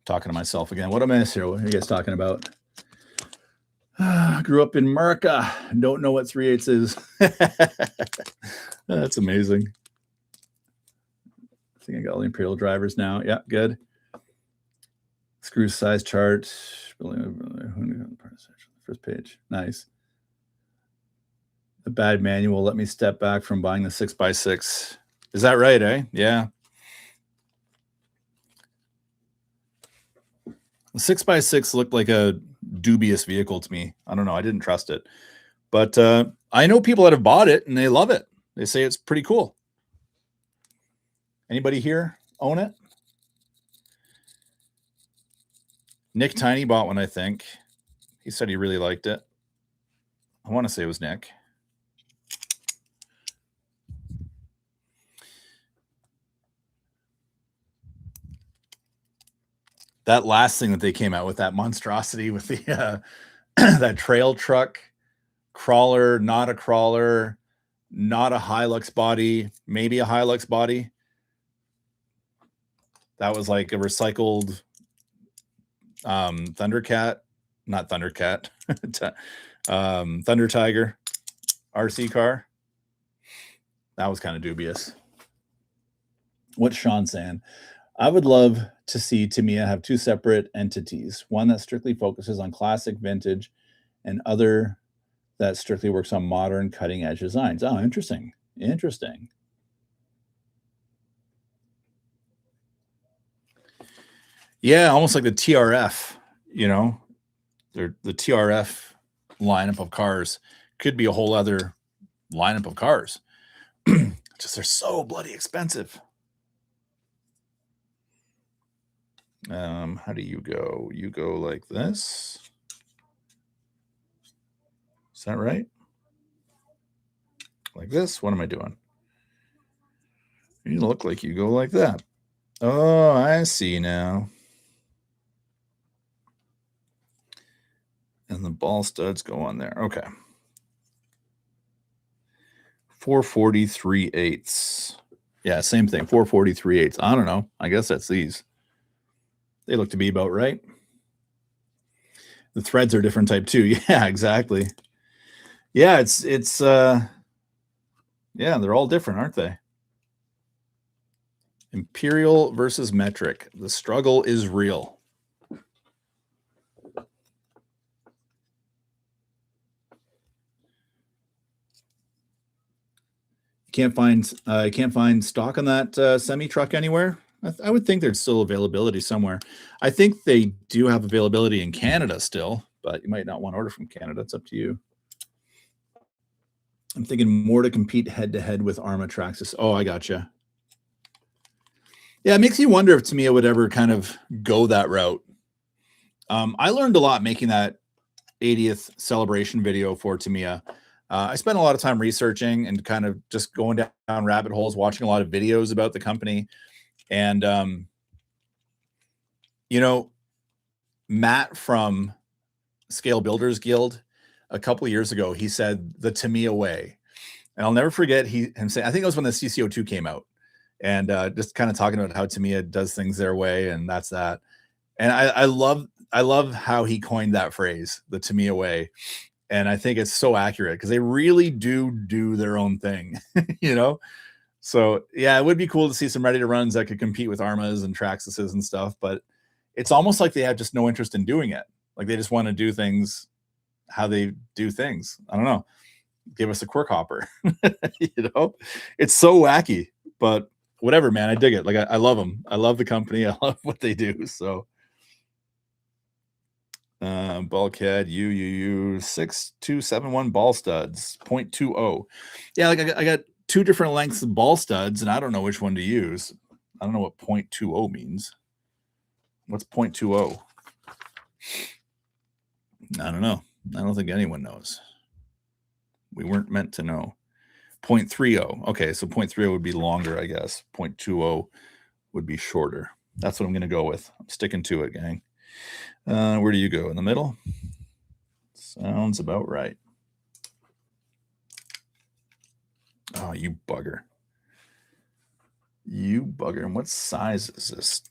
Talking to myself again. What am I missing here? What are you guys talking about? Grew up in America. Don't know what 3/8 is. That's amazing. I think I got all the imperial drivers now. Yeah, good. Screw size chart. First page. Nice. The bad manual let me step back from buying the 6x6. Is that right, eh? Yeah. The 6x6 looked like a dubious vehicle to me. I don't know. I didn't trust it. But I know people that have bought it and they love it. They say it's pretty cool. Anybody here own it? Nick Tiny bought one, I think. He said he really liked it. I want to say it was Nick. That last thing that they came out with, that monstrosity with the that trail truck, crawler, not a crawler, not a Hilux body, maybe a Hilux body. That was like a recycled Thundercat, not Thundercat, Thunder Tiger RC car. That was kind of dubious. What's Sean saying? I would love to see Tamiya have two separate entities, one that strictly focuses on classic vintage and other that strictly works on modern cutting edge designs. Oh, interesting. Interesting. Yeah, almost like the TRF, you know, the TRF lineup of cars could be a whole other lineup of cars. Just they're so bloody expensive. How do you go? You go like this. Is that right? Like this? What am I doing? You look like you go like that. Oh, I see now. And the ball studs go on there. Okay. 440 3/8. Yeah, same thing. 440 3/8. I don't know. I guess that's these. They look to be about right. The threads are different type too. Yeah, exactly. Yeah, it's yeah, they're all different, aren't they? Imperial versus metric. The struggle is real. Can't find stock on that semi truck anywhere. I would think there's still availability somewhere. I think they do have availability in Canada still, but you might not want to order from Canada. It's up to you. I'm thinking more to compete head to head with Arma Traxxas. Oh, I gotcha. Yeah, it makes you wonder if Tamiya would ever kind of go that route. I learned a lot making that 80th celebration video for Tamiya. I spent a lot of time researching and kind of just going down rabbit holes, watching a lot of videos about the company. And, you know, Matt from Scale Builders Guild, a couple of years ago, he said the Tamiya way. And I'll never forget him saying, I think it was when the CCO2 came out, and just kind of talking about how Tamiya does things their way, and that's that. And I love how he coined that phrase, the Tamiya way. And I think it's so accurate because they really do their own thing, you know? So yeah, it would be cool to see some ready to runs that could compete with Armas and Traxxases and stuff, but it's almost like they have just no interest in doing it. Like they just want to do things how they do things. I don't know. Give us a quirk hopper, you know? It's so wacky, but whatever, man. I dig it. Like I love them. I love the company. I love what they do. So bulkhead UUU 6271 ball studs 0.20. Yeah, like I got two different lengths of ball studs, and I don't know which one to use. I don't know what 0.20 means. What's 0.20? I don't know. I don't think anyone knows. We weren't meant to know. 0.30. Okay, so 0.30 would be longer, I guess. 0.20 would be shorter. That's what I'm going to go with. I'm sticking to it, gang. Where do you go? In the middle? Sounds about right. Oh, you bugger. You bugger. And what size is this?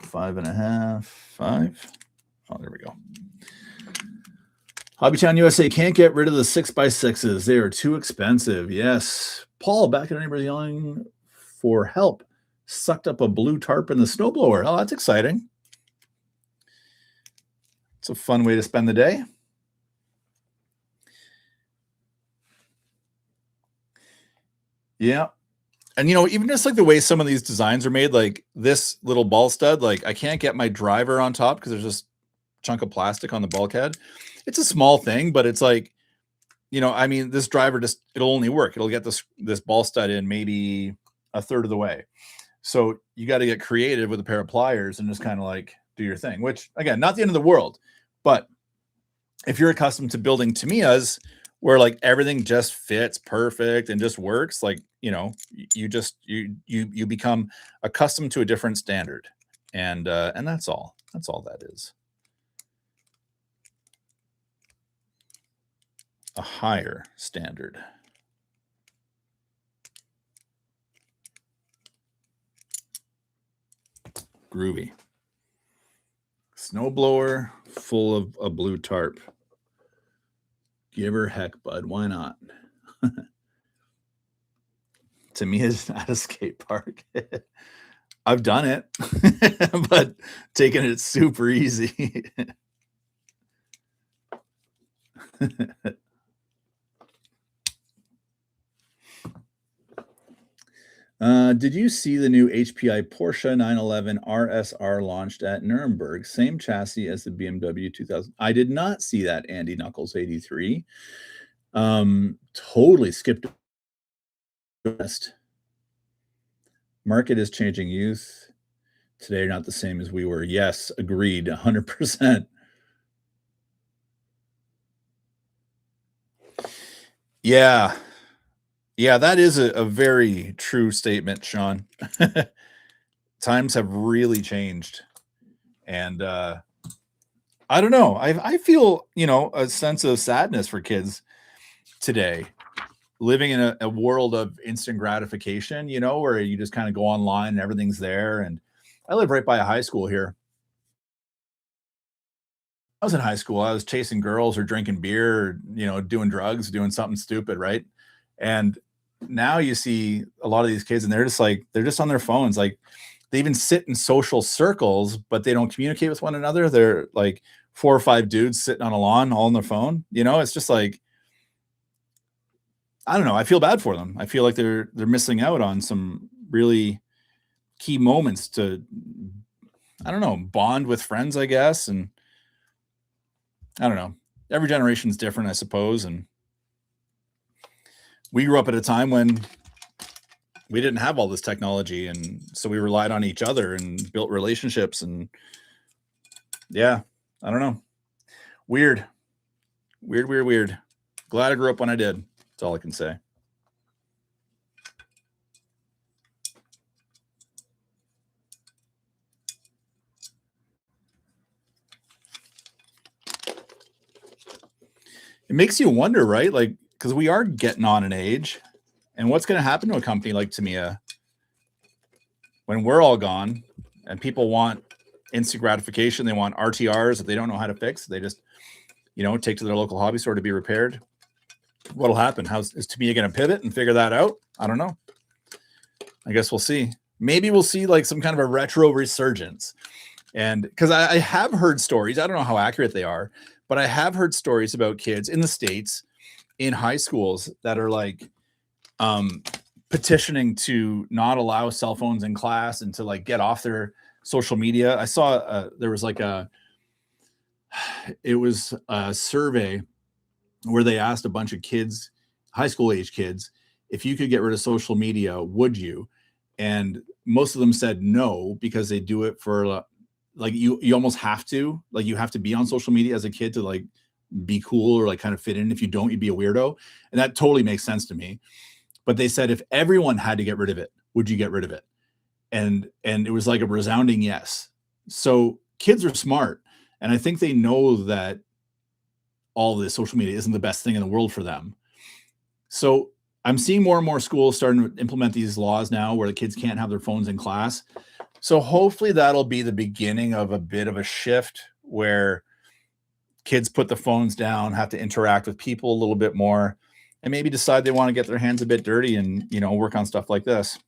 5.5, 5. Oh, there we go. Hobbytown USA can't get rid of the 6x6s. They are too expensive. Yes. Paul, back at neighbors yelling for help. Sucked up a blue tarp in the snowblower. Oh, that's exciting. It's a fun way to spend the day. Yeah. And, you know, even just like the way some of these designs are made, like this little ball stud, like I can't get my driver on top because there's just a chunk of plastic on the bulkhead. It's a small thing, but it's like, you know, I mean, this driver just, it'll only work. It'll get this ball stud in maybe a third of the way. So you got to get creative with a pair of pliers and just kind of like do your thing, which again, not the end of the world. But if you're accustomed to building Tamiyas where like everything just fits perfect and just works, like, you know, you become accustomed to a different standard. And that's all. That's all that is. A higher standard. Groovy. Snowblower full of a blue tarp. Give her heck, bud. Why not? To me, it's not a skate park. I've done it, but taking it super easy. Did you see the new HPI Porsche 911 RSR launched at Nuremberg? Same chassis as the BMW 2000. I did not see that, Andy Knuckles 83. Totally skipped the rest. Market is changing. Youth today are not the same as we were. Yes, agreed, 100%. Yeah. Yeah, that is a very true statement, Sean. Times have really changed. And I don't know. I feel, you know, a sense of sadness for kids today living in a world of instant gratification, you know, where you just kind of go online and everything's there. And I live right by a high school here. I was in high school. I was chasing girls or drinking beer, or, you know, doing drugs, doing something stupid, right? And now you see a lot of these kids and they're just on their phones. Like they even sit in social circles, but they don't communicate with one another. They're like 4 or 5 dudes sitting on a lawn all on their phone. You know, it's just like, I don't know. I feel bad for them. I feel like they're missing out on some really key moments to, I don't know, bond with friends, I guess. And I don't know. Every generation is different, I suppose. And we grew up at a time when we didn't have all this technology, and so we relied on each other and built relationships. And yeah, I don't know. Weird. Glad I grew up when I did. That's all I can say. It makes you wonder, right? Like, because we are getting on in age, and what's going to happen to a company like Tamiya when we're all gone and people want instant gratification? They want RTRs that they don't know how to fix. They just, take to their local hobby store to be repaired. What'll happen? Is Tamiya going to pivot and figure that out? I don't know. I guess we'll see. Maybe we'll see like some kind of a retro resurgence. And because I have heard stories, I don't know how accurate they are, but I have heard stories about kids in the States in high schools that are like petitioning to not allow cell phones in class and to like get off their social media. I saw there was like it was a survey where they asked a bunch of kids, high school age kids, if you could get rid of social media, would you? And most of them said no, because they do it for like you almost have to, like you have to be on social media as a kid to like be cool or like kind of fit in. If you don't, you'd be a weirdo. And that totally makes sense to me. But they said, if everyone had to get rid of it, would you get rid of it? And it was like a resounding yes. So kids are smart. And I think they know that all this social media isn't the best thing in the world for them. So I'm seeing more and more schools starting to implement these laws now where the kids can't have their phones in class. So hopefully that'll be the beginning of a bit of a shift where kids put the phones down, have to interact with people a little bit more, and maybe decide they want to get their hands a bit dirty and, work on stuff like this.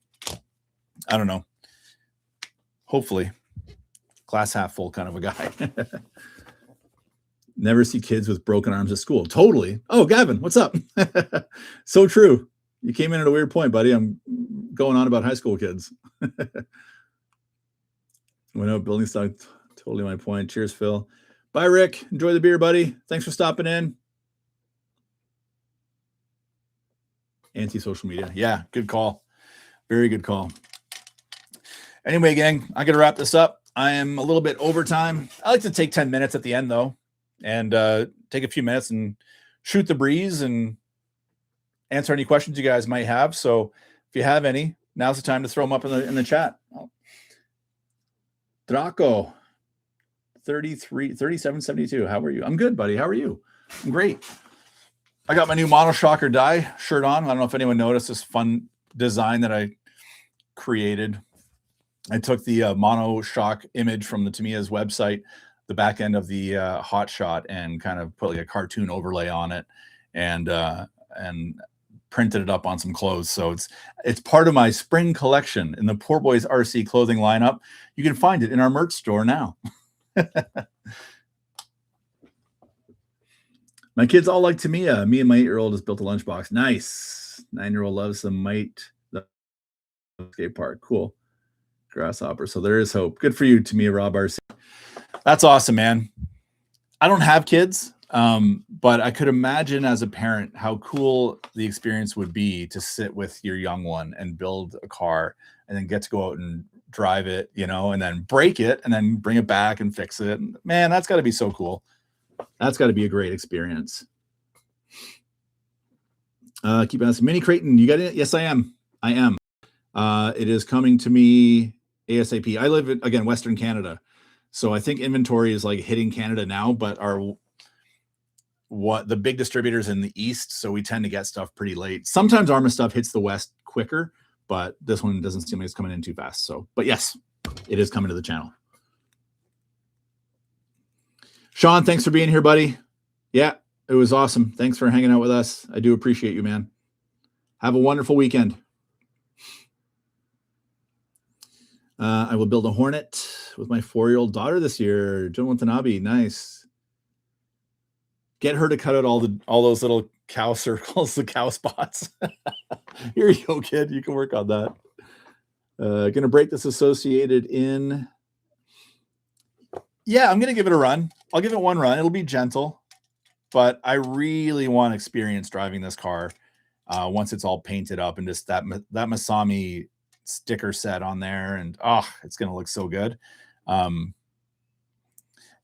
I don't know. Hopefully. Glass half full kind of a guy. Never see kids with broken arms at school. Totally. Oh, Gavin, what's up? So true. You came in at a weird point, buddy. I'm going on about high school kids. When out building stock, totally my point. Cheers, Phil. Bye, Rick. Enjoy the beer, buddy. Thanks for stopping in. Anti-social media. Yeah, good call. Very good call. Anyway, gang, I got to wrap this up. I am a little bit over time. I like to take 10 minutes at the end, though, and take a few minutes and shoot the breeze and answer any questions you guys might have. So if you have any, now's the time to throw them up in the chat. Draco, 3772. How are you? I'm good, buddy. How are you? I'm great. I got my new Mono Shocker die shirt on. I don't know if anyone noticed this fun design that I created. I took the Mono Shock image from the Tamiya's website, the back end of the Hot Shot, and kind of put like a cartoon overlay on it, and printed it up on some clothes. So it's part of my spring collection in the Poor Boys RC clothing lineup. You can find it in our merch store now. My kids all like Tamiya. Me and my 8-year-old has built a lunchbox. Nice. 9-year-old loves the skate park. Cool. Grasshopper. So there is hope. Good for you, Tamiya Rob RC. That's awesome, man. I don't have kids, but I could imagine as a parent how cool the experience would be to sit with your young one and build a car and then get to go out and drive it, and then break it and then bring it back and fix it. Man, that's got to be so cool. That's got to be a great experience. Keep asking. Mini Creighton, you got it? Yes, I am. It is coming to me ASAP. I live in, again, Western Canada. So I think inventory is like hitting Canada now, but the big distributors in the East. So we tend to get stuff pretty late. Sometimes Arma stuff hits the West quicker, but this one doesn't seem like it's coming in too fast. So, but yes, it is coming to the channel. Sean, thanks for being here, buddy. Yeah, it was awesome. Thanks for hanging out with us. I do appreciate you, man. Have a wonderful weekend. I will build a Hornet with my 4-year-old daughter this year. Joan Watanabe, nice. Get her to cut out all those little cow circles, the cow spots. Here you go, kid. You can work on that. Gonna break this associated in. Yeah, I'm gonna give it a run. I'll give it one run. It'll be gentle, but I really want experience driving this car once it's all painted up and just that Masami sticker set on there, and it's gonna look so good.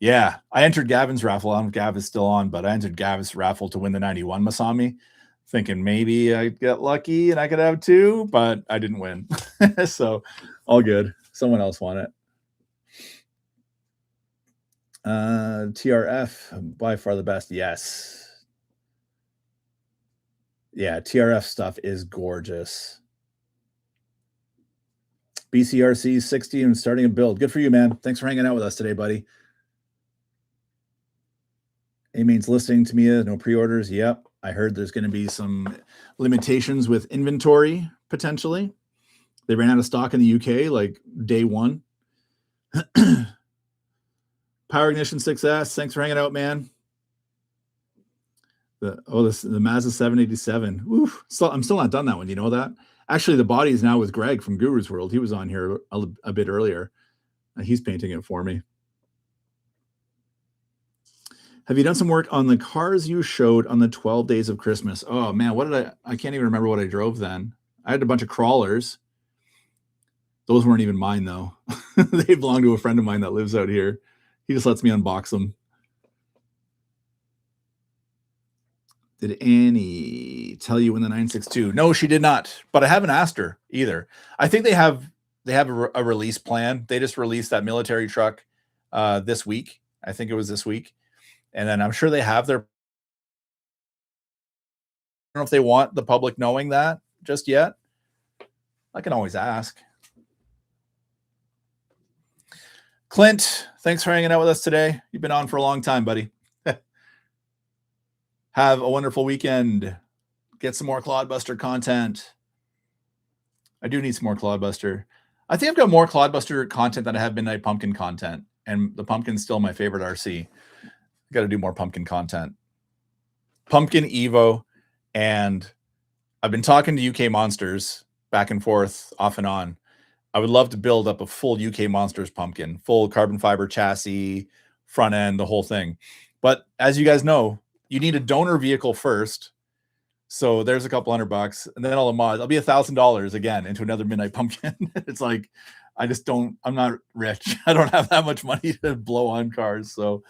Yeah, I entered Gavin's raffle. I don't know if Gav is still on, but I entered Gavin's raffle to win the 91 Masami, thinking maybe I'd get lucky and I could have two, but I didn't win. So all good. Someone else won it. TRF, by far the best. Yes. Yeah, TRF stuff is gorgeous. BCRC 60 and starting a build. Good for you, man. Thanks for hanging out with us today, buddy. It means listening to me. No pre-orders. Yep. I heard there's going to be some limitations with inventory, potentially. They ran out of stock in the UK like day one. Power Ignition 6S. Thanks for hanging out, man. The Mazda 787. Oof. I'm still not done that one. You know that? Actually, the body is now with Greg from Guru's World. He was on here a bit earlier. He's painting it for me. Have you done some work on the cars you showed on the 12 Days of Christmas? Oh, man, what did I can't even remember what I drove then. I had a bunch of crawlers. Those weren't even mine, though. They belong to a friend of mine that lives out here. He just lets me unbox them. Did Annie tell you when the 962? No, she did not, but I haven't asked her either. I think they have a release plan. They just released that military truck this week. I think it was this week. And then I'm sure they have their, I don't know if they want the public knowing that just yet. I can always ask. Clint, thanks for hanging out with us today. You've been on for a long time, buddy. Have a wonderful weekend. Get some more Clodbuster content. I do need some more Clodbuster. I think I've got more Clodbuster content than I have Midnight Pumpkin content. And the Pumpkin's still my favorite RC. Got to do more Pumpkin content. Pumpkin, Evo, and I've been talking to UK Monsters back and forth, off and on. I would love to build up a full UK Monsters Pumpkin, full carbon fiber chassis, front end, the whole thing. But as you guys know, you need a donor vehicle first. So there's a couple $100, and then all the mods. I'll be $1,000 again into another Midnight Pumpkin. It's like, I'm not rich. I don't have that much money to blow on cars. So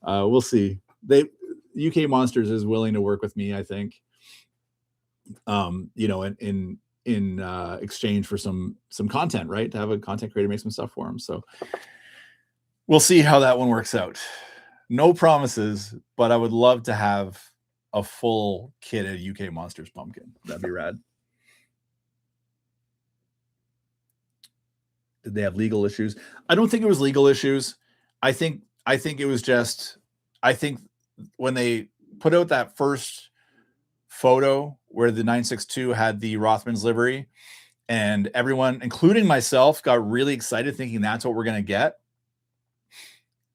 we'll see. UK Monsters is willing to work with me, I think. In exchange for some content, right? To have a content creator make some stuff for them. So we'll see how that one works out. No promises, but I would love to have a full kitted UK Monsters Pumpkin. That'd be rad. Did they have legal issues? I don't think it was legal issues. I think it was just, I think when they put out that first photo where the 962 had the Rothman's livery, and everyone, including myself, got really excited thinking that's what we're going to get.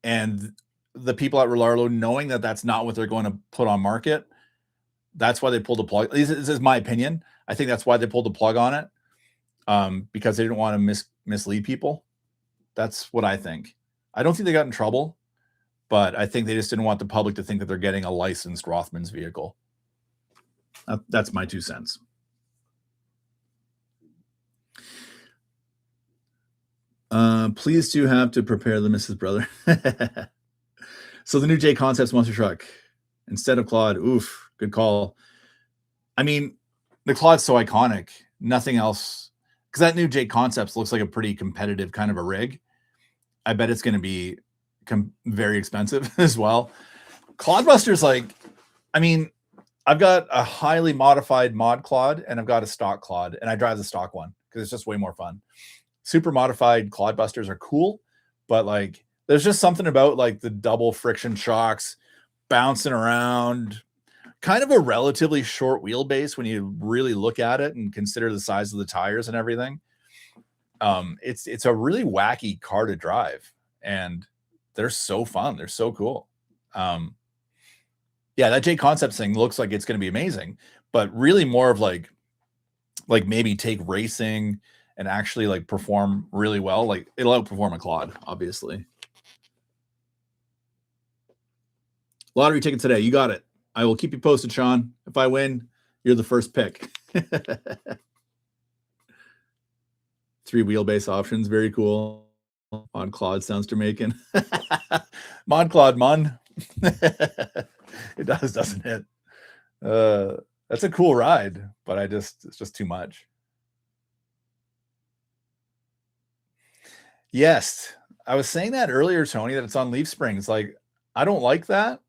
And the people at Relarlo, knowing that that's not what they're going to put on market, that's why they pulled the plug. This is my opinion. I think that's why they pulled the plug on it, because they didn't want to mislead people. That's what I think. I don't think they got in trouble, but I think they just didn't want the public to think that they're getting a licensed Rothman's vehicle. That's my 2 cents. Please do have to prepare the Mrs. Brother. So the new J Concepts monster truck instead of Claude. Oof, good call. I mean, the Claude's so iconic. Nothing else, because that new J Concepts looks like a pretty competitive kind of a rig. I bet it's going to be very expensive as well. Clodbuster's like, I mean, I've got a highly modified mod Claude and I've got a stock Claude, and I drive the stock one because it's just way more fun. Super modified Clodbusters are cool, but like there's just something about like the double friction shocks bouncing around, kind of a relatively short wheelbase when you really look at it and consider the size of the tires and everything. It's a really wacky car to drive, and they're so fun. They're so cool. Yeah, that J Concepts thing looks like it's going to be amazing, but really more of like maybe take racing and actually like perform really well. Like it'll outperform a Claude, obviously. Lottery ticket today. You got it. I will keep you posted, Sean. If I win, you're the first pick. 3 wheelbase options. Very cool. On Claude sounds Jamaican. Mon Claude, mon. It does, doesn't it? That's a cool ride, but it's just too much. Yes. I was saying that earlier, Tony, that it's on leaf springs. Like, I don't like that.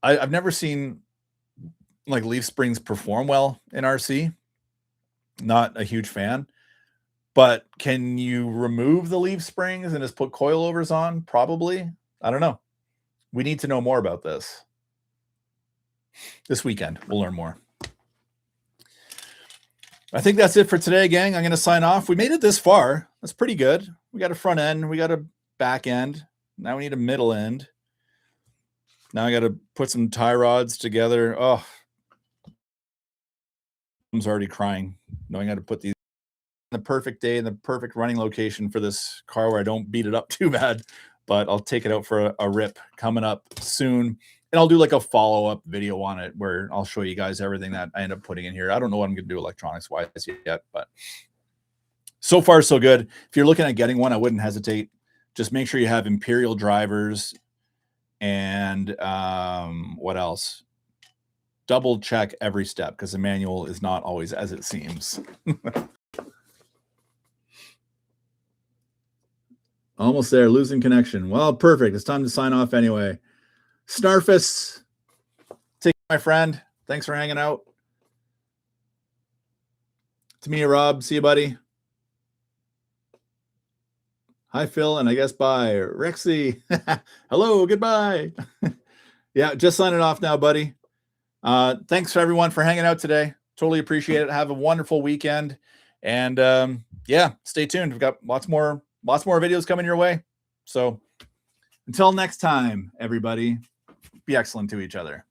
I've never seen like leaf springs perform well in RC. Not a huge fan. But can you remove the leaf springs and just put coilovers on? Probably. I don't know. We need to know more about this. This weekend, we'll learn more. I think that's it for today, gang. I'm going to sign off. We made it this far. That's pretty good. We got a front end. We got a back end. Now we need a middle end. Now I got to put some tie rods together. Oh, I'm already crying knowing how to put these in the perfect day in the perfect running location for this car where I don't beat it up too bad, but I'll take it out for a rip coming up soon. And I'll do like a follow-up video on it where I'll show you guys everything that I end up putting in here. I don't know what I'm going to do electronics-wise yet, but so far, so good. If you're looking at getting one, I wouldn't hesitate. Just make sure you have Imperial drivers and what else? Double check every step because the manual is not always as it seems. Almost there, losing connection. Well, perfect. It's time to sign off anyway. Snarfus, take care, my friend. Thanks for hanging out. To me, Rob. See you, buddy. Hi, Phil, and I guess bye. Rexy. Hello, goodbye. Yeah, just signing off now, buddy. Thanks for everyone for hanging out today. Totally appreciate it. Have a wonderful weekend. And yeah, stay tuned. We've got lots more videos coming your way. So until next time, everybody, be excellent to each other.